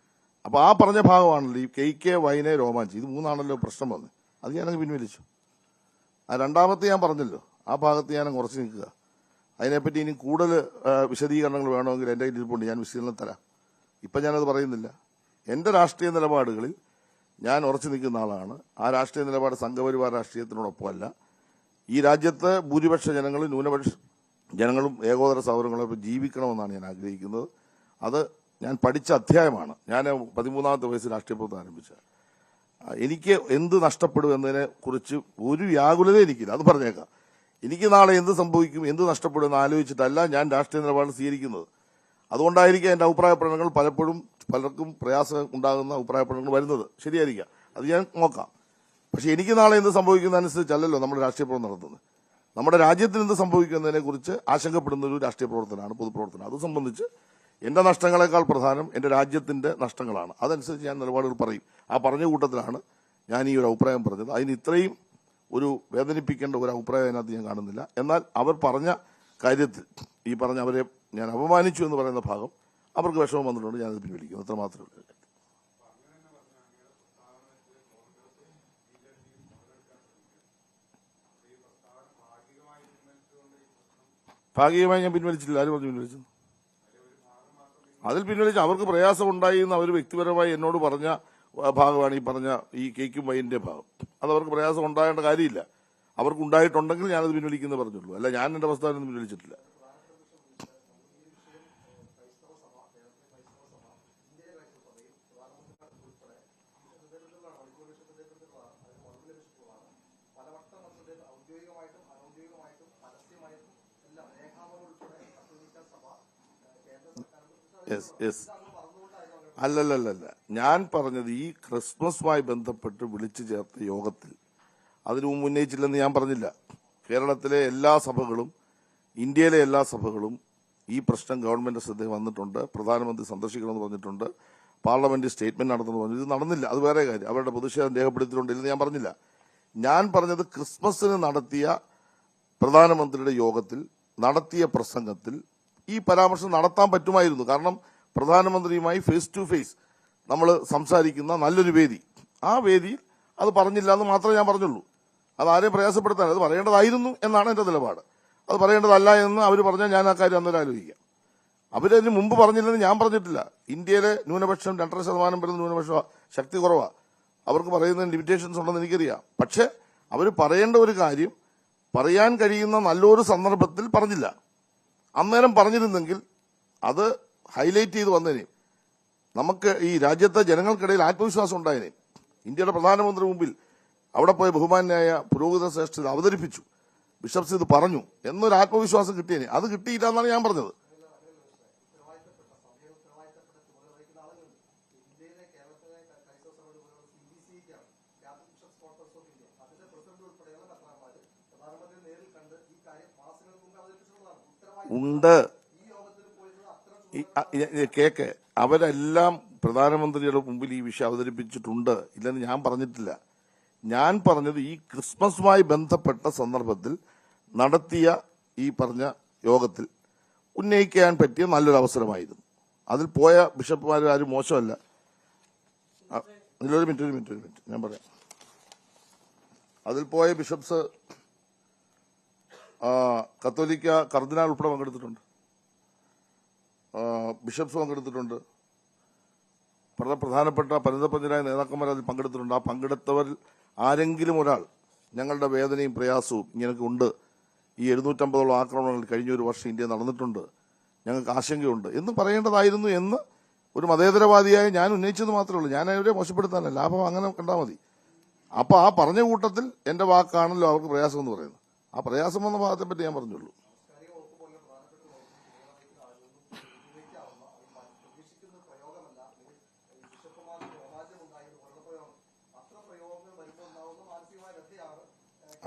Speaker 3: അപ്പോൾ ആ പറഞ്ഞ ഭാഗമാണല്ലോ ഈ കേക്ക് വൈന് രോമാഞ്ചി, ഇത് മൂന്നാണല്ലോ പ്രശ്നം വന്നത്. അത് ഞാനങ്ങ് പിൻവലിച്ചു. ആ രണ്ടാമത്തെ ഞാൻ പറഞ്ഞല്ലോ, ആ ഭാഗത്ത് ഞാനങ്ങ് ഉറച്ചു നിൽക്കുക. അതിനെപ്പറ്റി ഇനി കൂടുതൽ വിശദീകരണങ്ങൾ വേണമെങ്കിൽ എൻ്റെ കയ്യിലിരിപ്പുണ്ട്, ഞാൻ വിശദീകരണം തരാം. ഇപ്പം ഞാനത് പറയുന്നില്ല. എൻ്റെ രാഷ്ട്രീയ നിലപാടുകളിൽ ഞാൻ ഉറച്ചു നിൽക്കുന്ന ആളാണ്. ആ രാഷ്ട്രീയ നിലപാട് സംഘപരിവാർ രാഷ്ട്രീയത്തിനോടൊപ്പമല്ല. ഈ രാജ്യത്ത് ഭൂരിപക്ഷ ജനങ്ങളും ന്യൂനപക്ഷ ജനങ്ങളും ഏകോദര സൗകര്യങ്ങളൊപ്പം ജീവിക്കണമെന്നാണ് ഞാൻ ആഗ്രഹിക്കുന്നത്. അത് ഞാൻ പഠിച്ച അധ്യായമാണ്. ഞാൻ 13ാമത്തെ വയസ്സിൽ രാഷ്ട്രീയ പ്രവർത്തനം ആരംഭിച്ചത്. എനിക്ക് എന്ത് നഷ്ടപ്പെടും എന്നതിനെ കുറിച്ച് ഒരു വ്യാകുലത എനിക്കില്ല, അത് പറഞ്ഞേക്കാം. എനിക്ക് നാളെ എന്ത് സംഭവിക്കും, എന്ത് നഷ്ടപ്പെടും എന്ന് ആലോചിച്ചിട്ടല്ല ഞാൻ രാഷ്ട്രീയ നിലപാട് സ്വീകരിക്കുന്നത്. അതുകൊണ്ടായിരിക്കും എൻ്റെ അഭിപ്രായ പ്രകടനങ്ങൾ പലപ്പോഴും പലർക്കും പ്രയാസം ഉണ്ടാകുന്ന അഭിപ്രായ പ്രകടനങ്ങൾ വരുന്നത്. ശരിയായിരിക്കാം, അത് ഞാൻ നോക്കാം. പക്ഷെ എനിക്ക് നാളെ എന്ത് സംഭവിക്കുന്നതനുസരിച്ചല്ലല്ലോ നമ്മുടെ രാഷ്ട്രീയ പ്രവർത്തനം നടത്തുന്നത്. നമ്മുടെ രാജ്യത്തിന് എന്ത് സംഭവിക്കുന്നതിനെ കുറിച്ച് ആശങ്കപ്പെടുന്ന ഒരു രാഷ്ട്രീയ പ്രവർത്തനമാണ് പൊതുപ്രവർത്തനം. അത് സംബന്ധിച്ച് എൻ്റെ നഷ്ടങ്ങളെക്കാൾ പ്രധാനം എൻ്റെ രാജ്യത്തിൻ്റെ നഷ്ടങ്ങളാണ്. അതനുസരിച്ച് ഞാൻ നിലപാടുകൾ പറയും. ആ പറഞ്ഞ കൂട്ടത്തിലാണ് ഞാൻ ഈ ഒരു അഭിപ്രായം പറഞ്ഞത്. അതിന് ഇത്രയും ഒരു വേദനിപ്പിക്കേണ്ട ഒരു അഭിപ്രായം അതിനകത്ത് ഞാൻ കാണുന്നില്ല. എന്നാൽ അവർ പറഞ്ഞ കാര്യത്തിൽ ഈ പറഞ്ഞ അവരെ ഞാൻ അപമാനിച്ചു എന്ന് പറയുന്ന ഭാഗം അവർക്ക് വിഷമം വന്നിട്ടുണ്ട്, ഞാനത് പിൻവലിക്കുന്നു. അത്ര മാത്രമേ ഉള്ളൂ. ഭാഗികമായി ഞാൻ പിൻവലിച്ചിട്ടില്ല. ആര് പറഞ്ഞു പിൻവലിച്ചു? അതിൽ പിൻവലിച്ച് അവർക്ക് പ്രയാസം ഉണ്ടായി എന്ന് അവർ വ്യക്തിപരമായി എന്നോട് പറഞ്ഞ ഭാഗമാണ് ഈ പറഞ്ഞ ഈ കേക്കും വൈനിൻ്റെ ഭാഗം. അതവർക്ക് പ്രയാസം ഉണ്ടാകേണ്ട കാര്യമില്ല. അവർക്കുണ്ടായിട്ടുണ്ടെങ്കിൽ ഞാനത് പിൻവലിക്കുന്നത് പറഞ്ഞുള്ളൂ. അല്ല, ഞാൻ എൻ്റെ പ്രസ്താവനയൊന്നും പിൻവലിച്ചിട്ടില്ല. അല്ലല്ലല്ല, ഞാൻ പറഞ്ഞത് ഈ ക്രിസ്മസുമായി ബന്ധപ്പെട്ട് വിളിച്ചു ചേർത്ത യോഗത്തിൽ അതിനു മുമ്പ് ഉന്നയിച്ചില്ലെന്ന് ഞാൻ പറഞ്ഞില്ല. കേരളത്തിലെ എല്ലാ സഭകളും, ഇന്ത്യയിലെ എല്ലാ സഭകളും ഈ പ്രശ്നം ഗവൺമെന്റ് ശ്രദ്ധയിൽ വന്നിട്ടുണ്ട്. പ്രധാനമന്ത്രി സന്ദർശിക്കണമെന്ന് പറഞ്ഞിട്ടുണ്ട്. പാർലമെന്റ് സ്റ്റേറ്റ്മെന്റ് നടത്തുന്നു പറഞ്ഞു. ഇത് നടന്നില്ല, അത് വേറെ കാര്യം. അവരുടെ പ്രതിഷേധം രേഖപ്പെടുത്തിയിട്ടുണ്ടെന്ന് ഞാൻ പറഞ്ഞില്ല. ഞാൻ പറഞ്ഞത് ക്രിസ്മസിന് നടത്തിയ പ്രധാനമന്ത്രിയുടെ യോഗത്തിൽ നടത്തിയ പ്രസംഗത്തിൽ ഈ പരാമർശം നടത്താൻ പറ്റുമായിരുന്നു. കാരണം പ്രധാനമന്ത്രിയുമായി ഫേസ് ടു ഫേസ് നമ്മൾ സംസാരിക്കുന്ന നല്ലൊരു വേദി, ആ വേദിയിൽ അത് പറഞ്ഞില്ല എന്ന് മാത്രമേ ഞാൻ പറഞ്ഞുള്ളൂ. അത് ആരെയും പ്രയാസപ്പെടുത്താൻ, അത് പറയേണ്ടതായിരുന്നു എന്നാണ് എൻ്റെ നിലപാട്. അത് പറയേണ്ടതല്ല എന്ന് അവർ പറഞ്ഞാൽ ഞാൻ ആ കാര്യം അന്നേരം ആലോചിക്കാം. അവരതിന് മുമ്പ് പറഞ്ഞില്ലെന്ന് ഞാൻ പറഞ്ഞിട്ടില്ല. ഇന്ത്യയിലെ ന്യൂനപക്ഷം 2.5% വരുന്ന ന്യൂനപക്ഷം ശക്തി കുറവാണ്. അവർക്ക് പറയുന്ന ലിമിറ്റേഷൻസ് ഉണ്ടെന്ന് എനിക്കറിയാം. പക്ഷെ അവർ പറയേണ്ട ഒരു കാര്യം പറയാൻ കഴിയുന്ന നല്ലൊരു സന്ദർഭത്തിൽ പറഞ്ഞില്ല. അന്നേരം പറഞ്ഞിരുന്നെങ്കിൽ അത് ഹൈലൈറ്റ് ചെയ്ത് വന്നേനെ. നമുക്ക് ഈ രാജ്യത്തെ ജനങ്ങൾക്കിടയിൽ ആത്മവിശ്വാസം ഉണ്ടായേനെ. ഇന്ത്യയുടെ പ്രധാനമന്ത്രി മുമ്പിൽ അവിടെ പോയ ബഹുമാന്യായ പുരോഹിത ശ്രേഷ്ഠത അവതരിപ്പിച്ചു, ബിഷപ്സ് ഇത് പറഞ്ഞു എന്നൊരു ആത്മവിശ്വാസം കിട്ടിയേനെ. അത് കിട്ടിയില്ല എന്നാണ് ഞാൻ പറഞ്ഞത്. ഉണ്ട്. കേക്ക്, അവരെല്ലാം പ്രധാനമന്ത്രിയുടെ മുമ്പിൽ ഈ വിഷയം അവതരിപ്പിച്ചിട്ടുണ്ട്, ഇല്ലെന്ന് ഞാൻ പറഞ്ഞിട്ടില്ല. ഞാൻ പറഞ്ഞത് ഈ ക്രിസ്മസുമായി ബന്ധപ്പെട്ട സന്ദർഭത്തിൽ നടത്തിയ ഈ പറഞ്ഞ യോഗത്തിൽ ഉന്നയിക്കാൻ പറ്റിയ നല്ലൊരു അവസരമായിരുന്നു. അതിൽ പോയ ബിഷപ്പുമാരും ആരും മോശമല്ല. ഒരു മിനിറ്റ് ഞാൻ പറയാം. അതിൽ പോയ ബിഷപ്സ് കത്തോലിക്ക കർദിനാൾ ഉൾപ്പെടെ പങ്കെടുത്തിട്ടുണ്ട്, ബിഷപ്സ് പങ്കെടുത്തിട്ടുണ്ട്, പ്രധാനപ്പെട്ട പരിതപ്രജ്ഞരായ നേതാക്കന്മാർ അതിൽ പങ്കെടുത്തിട്ടുണ്ട്. ആ പങ്കെടുത്തവരിൽ ആരെങ്കിലും ഒരാൾ ഞങ്ങളുടെ വേദനയും പ്രയാസവും ഇങ്ങനെയൊക്കെ ഉണ്ട്, ഈ 750ഓളം ആക്രമണങ്ങൾ കഴിഞ്ഞ ഒരു വർഷം ഇന്ത്യ നടന്നിട്ടുണ്ട്, ഞങ്ങൾക്ക് ആശങ്കയുണ്ട് എന്ന് പറയേണ്ടതായിരുന്നു എന്ന് ഒരു മതേതരവാദിയായ ഞാൻ ഉന്നയിച്ചത് മാത്രമേ ഉള്ളൂ. ഞാൻ അവരെ മോശപ്പെടുത്താനല്ല, ലാഭം അങ്ങനെ കണ്ടാൽ മതി. അപ്പോൾ ആ പറഞ്ഞ കൂട്ടത്തിൽ എൻ്റെ വാക്കാണല്ലോ അവർക്ക് പ്രയാസം എന്ന് പറയുന്നത്. ആ പ്രയാസം വന്ന ഭാഗത്തെ പറ്റി ഞാൻ പറഞ്ഞുള്ളൂ.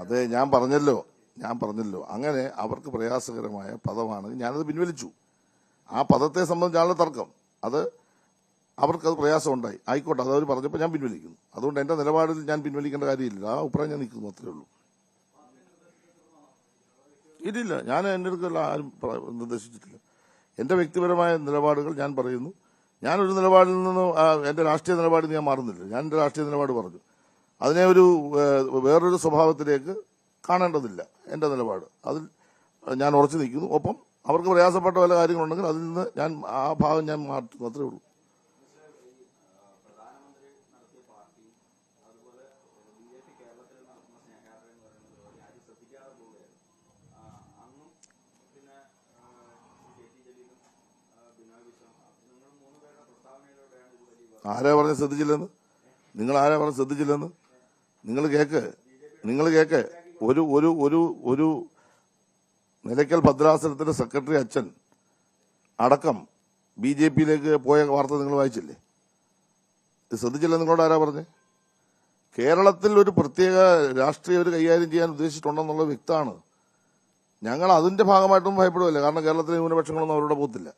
Speaker 3: അതെ, ഞാൻ പറഞ്ഞല്ലോ അങ്ങനെ അവർക്ക് പ്രയാസകരമായ പദമാണ്. ഞാനത് പിൻവലിച്ചു. ആ പദത്തെ സംബന്ധിച്ചാണ് തർക്കം. അത് അവർക്കത് പ്രയാസം ഉണ്ടായി, ആയിക്കോട്ടെ, അതവർ പറഞ്ഞപ്പോൾ ഞാൻ പിൻവലിക്കുന്നു. അതുകൊണ്ട് എൻ്റെ നിലപാടിൽ ഞാൻ പിൻവലിക്കേണ്ട കാര്യമില്ല. ആ അഭിപ്രായം ഞാൻ നിൽക്കുന്നു, അത്രേ ഉള്ളൂ. ഇല്ല, ഞാൻ എൻ്റെ അടുക്കൽ ആരും നിർദ്ദേശിച്ചിട്ടില്ല. എൻ്റെ വ്യക്തിപരമായ നിലപാടുകൾ ഞാൻ പറയുന്നു. ഞാനൊരു നിലപാടിൽ നിന്ന് എൻ്റെ രാഷ്ട്രീയ നിലപാടിൽ ഞാൻ മാറുന്നില്ല. ഞാൻ എൻ്റെ രാഷ്ട്രീയ നിലപാട് പറഞ്ഞു. അതിനെ വേറൊരു സ്വഭാവത്തിലേക്ക് കാണേണ്ടതില്ല. എൻ്റെ നിലപാട് അതിൽ ഞാൻ ഉറച്ചു നിൽക്കുന്നു. ഒപ്പം അവർക്ക് പ്രയാസപ്പെട്ട വല്ല കാര്യങ്ങളുണ്ടെങ്കിൽ അതിൽ നിന്ന് ഞാൻ ആ ഭാഗം ഞാൻ മാറ്റുന്നു, അത്രേ ഉള്ളൂ. ആരാ പറഞ്ഞ് ശ്രദ്ധിച്ചില്ലെന്ന്? നിങ്ങൾ ആരാ പറഞ്ഞ് ശ്രദ്ധിച്ചില്ലെന്ന്? നിങ്ങൾ കേക്ക് ഒരു നിലയ്ക്കൽ ഭദ്രാസനത്തിന്റെ സെക്രട്ടറി അച്ഛൻ അടക്കം BJP-യിലേക്ക് പോയ വാർത്ത നിങ്ങൾ വായിച്ചില്ലേ? ഇത് ശ്രദ്ധിച്ചില്ല? നിങ്ങളോട് ആരാ പറഞ്ഞ്? കേരളത്തിൽ ഒരു പ്രത്യേക രാഷ്ട്രീയ കൈകാര്യം ചെയ്യാൻ ഉദ്ദേശിച്ചിട്ടുണ്ടെന്നുള്ളത് വ്യക്തമാണ്. ഞങ്ങൾ അതിന്റെ ഭാഗമായിട്ടൊന്നും ഭയപ്പെടുകയില്ല. കാരണം കേരളത്തിലെ ന്യൂനപക്ഷങ്ങളൊന്നും അവരുടെ പോകത്തില്ല,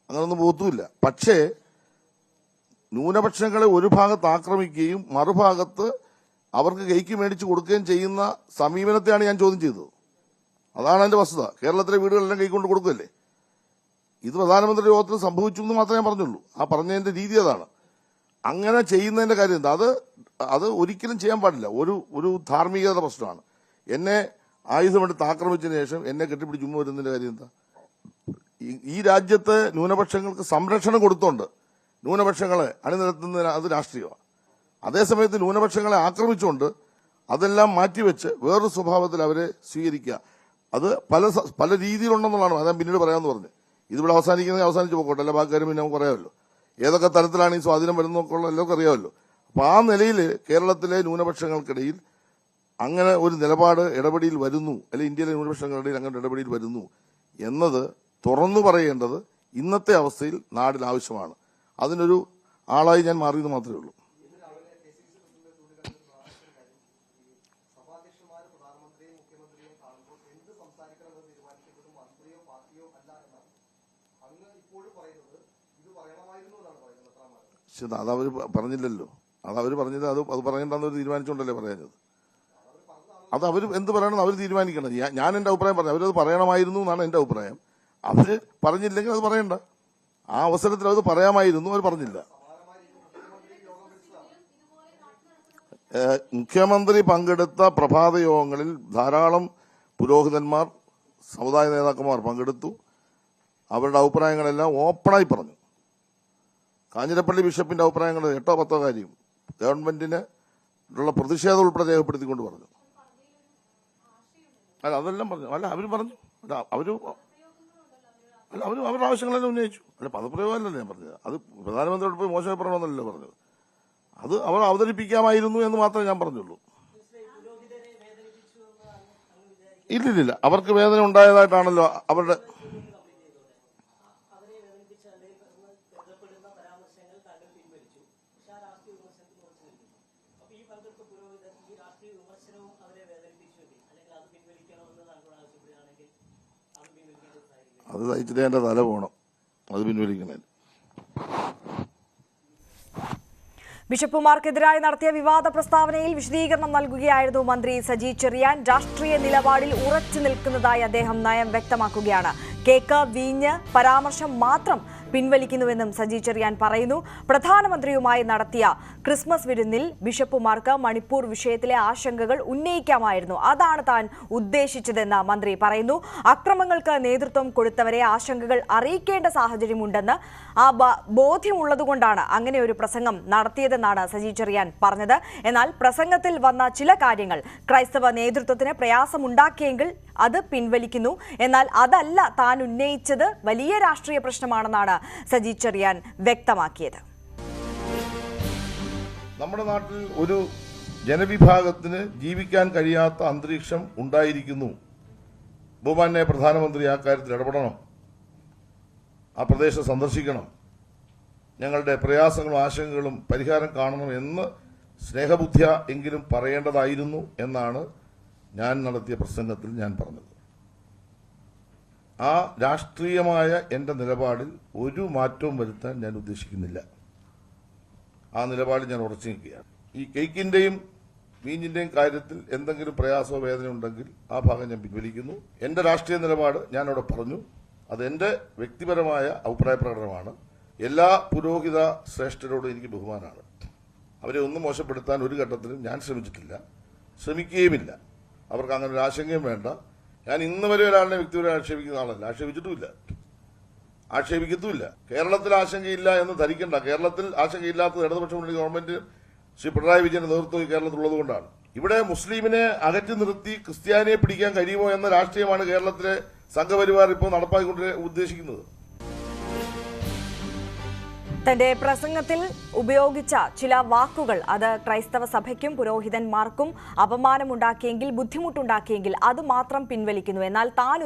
Speaker 3: അങ്ങനൊന്നും പോകത്തുമില്ല. പക്ഷേ ന്യൂനപക്ഷങ്ങളെ ഒരു ഭാഗത്ത് ആക്രമിക്കുകയും മറുഭാഗത്ത് അവർക്ക് കൈക്ക് മേടിച്ച് കൊടുക്കുകയും ചെയ്യുന്ന സമീപനത്തെയാണ് ഞാൻ ചോദ്യം ചെയ്തത്. അതാണ് എൻ്റെ വസ്തുത. കേരളത്തിലെ വീടുകളെല്ലാം കൈക്കൊണ്ട് കൊടുക്കുകയല്ലേ. ഇത് പ്രധാനമന്ത്രി യോഗത്തിൽ സംഭവിച്ചു എന്ന് മാത്രമേ ഞാൻ പറഞ്ഞുള്ളൂ. ആ പറഞ്ഞതിന്റെ രീതി അതാണ്. അങ്ങനെ ചെയ്യുന്നതിന്റെ കാര്യം എന്താ? അത് ഒരിക്കലും ചെയ്യാൻ പാടില്ല. ഒരു ധാർമ്മികത പ്രശ്നമാണ്. എന്നെ ആയുധമെടുത്ത് ആക്രമിച്ചതിന് ശേഷം എന്നെ കെട്ടിപ്പിടിച്ച് ചുമ്മാ വരുന്നതിന്റെ കാര്യം എന്താ? ഈ രാജ്യത്ത് ന്യൂനപക്ഷങ്ങൾക്ക് സംരക്ഷണം കൊടുത്തോണ്ട് ന്യൂനപക്ഷങ്ങളെ അണിനിരത്തുന്നതിന് അത് രാഷ്ട്രീയമാണ്. അതേസമയത്ത് ന്യൂനപക്ഷങ്ങളെ ആക്രമിച്ചുകൊണ്ട് അതെല്ലാം മാറ്റിവെച്ച് വേറൊരു സ്വഭാവത്തിൽ അവരെ സ്വീകരിക്കുക. അത് പല രീതിയിലുണ്ടെന്നുള്ളതാണ് ഞാൻ പിന്നീട് പറയാമെന്ന് പറഞ്ഞു. ഇതിവിടെ അവസാനിക്കുന്നത് അവസാനിച്ച് പോകട്ടെ, എല്ലാ ബാക്കി കാര്യം പിന്നെ നമുക്ക് പറയാമല്ലോ. ഏതൊക്കെ തരത്തിലാണ് ഈ സ്വാധീനം വരുന്നതൊക്കെ എല്ലാവർക്കും അറിയാമല്ലോ. അപ്പോൾ ആ നിലയിൽ കേരളത്തിലെ ന്യൂനപക്ഷങ്ങൾക്കിടയിൽ അങ്ങനെ ഒരു നിലപാട് ഇടപെടിയിൽ വരുന്നു, അല്ലെങ്കിൽ ഇന്ത്യയിലെ ന്യൂനപക്ഷങ്ങൾക്കിടയിൽ അങ്ങനെ ഇടപെടിയിൽ വരുന്നു എന്നത് തുറന്നു പറയേണ്ടത് ഇന്നത്തെ അവസ്ഥയിൽ നാടിന് ആവശ്യമാണ്. അതിനൊരു ആളായി ഞാൻ മാറിയത് മാത്രമേ ഉള്ളൂ. അതവർ പറഞ്ഞില്ലല്ലോ. അതവർ പറഞ്ഞത് അത് പറയേണ്ടെന്ന് തീരുമാനിച്ചുകൊണ്ടല്ലേ പറയുന്നത്. അത് അവർ എന്ത് പറയണമെന്ന് അവർ തീരുമാനിക്കണം. ഞാൻ എൻ്റെ അഭിപ്രായം പറഞ്ഞു, അവരത് പറയണമായിരുന്നു എന്നാണ് എൻ്റെ അഭിപ്രായം. അവർ പറഞ്ഞില്ലെങ്കിൽ അത് പറയണ്ട. ആ അവസരത്തിൽ അത് പറയാമായിരുന്നു, അവർ പറഞ്ഞില്ല. മുഖ്യമന്ത്രി പങ്കെടുത്ത പ്രഭാത യോഗങ്ങളിൽ ധാരാളം പുരോഹിതന്മാർ, സമുദായ നേതാക്കന്മാർ പങ്കെടുത്തു. അവരുടെ അഭിപ്രായങ്ങളെല്ലാം ഓപ്പണായി പറഞ്ഞു. കാഞ്ഞിരപ്പള്ളി ബിഷപ്പിന്റെ അഭിപ്രായങ്ങൾ 8 or 10 കാര്യം ഗവൺമെന്റിന് ഉള്ള പ്രതിഷേധം ഉൾപ്പെടെ രേഖപ്പെടുത്തിക്കൊണ്ട് പറഞ്ഞു. അല്ല, അതെല്ലാം പറഞ്ഞു. അല്ല, അവർ പറഞ്ഞു. അവരുടെ ആവശ്യങ്ങളെല്ലാം ഉന്നയിച്ചു. അല്ല, പദപ്രയോഗമല്ലല്ലോ ഞാൻ പറഞ്ഞത്. അത് പ്രധാനമന്ത്രിയോട് പോയി മോശമായി പറയണമെന്നല്ലോ പറഞ്ഞത്. അത് അവർ അവതരിപ്പിക്കാമായിരുന്നു എന്ന് മാത്രമേ ഞാൻ പറഞ്ഞുള്ളൂ. ഇല്ലില്ല, അവർക്ക് വേദന ഉണ്ടായതായിട്ടാണല്ലോ അവരുടെ. അത് സഹിച്ചിട്ട് എൻ്റെ തല പോകണം, അത് പിൻവലിക്കണേ.
Speaker 1: ബിഷപ്പുമാർക്കെതിരായി നടത്തിയ വിവാദ പ്രസ്താവനയിൽ വിശദീകരണം നൽകുകയായിരുന്നു മന്ത്രി സജി ചെറിയാൻ. രാഷ്ട്രീയ നിലപാടിൽ ഉറച്ചു നിൽക്കുന്നതായി അദ്ദേഹം നയം വ്യക്തമാക്കുകയാണ്. കേക്ക്, വീഞ്ഞ് പരാമർശം മാത്രം പിൻവലിക്കുന്നുവെന്നും സജി ചെറിയാൻ പറയുന്നു. പ്രധാനമന്ത്രിയുമായി നടത്തിയ ക്രിസ്മസ് വിരുന്നിൽ ബിഷപ്പുമാർക്ക് മണിപ്പൂർ വിഷയത്തിലെ ആശങ്കകൾ ഉന്നയിക്കാമായിരുന്നു. അതാണ് താൻ ഉദ്ദേശിച്ചതെന്ന് മന്ത്രി പറയുന്നു. അക്രമങ്ങൾക്ക് നേതൃത്വം കൊടുത്തവരെ ആശങ്കകൾ അറിയിക്കേണ്ട സാഹചര്യമുണ്ടെന്ന് ആ ബോധ്യമുള്ളതുകൊണ്ടാണ് അങ്ങനെ ഒരു പ്രസംഗം നടത്തിയതെന്നാണ് സജി ചെറിയാൻ പറഞ്ഞത്. എന്നാൽ പ്രസംഗത്തിൽ വന്ന ചില കാര്യങ്ങൾ ക്രൈസ്തവ നേതൃത്വത്തിന് പ്രയാസമുണ്ടാക്കിയെങ്കിൽ അത് പിൻവലിക്കുന്നു. എന്നാൽ അതല്ല താൻ ഉന്നയിച്ചത് വലിയ രാഷ്ട്രീയ പ്രശ്നമാണെന്നാണ് സജി ചെറിയാൻ വ്യക്തമാക്കിയത്.
Speaker 3: നമ്മുടെ നാട്ടിൽ ഒരു ജനവിഭാഗത്തിന് ജീവിക്കാൻ കഴിയാത്ത അന്തരീക്ഷം ഉണ്ടായിരിക്കുന്നു. ബഹുമാന്യ പ്രധാനമന്ത്രി ആ കാര്യത്തിൽ ഇടപെടണം, ആ പ്രദേശം സന്ദർശിക്കണം, ഞങ്ങളുടെ പ്രയാസങ്ങളും ആശങ്കകളും പരിഹാരം കാണണം എന്ന് സ്നേഹബുദ്ധിയ എങ്കിലും പറയേണ്ടതായിരുന്നു എന്നാണ് ഞാൻ നടത്തിയ പ്രസംഗത്തിൽ ഞാൻ പറഞ്ഞത്. ആ രാഷ്ട്രീയമായ എൻ്റെ നിലപാടിൽ ഒരു മാറ്റവും വരുത്താൻ ഞാൻ ഉദ്ദേശിക്കുന്നില്ല. ആ നിലപാടിൽ ഞാൻ ഉറച്ചു നിൽക്കുകയാണ്. ഈ കേക്കിന്റെയും വീഞ്ഞിന്റെയും കാര്യത്തിൽ എന്തെങ്കിലും പ്രയാസമോ വേദന ഉണ്ടെങ്കിൽ ആ ഭാഗം ഞാൻ പിൻവലിക്കുന്നു. എൻ്റെ രാഷ്ട്രീയ നിലപാട് ഞാൻ അവിടെ പറഞ്ഞു. അത് എൻ്റെ വ്യക്തിപരമായ അഭിപ്രായ പ്രകടനമാണ്. എല്ലാ പുരോഹിത ശ്രേഷ്ഠരോടും എനിക്ക് ബഹുമാനമാണ്. അവരെ ഒന്നും മോശപ്പെടുത്താൻ ഒരു ഘട്ടത്തിലും ഞാൻ ശ്രമിച്ചിട്ടില്ല, ശ്രമിക്കുകയുമില്ല. അവർക്ക് അങ്ങനെ ഒരു ആശങ്കയും വേണ്ട. ഞാൻ ഇന്ന് വരെ ഒരാളിനെ വ്യക്തിപരമായി ആക്ഷേപിക്കുന്ന ആളല്ല, ആക്ഷേപിക്കത്തുമില്ല. കേരളത്തിൽ ആശങ്കയില്ല എന്ന് ധരിക്കണ്ട. കേരളത്തിൽ ആശങ്കയില്ലാത്തത് ഇടതുപക്ഷ മുന്നണി ഗവൺമെന്റ് ശ്രീ പിണറായി വിജയന്റെ നേതൃത്വം കേരളത്തിലുള്ളത് കൊണ്ടാണ്. ഇവിടെ മുസ്ലിമിനെ അകറ്റി നിർത്തി ക്രിസ്ത്യാനിയെ പിടിക്കാൻ കഴിയുമോ എന്ന രാഷ്ട്രീയമാണ് കേരളത്തിലെ സംഘപരിവാർ ഇപ്പോൾ നടപ്പാക്കിക്കൊണ്ട് ഉദ്ദേശിക്കുന്നത്.
Speaker 1: തന്റെ പ്രസംഗത്തിൽ ഉപയോഗിച്ച ചില വാക്കുകൾ അത് ക്രൈസ്തവ സഭയ്ക്കും പുരോഹിതന്മാർക്കും അപമാനമുണ്ടാക്കിയെങ്കിൽ, ബുദ്ധിമുട്ടുണ്ടാക്കിയെങ്കിൽ അത് മാത്രം പിൻവലിക്കുന്നു. എന്നാൽ താൻ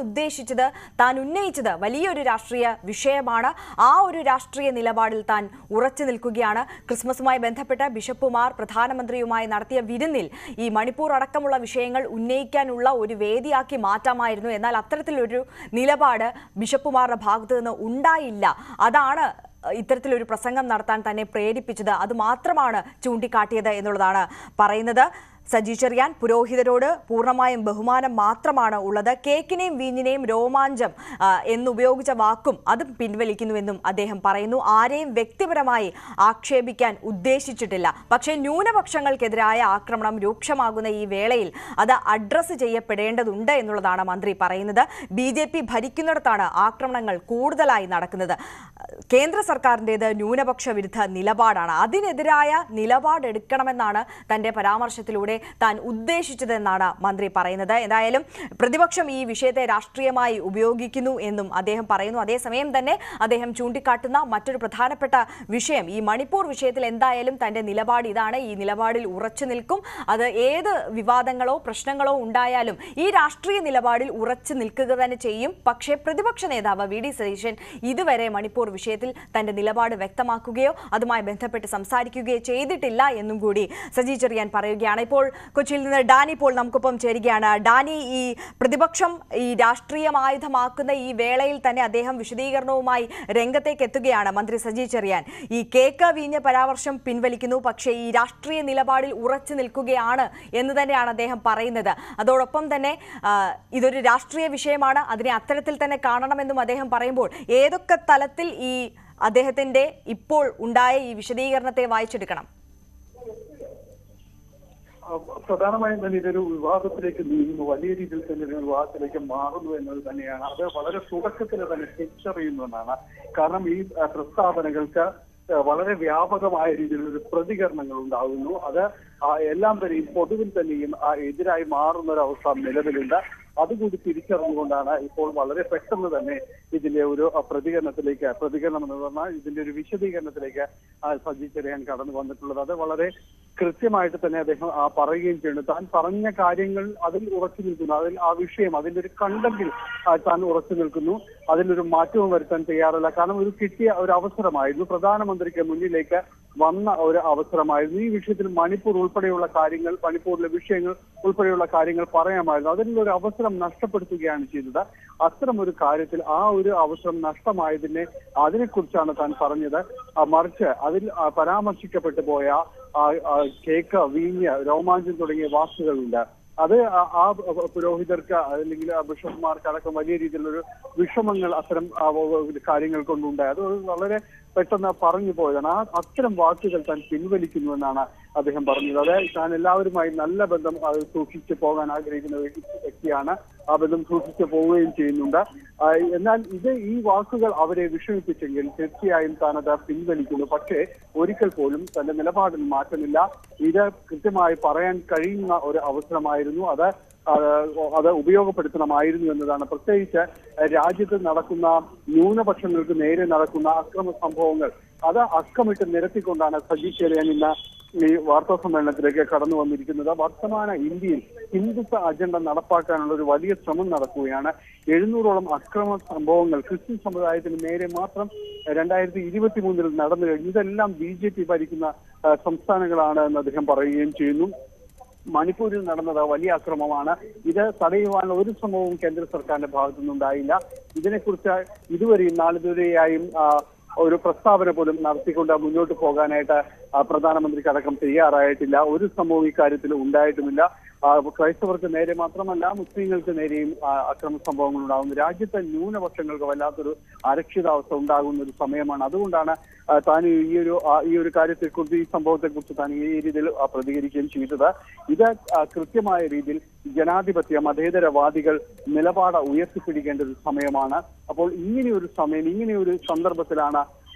Speaker 1: ഉന്നയിച്ചത് വലിയൊരു രാഷ്ട്രീയ വിഷയമാണ്. ആ ഒരു രാഷ്ട്രീയ നിലപാടിൽ താൻ ഉറച്ചു നിൽക്കുകയാണ്. ക്രിസ്മസുമായി ബന്ധപ്പെട്ട് ബിഷപ്പുമാർ പ്രധാനമന്ത്രിയുമായി നടത്തിയ വിരുന്നിൽ ഈ മണിപ്പൂർ അടക്കമുള്ള വിഷയങ്ങൾ ഉന്നയിക്കാനുള്ള ഒരു വേദിയാക്കി മാറ്റാമായിരുന്നു. എന്നാൽ അത്തരത്തിലൊരു നിലപാട് ബിഷപ്പുമാരുടെ ഭാഗത്തു നിന്ന് ഉണ്ടായില്ല. അതാണ് ഇത്തരത്തിലൊരു പ്രസംഗം നടത്താൻ തന്നെ പ്രേരിപ്പിച്ചത്. അത് മാത്രമാണ് ചൂണ്ടിക്കാട്ടിയത് എന്നുള്ളതാണ് പറയുന്നത് സജി ചെറിയാൻ. പുരോഹിതരോട് പൂർണ്ണമായും ബഹുമാനം മാത്രമാണ് ഉള്ളത്. കേക്കിനെയും വീഞ്ഞിനെയും രോമാഞ്ചം എന്നുപയോഗിച്ച വാക്കും അതും പിൻവലിക്കുന്നുവെന്നും അദ്ദേഹം പറയുന്നു. ആരെയും വ്യക്തിപരമായി ആക്ഷേപിക്കാൻ ഉദ്ദേശിച്ചിട്ടില്ല. പക്ഷേ ന്യൂനപക്ഷങ്ങൾക്കെതിരായ ആക്രമണം രൂക്ഷമാകുന്ന ഈ വേളയിൽ അത് അഡ്രസ്സ് ചെയ്യപ്പെടേണ്ടതുണ്ട് എന്നുള്ളതാണ് മന്ത്രി പറയുന്നത്. BJP ഭരിക്കുന്നിടത്താണ് ആക്രമണങ്ങൾ കൂടുതലായി നടക്കുന്നത്. കേന്ദ്ര സർക്കാരിൻ്റേത് ന്യൂനപക്ഷ വിരുദ്ധ നിലപാടാണ്. അതിനെതിരായ നിലപാടെടുക്കണമെന്നാണ് തന്റെ പരാമർശത്തിലൂടെ എന്നതിലൂടെ താൻ ഉദ്ദേശിച്ചതെന്നാണ് മന്ത്രി പറയുന്നത്. എന്തായാലും പ്രതിപക്ഷം ഈ വിഷയത്തെ രാഷ്ട്രീയമായി ഉപയോഗിക്കുന്നു എന്നും അദ്ദേഹം പറയുന്നു. അതേസമയം തന്നെ അദ്ദേഹം ചൂണ്ടിക്കാട്ടുന്ന മറ്റൊരു പ്രധാനപ്പെട്ട വിഷയം, ഈ മണിപ്പൂർ വിഷയത്തിൽ എന്തായാലും തന്റെ നിലപാട് ഇതാണ്, ഈ നിലപാടിൽ ഉറച്ചു നിൽക്കും. അത് ഏത് വിവാദങ്ങളോ പ്രശ്നങ്ങളോ ഉണ്ടായാലും ഈ രാഷ്ട്രീയ നിലപാടിൽ ഉറച്ചു നിൽക്കുക തന്നെ ചെയ്യും. പക്ഷേ പ്രതിപക്ഷ നേതാവ് വി ഡി സതീശൻ ഇതുവരെ മണിപ്പൂർ വിഷയത്തിൽ തന്റെ നിലപാട് വ്യക്തമാക്കുകയോ അതുമായി ബന്ധപ്പെട്ട് സംസാരിക്കുകയോ ചെയ്തിട്ടില്ല എന്നും കൂടി സജി ചെറിയാൻ പറയുകയാണ്. ഇപ്പോൾ കൊച്ചിയിൽ നിന്ന് ഡാനി ഇപ്പോൾ നമുക്കൊപ്പം ചേരുകയാണ്. ഡാനി, ഈ പ്രതിപക്ഷം ഈ രാഷ്ട്രീയം ആയുധമാക്കുന്ന ഈ വേളയിൽ തന്നെ അദ്ദേഹം വിശദീകരണവുമായി രംഗത്തേക്ക് എത്തുകയാണ്. മന്ത്രി സജി ചെറിയാൻ ഈ കേക്ക് വീഞ്ഞ പരാമർശം പിൻവലിക്കുന്നു, പക്ഷേ ഈ രാഷ്ട്രീയ നിലപാടിൽ ഉറച്ചു നിൽക്കുകയാണ് എന്ന് തന്നെയാണ് അദ്ദേഹം പറയുന്നത്. അതോടൊപ്പം തന്നെ ഇതൊരു രാഷ്ട്രീയ വിഷയമാണ്, അതിനെ അത്തരത്തിൽ തന്നെ കാണണമെന്നും അദ്ദേഹം പറയുമ്പോൾ ഏതൊക്കെ തലത്തിൽ ഈ അദ്ദേഹത്തിന്റെ ഇപ്പോൾ ഉണ്ടായ ഈ വിശദീകരണത്തെ വായിച്ചെടുക്കണം?
Speaker 14: പ്രധാനമായും തന്നെ ഇതൊരു വിവാദത്തിലേക്ക് നീങ്ങുന്നു, വലിയ രീതിയിൽ തന്നെ ഒരു വിവാദത്തിലേക്ക് മാറുന്നു എന്നത് തന്നെയാണ്. അത് വളരെ തുടക്കത്തിൽ തന്നെ തിരിച്ചറിയുന്നതാണ്. കാരണം ഈ പ്രസ്താവനകൾക്ക് വളരെ വ്യാപകമായ രീതിയിലൊരു പ്രതികരണങ്ങൾ ഉണ്ടാകുന്നു. അത് എല്ലാം തന്നെയും പൊതുവിൽ തന്നെയും എതിരായി മാറുന്ന ഒരു അവസ്ഥ നിലവിലുണ്ട്. അതുകൂടി തിരിച്ചറിഞ്ഞുകൊണ്ടാണ് ഇപ്പോൾ വളരെ പെട്ടെന്ന് തന്നെ ഇതിന്റെ ഒരു പ്രതികരണം എന്ന് പറഞ്ഞാൽ ഇതിന്റെ ഒരു വിശദീകരണത്തിലേക്ക് സജി ചെറിയാൻ കടന്നു വന്നിട്ടുള്ളത്. അത് വളരെ കൃത്യമായിട്ട് തന്നെ അദ്ദേഹം പറയുകയും ചെയ്യുന്നു. താൻ പറഞ്ഞ കാര്യങ്ങൾ അതിൽ ഉറച്ചു നിൽക്കുന്നു, അതിൽ ആ വിഷയം അതിന്റെ ഒരു കണ്ടന്റിൽ താൻ ഉറച്ചു നിൽക്കുന്നു, അതിലൊരു മാറ്റവും വരുത്താൻ തയ്യാറല്ല. കാരണം ഒരു കിട്ടിയ ഒരു അവസരമായിരുന്നു, പ്രധാനമന്ത്രിക്ക് മുന്നിലേക്ക് വന്ന ഒരു അവസരമായിരുന്നു. ഈ വിഷയത്തിൽ മണിപ്പൂർ ഉൾപ്പെടെയുള്ള കാര്യങ്ങൾ, മണിപ്പൂരിലെ വിഷയങ്ങൾ ഉൾപ്പെടെയുള്ള കാര്യങ്ങൾ പറയാമായിരുന്നു. അതിനുള്ള ഒരു അവസരം നഷ്ടപ്പെടുത്തുകയാണ് ചെയ്തത്. അത്തരം ഒരു കാര്യത്തിൽ ആ ഒരു അവസരം നഷ്ടമായതിനെ അതിനെക്കുറിച്ചാണ് താൻ പറഞ്ഞത്. മറിച്ച് അതിൽ പരാമർശിക്കപ്പെട്ടു പോയ കേക്ക്, വീഞ്ഞ്, രോമാഞ്ചം തുടങ്ങിയ വാക്കുകളുണ്ട്. അത് ആ പുരോഹിതർക്ക് അല്ലെങ്കിൽ ബിഷപ്പ്മാർക്ക് അടക്കം വലിയ രീതിയിലൊരു വിഷമങ്ങൾ അത്തരം കാര്യങ്ങൾ കൊണ്ടുണ്ടായി. അത് വളരെ പെട്ടെന്ന് പറഞ്ഞു പോയതാണ്. അത്തരം വാക്കുകൾ താൻ പിൻവലിക്കുന്നുവെന്നാണ് അദ്ദേഹം പറഞ്ഞത്. അത് താൻ എല്ലാവരുമായി നല്ല ബന്ധം സൂക്ഷിച്ചു പോകാൻ ആഗ്രഹിക്കുന്ന വ്യക്തിയാണ്, ആ ബന്ധം സൂക്ഷിച്ചു പോവുകയും ചെയ്യുന്നുണ്ട്. എന്നാൽ ഈ വാക്കുകൾ അവരെ വിഷമിപ്പിച്ചെങ്കിൽ തീർച്ചയായും താൻ അത് പിൻവലിക്കുന്നു. പക്ഷേ ഒരിക്കൽ പോലും തന്റെ നിലപാടിൽ മാറ്റമില്ല. ഇത് കൃത്യമായി പറയാൻ കഴിയുന്ന ഒരു അവസരമായിരുന്നു, അത് ഉപയോഗപ്പെടുത്തണമായിരുന്നു എന്നതാണ്. പ്രത്യേകിച്ച് രാജ്യത്ത് നടക്കുന്ന ന്യൂനപക്ഷങ്ങൾക്ക് നേരെ നടക്കുന്ന അക്രമ സംഭവങ്ങൾ അത് അക്കമിട്ട് നിരത്തിക്കൊണ്ടാണ് സജി ചെറിയാൻ ഇന്ന് ഈ വാർത്താ സമ്മേളനത്തിലേക്ക് കടന്നു വന്നിരിക്കുന്നത്. വർത്തമാന ഇന്ത്യയിൽ ഹിന്ദുത്വ അജണ്ട നടപ്പാക്കാനുള്ള ഒരു വലിയ ശ്രമം നടക്കുകയാണ്. 700ഓളം അക്രമ സംഭവങ്ങൾ ക്രിസ്ത്യൻ സമുദായത്തിന് നേരെ മാത്രം 2023 നടന്നു കഴിഞ്ഞു. ഇതെല്ലാം BJP ഭരിക്കുന്ന സംസ്ഥാനങ്ങളാണ് എന്ന് അദ്ദേഹം പറയുകയും ചെയ്യുന്നു. മണിപ്പൂരിൽ നടന്നത് വലിയ അക്രമമാണ്. ഇത് തടയുവാനുള്ള ഒരു ശ്രമവും കേന്ദ്ര സർക്കാരിന്റെ ഭാഗത്തു നിന്നുണ്ടായില്ല. ഇതിനെക്കുറിച്ച് ഇതുവരെയും നാളിതുവരെയായും ഒരു പ്രസ്താവന പോലും നടത്തിക്കൊണ്ട് മുന്നോട്ട് പോകാനായിട്ട് പ്രധാനമന്ത്രിക്ക് അടക്കം തയ്യാറായിട്ടില്ല. ഒരു ശ്രമവും ഇക്കാര്യത്തിൽ ഉണ്ടായിട്ടുമില്ല. ക്രൈസ്തവർക്ക് നേരെ മാത്രമല്ല മുസ്ലിങ്ങൾക്ക് നേരെയും അക്രമ സംഭവങ്ങൾ ഉണ്ടാകുന്നു. രാജ്യത്തെ ന്യൂനപക്ഷങ്ങൾക്ക് വല്ലാത്തൊരു അരക്ഷിതാവസ്ഥ ഉണ്ടാകുന്ന ഒരു സമയമാണ്. അതുകൊണ്ടാണ് താൻ ഈ ഒരു കാര്യത്തെക്കുറിച്ച്, ഈ സംഭവത്തെക്കുറിച്ച് താൻ ഈ രീതിയിൽ പ്രതികരിക്കുകയും ചെയ്തത്. ഇത് കൃത്യമായ രീതിയിൽ ജനാധിപത്യ മതേതരവാദികൾ നിലപാട് ഉയർത്തിപ്പിടിക്കേണ്ട ഒരു സമയമാണ്. അപ്പോൾ ഇങ്ങനെയൊരു സമയം, ഇങ്ങനെയൊരു സന്ദർഭത്തിലാണ്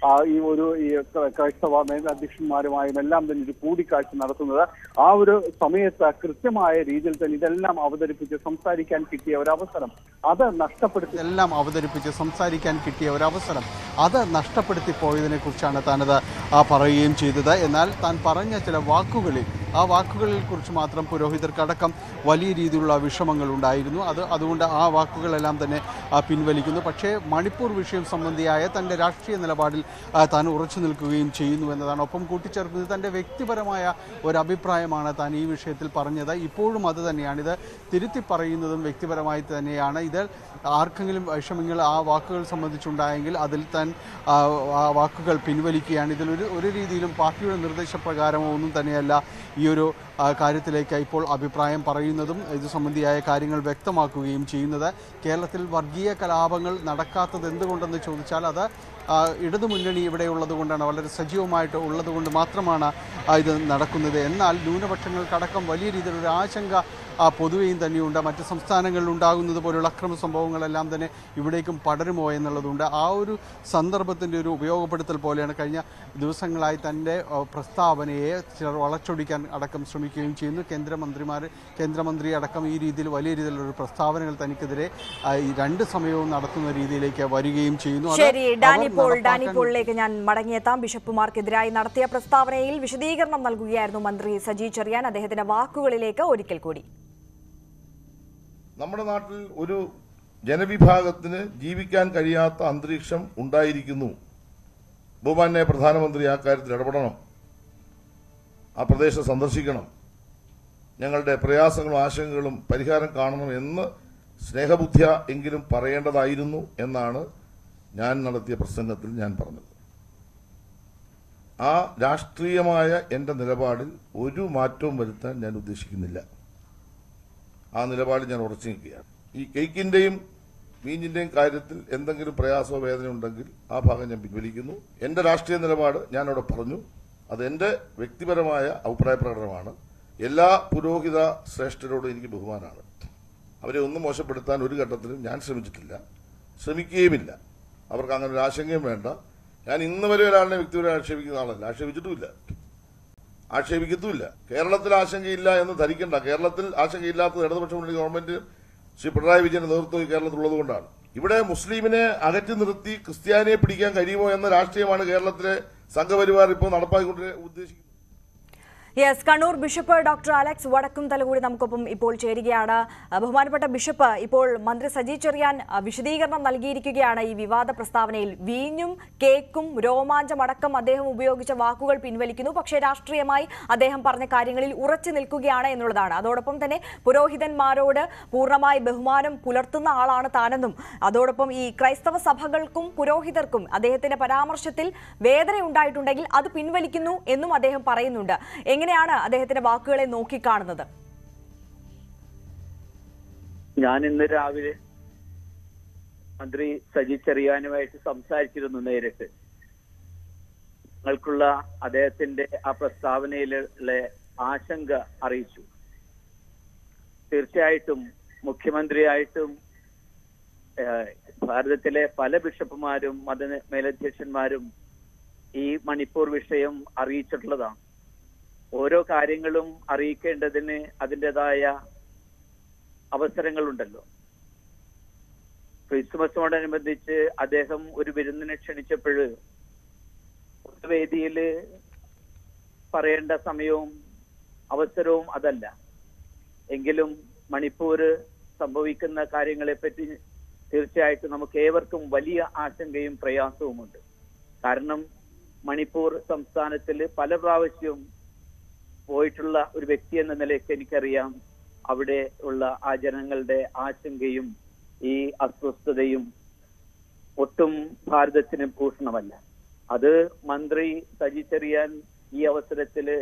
Speaker 14: ഈ ക്രൈസ്തവ മേധാധ്യക്ഷന്മാരുമായും എല്ലാം തന്നെ ഒരു കൂടിക്കാഴ്ച നടത്തുന്നത്. ആ ഒരു സമയത്ത് കൃത്യമായ രീതിയിൽ തന്നെ ഇതെല്ലാം അവതരിപ്പിച്ച് സംസാരിക്കാൻ കിട്ടിയ ഒരവസരം അത് നഷ്ടപ്പെടുത്തി പോയതിനെ കുറിച്ചാണ് താനത് പറയുകയും ചെയ്തത്. എന്നാൽ താൻ പറഞ്ഞ ചില വാക്കുകളിൽ, ആ വാക്കുകളിൽ കുറിച്ച് മാത്രം പുരോഹിതർക്കടക്കം വലിയ രീതിയിലുള്ള വിഷമങ്ങൾ ഉണ്ടായിരുന്നു. അതുകൊണ്ട് ആ വാക്കുകളെല്ലാം തന്നെ പിൻവലിക്കുന്നു. പക്ഷേ മണിപ്പൂർ വിഷയം സംബന്ധിയായ തൻ്റെ രാഷ്ട്രീയ നിലപാടിൽ താൻ ഉറച്ചു നിൽക്കുകയും ചെയ്യുന്നു എന്നതാണ്. ഒപ്പം കൂട്ടിച്ചേർക്കുന്നത് തൻ്റെ വ്യക്തിപരമായ ഒരു അഭിപ്രായമാണ് താൻ ഈ വിഷയത്തിൽ പറഞ്ഞത്. ഇപ്പോഴും അത് തന്നെയാണ്. ഇത് തിരുത്തി പറയുന്നതും വ്യക്തിപരമായി തന്നെയാണ്. ഇത് ആർക്കെങ്കിലും വിഷമങ്ങൾ ആ വാക്കുകൾ സംബന്ധിച്ചുണ്ടായെങ്കിൽ അതിൽ താൻ ആ വാക്കുകൾ പിൻവലിക്കുകയാണ്. ഇതിൽ ഒരു രീതിയിലും പാർട്ടിയുടെ നിർദ്ദേശപ്രകാരമോ ഒന്നും തന്നെയല്ല ഈ ഒരു കാര്യത്തിലേക്ക് ഇപ്പോൾ അഭിപ്രായം പറയുന്നതും ഇത് സംബന്ധിയായ കാര്യങ്ങൾ വ്യക്തമാക്കുകയും ചെയ്യുന്നത്. കേരളത്തിൽ വർഗീയ കലാപങ്ങൾ നടക്കാത്തത് എന്തുകൊണ്ടെന്ന് ചോദിച്ചാൽ അത് ഇടതുമുന്നണി ഇവിടെ ഉള്ളതുകൊണ്ടാണ്, വളരെ സജീവമായിട്ട് ഉള്ളതുകൊണ്ട് മാത്രമാണ് ഇത് നടക്കുന്നത്. എന്നാൽ ന്യൂനപക്ഷങ്ങൾക്കടക്കം വലിയ രീതിയിലൊരു ആശങ്ക
Speaker 4: പൊതുവെയും തന്നെയുണ്ട്. മറ്റ് സംസ്ഥാനങ്ങളിൽ ഉണ്ടാകുന്നത് പോലുള്ള അക്രമ സംഭവങ്ങളെല്ലാം തന്നെ ഇവിടേക്കും പടരുമോ എന്നുള്ളതുണ്ട്. ആ ഒരു സന്ദർഭത്തിൻ്റെ ഒരു ഉപയോഗപ്പെടുത്തൽ പോലെയാണ് കഴിഞ്ഞ ദിവസങ്ങളായി തൻ്റെ പ്രസ്താവനയെ ചിലർ വളച്ചൊടിക്കാൻ അടക്കം ശ്രമിക്കുകയും ചെയ്യുന്നു. കേന്ദ്രമന്ത്രി അടക്കം ഈ രീതിയിൽ വലിയ രീതിയിലുള്ള പ്രസ്താവനകൾ തനിക്കെതിരെ ഈ 2 സമയവും നടത്തുന്ന രീതിയിലേക്ക് വരികയും ചെയ്യുന്നു.
Speaker 1: ശരി, ഡാനിപ്പോളിലേക്ക് ഞാൻ മടങ്ങിയെത്താം. ബിഷപ്പുമാർക്കെതിരായി നടത്തിയ പ്രസ്താവനയിൽ വിശദീകരണം നൽകുകയായിരുന്നു മന്ത്രി സജി ചെറിയാൻ. അദ്ദേഹത്തിന്റെ വാക്കുകളിലേക്ക് ഒരിക്കൽ കൂടി.
Speaker 3: നമ്മുടെ നാട്ടിൽ ഒരു ജനവിഭാഗത്തിന് ജീവിക്കാൻ കഴിയാത്ത അന്തരീക്ഷം ഉണ്ടായിരിക്കുന്നു. ബഹുമാന്യ പ്രധാനമന്ത്രി ആ കാര്യത്തിൽ ഇടപെടണം, ആ പ്രദേശം സന്ദർശിക്കണം, ഞങ്ങളുടെ പ്രയാസങ്ങളും ആശങ്കകളും പരിഹാരം കാണണം എന്ന് സ്നേഹബുദ്ധിയ എങ്കിലും പറയേണ്ടതായിരുന്നു എന്നാണ് ഞാൻ നടത്തിയ പ്രസംഗത്തിൽ ഞാൻ പറഞ്ഞത്. ആ രാഷ്ട്രീയമായ എൻ്റെ നിലപാടിൽ ഒരു മാറ്റവും വരുത്താൻ ഞാൻ ഉദ്ദേശിക്കുന്നില്ല. ആ നിലപാടിൽ ഞാൻ ഉറച്ചു നിൽക്കുകയാണ്. ഈ കേക്കിന്റെയും വീഞ്ഞിന്റെയും കാര്യത്തിൽ എന്തെങ്കിലും പ്രയാസമോ വേദന ഉണ്ടെങ്കിൽ ആ ഭാഗം ഞാൻ പിൻവലിക്കുന്നു. എൻ്റെ രാഷ്ട്രീയ നിലപാട് ഞാൻ അവിടെ പറഞ്ഞു. അത് എൻ്റെ വ്യക്തിപരമായ അഭിപ്രായ പ്രകടനമാണ്. എല്ലാ പുരോഹിത ശ്രേഷ്ഠരോടും എനിക്ക് ബഹുമാനമാണ്. അവരെ ഒന്നും മോശപ്പെടുത്താൻ ഒരു ഘട്ടത്തിലും ഞാൻ ശ്രമിച്ചിട്ടില്ല, ശ്രമിക്കുകയുമില്ല. അവർക്ക് അങ്ങനെ ഒരു ആശങ്കയും വേണ്ട. ഞാൻ ഇന്ന് വരെ ഒരാളിനെ വ്യക്തിപരമായി ആക്ഷേപിക്കുന്ന ആളല്ല, ആക്ഷേപിക്കത്തുമില്ല. കേരളത്തിൽ ആശങ്കയില്ല എന്ന് ധരിക്കേണ്ട. കേരളത്തിൽ ആശങ്കയില്ലാത്തത് ഇടതുപക്ഷ മുന്നണി ഗവൺമെന്റ് ശ്രീ പിണറായി വിജയന്റെ നേതൃത്വം കേരളത്തിലുള്ളത് കൊണ്ടാണ്. ഇവിടെ മുസ്ലിമിനെ അകറ്റി നിർത്തി ക്രിസ്ത്യാനിയെ പിടിക്കാൻ കഴിയുമോ എന്ന രാഷ്ട്രീയമാണ് കേരളത്തിലെ സംഘപരിവാർ ഇപ്പോൾ നടപ്പാക്കിക്കൊണ്ട് ഉദ്ദേശിക്കുന്നത്.
Speaker 1: Yes, Kannur bishop doctor Alex Vadakkumthala കൂടി നമുക്കൊപ്പം ഇപ്പോൾ ചേരുകയാണ്. ബഹുമാനപ്പെട്ട ബിഷപ്പ്, ഇപ്പോൾ മന്ത്രി സജി ചെറിയാൻ വിശദീകരണം നൽകിയിരിക്കുകയാണ് ഈ വിവാദ പ്രസ്താവനയിൽ. വീഞ്ഞും കേക്കും രോമാഞ്ചമടക്കം അദ്ദേഹം ഉപയോഗിച്ച വാക്കുകൾ പിൻവലിക്കുന്നു, പക്ഷേ രാഷ്ട്രീയമായി അദ്ദേഹം പറഞ്ഞ കാര്യങ്ങളിൽ ഉറച്ചു നിൽക്കുകയാണ് എന്നുള്ളതാണ്. അതോടൊപ്പം തന്നെ പുരോഹിതന്മാരോട് പൂർണ്ണമായി ബഹുമാനം പുലർത്തുന്ന ആളാണ് താനെന്നും, അതോടൊപ്പം ഈ ക്രൈസ്തവ സഭകൾക്കും പുരോഹിതർക്കും അദ്ദേഹത്തിന്റെ പരാമർശത്തിൽ വേദന ഉണ്ടായിട്ടുണ്ടെങ്കിൽ അത് പിൻവലിക്കുന്നു എന്നും അദ്ദേഹം പറയുന്നുണ്ട്. എങ്ങനെയാണ് അദ്ദേഹത്തിന്റെ വാക്കുകളെ നോക്കിക്കാണുന്നത്?
Speaker 6: ഞാൻ ഇന്ന് രാവിലെ മന്ത്രി സജി ചെറിയാനുമായിട്ട് സംസാരിച്ചിരുന്നു നേരിട്ട്. ഞങ്ങൾക്കുള്ള അദ്ദേഹത്തിന്റെ ആ പ്രസ്താവനയിലുള്ള ആശങ്ക അറിയിച്ചു. തീർച്ചയായിട്ടും മുഖ്യമന്ത്രിയായിട്ടും ഭാരതത്തിലെ പല ബിഷപ്പുമാരും മതമേലധ്യക്ഷന്മാരും ഈ മണിപ്പൂർ വിഷയം അറിയിച്ചിട്ടുള്ളതാണ്. ഓരോ കാര്യങ്ങളും അറിയിക്കേണ്ടതിന് അതിൻ്റെതായ അവസരങ്ങളുണ്ടല്ലോ. ക്രിസ്മസിനോടനുബന്ധിച്ച് അദ്ദേഹം ഒരു വിരുന്നിനെ ക്ഷണിച്ചപ്പോൾ വേദിയിൽ പറയേണ്ട സമയവും അവസരവും അതല്ല. എങ്കിലും മണിപ്പൂർ സംഭവിക്കുന്ന കാര്യങ്ങളെപ്പറ്റി തീർച്ചയായിട്ടും നമുക്ക് ഏവർക്കും വലിയ ആശങ്കയും പ്രയാസവുമുണ്ട്. കാരണം മണിപ്പൂർ സംസ്ഥാനത്തിൽ പല പ്രാവശ്യവും പോയിട്ടുള്ള ഒരു വ്യക്തി എന്ന നിലയ്ക്ക് എനിക്കറിയാം അവിടെ ഉള്ള ആ ജനങ്ങളുടെ ആശങ്കയും ഈ അസ്വസ്ഥതയും ഒട്ടും ഭാരതത്തിന് ഭൂഷണമല്ല. അത് മന്ത്രി സജി ചെറിയാൻ ഈ അവസരത്തില്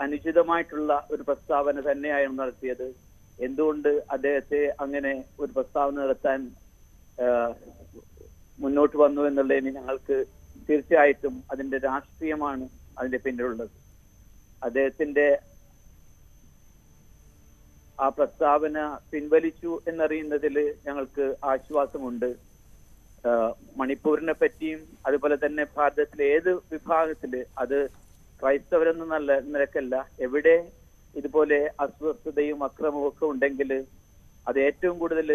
Speaker 6: അനുചിതമായിട്ടുള്ള ഒരു പ്രസ്താവന തന്നെയാണ് നടത്തിയത്. എന്തുകൊണ്ട് അദ്ദേഹത്തെ അങ്ങനെ ഒരു പ്രസ്താവന നടത്താൻ മുന്നോട്ട് വന്നു എന്നുള്ളതിന് ഞങ്ങൾക്ക് തീർച്ചയായിട്ടും അതിന്റെ രാഷ്ട്രീയമാണ് അതിന്റെ പിന്നിലുള്ളത്. അദ്ദേഹത്തിന്റെ ആ പ്രസ്താവന പിൻവലിച്ചു എന്നറിയുന്നതിൽ ഞങ്ങൾക്ക് ആശ്വാസമുണ്ട്. മണിപ്പൂരിനെ പറ്റിയും അതുപോലെ തന്നെ ഭാരതത്തിലെ ഏത് വിഭാഗത്തില്, അത് ക്രൈസ്തവരെന്ന നിലക്കല്ല, എവിടെ ഇതുപോലെ അസ്വസ്ഥതയും അക്രമവും ഒക്കെ ഉണ്ടെങ്കിൽ അത് ഏറ്റവും കൂടുതൽ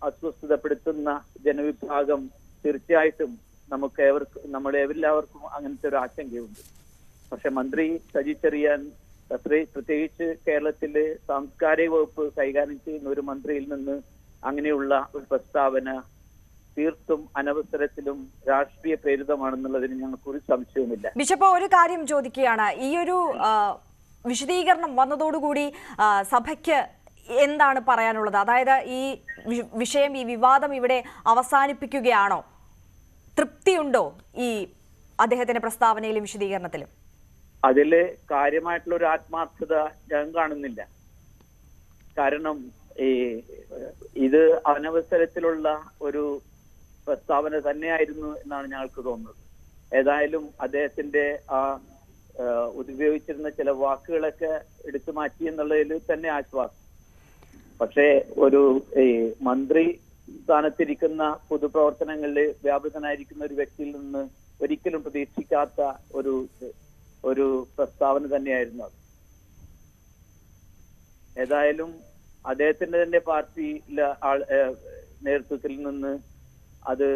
Speaker 6: അസ്വസ്ഥതപ്പെടുത്തുന്ന ജനവിഭാഗം തീർച്ചയായിട്ടും നമ്മളെല്ലാവർക്കും അങ്ങനത്തെ ഒരു ആശങ്കയുണ്ട്. പക്ഷെ മന്ത്രി സജി ചെറിയാൻ പ്രത്യേകിച്ച് കേരളത്തിലെ സാംസ്കാരിക വകുപ്പ് കൈകാര്യം ചെയ്യുന്ന ഒരു മന്ത്രിയിൽ നിന്ന് അങ്ങനെയുള്ള ഒരു പ്രസ്താവന തീർത്തും അനവസരത്തിലും രാഷ്ട്രീയ പ്രേരിതമാണെന്നുള്ളതിന് ഞങ്ങൾക്ക് ഒരു സംശയവുമില്ല.
Speaker 1: ബിഷപ്പ്, ഒരു കാര്യം ചോദിക്കുകയാണ്. ഈ ഒരു വിശദീകരണം വന്നതോടുകൂടി സഭയ്ക്ക് എന്താണ് പറയാനുള്ളത്? അതായത് ഈ വിഷയം, ഈ വിവാദം ഇവിടെ അവസാനിപ്പിക്കുകയാണോ? തൃപ്തിയുണ്ടോ ഈ അദ്ദേഹത്തിന്റെ പ്രസ്താവനയിലും വിശദീകരണത്തിലും?
Speaker 6: അതില് കാര്യമായിട്ടുള്ള ഒരു ആത്മാർത്ഥത ഞാൻ കാണുന്നില്ല. കാരണം ഇത് അനവസരത്തിലുള്ള ഒരു പ്രസ്താവന തന്നെയായിരുന്നു എന്നാണ് ഞങ്ങൾക്ക് തോന്നുന്നത്. ഏതായാലും അദ്ദേഹത്തിന്റെ ഉപയോഗിച്ചിരുന്ന ചില വാക്കുകളൊക്കെ എടുത്തു മാറ്റി എന്നുള്ളതിൽ തന്നെ ആശ്വാസം. പക്ഷേ ഒരു മന്ത്രി സ്ഥാനത്തിരിക്കുന്ന പൊതുപ്രവർത്തനങ്ങളിൽ വ്യാപൃതനായിരിക്കുന്ന ഒരു വ്യക്തിയിൽ നിന്ന് ഒരിക്കലും പ്രതീക്ഷിക്കാത്ത ഒരു പ്രസ്താവന തന്നെയായിരുന്നു അത്. ഏതായാലും അദ്ദേഹത്തിന്റെ തന്നെ പാർട്ടിയിലെ നേതൃത്വത്തിൽ നിന്ന് അത്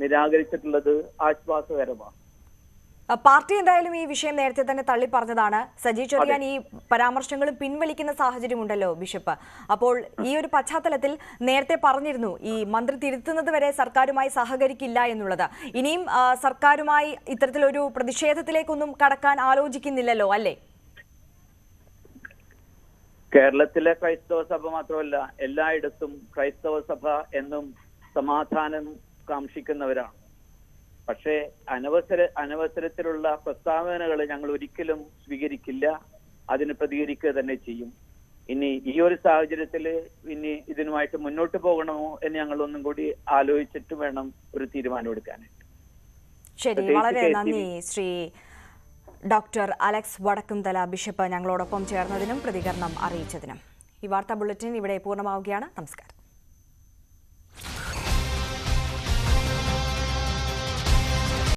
Speaker 6: നിരാകരിച്ചിട്ടുള്ളത് ആശ്വാസകരമാണ്.
Speaker 1: പാർട്ടി എന്തായാലും ഈ വിഷയം നേരത്തെ തന്നെ തള്ളി പറഞ്ഞതാണ്. സജി ചെറിയാൻ ഈ പരാമർശങ്ങളും പിൻവലിക്കുന്ന സാഹചര്യമുണ്ടല്ലോ ബിഷപ്പ്. അപ്പോൾ ഈ ഒരു പശ്ചാത്തലത്തിൽ നേരത്തെ പറഞ്ഞിരുന്നു ഈ മന്ത്രി തിരുത്തുന്നത് വരെ സർക്കാരുമായി സഹകരിക്കില്ല എന്നുള്ളത്. ഇനിയും സർക്കാരുമായി ഇത്തരത്തിലൊരു പ്രതിഷേധത്തിലേക്കൊന്നും കടക്കാൻ ആലോചിക്കുന്നില്ലല്ലോ അല്ലേ?
Speaker 6: കേരളത്തിലെ ക്രൈസ്തവ സഭ മാത്രമല്ല, എല്ലായിടത്തും ക്രൈസ്തവ സഭ എന്നും സമാധാനം കാംക്ഷിക്കുന്നവരാണ്. പക്ഷേ അനവസരത്തിലുള്ള പ്രസ്താവനകൾ ഞങ്ങൾ ഒരിക്കലും സ്വീകരിക്കില്ല, അതിന് പ്രതികരിക്കുക തന്നെ ചെയ്യും. ഇനി ഈ ഒരു സാഹചര്യത്തിൽ ഇനി ഇതിനുമായിട്ട് മുന്നോട്ട് പോകണമോ എന്ന് ഞങ്ങൾ ഒന്നും കൂടി ആലോചിച്ചിട്ട് വേണം ഒരു തീരുമാനമെടുക്കാനായിട്ട്.
Speaker 1: ശരി, വളരെ നന്ദി Shri doctor Alex Vadakkumthala bishop ഞങ്ങളോടൊപ്പം ചേർന്നതിനും പ്രതികരണം അറിയിച്ചതിനും. ഈ വാർത്താ ബുള്ളറ്റിൻ ഇവിടെ പൂർണ്ണമാവുകയാണ്. നമസ്കാരം.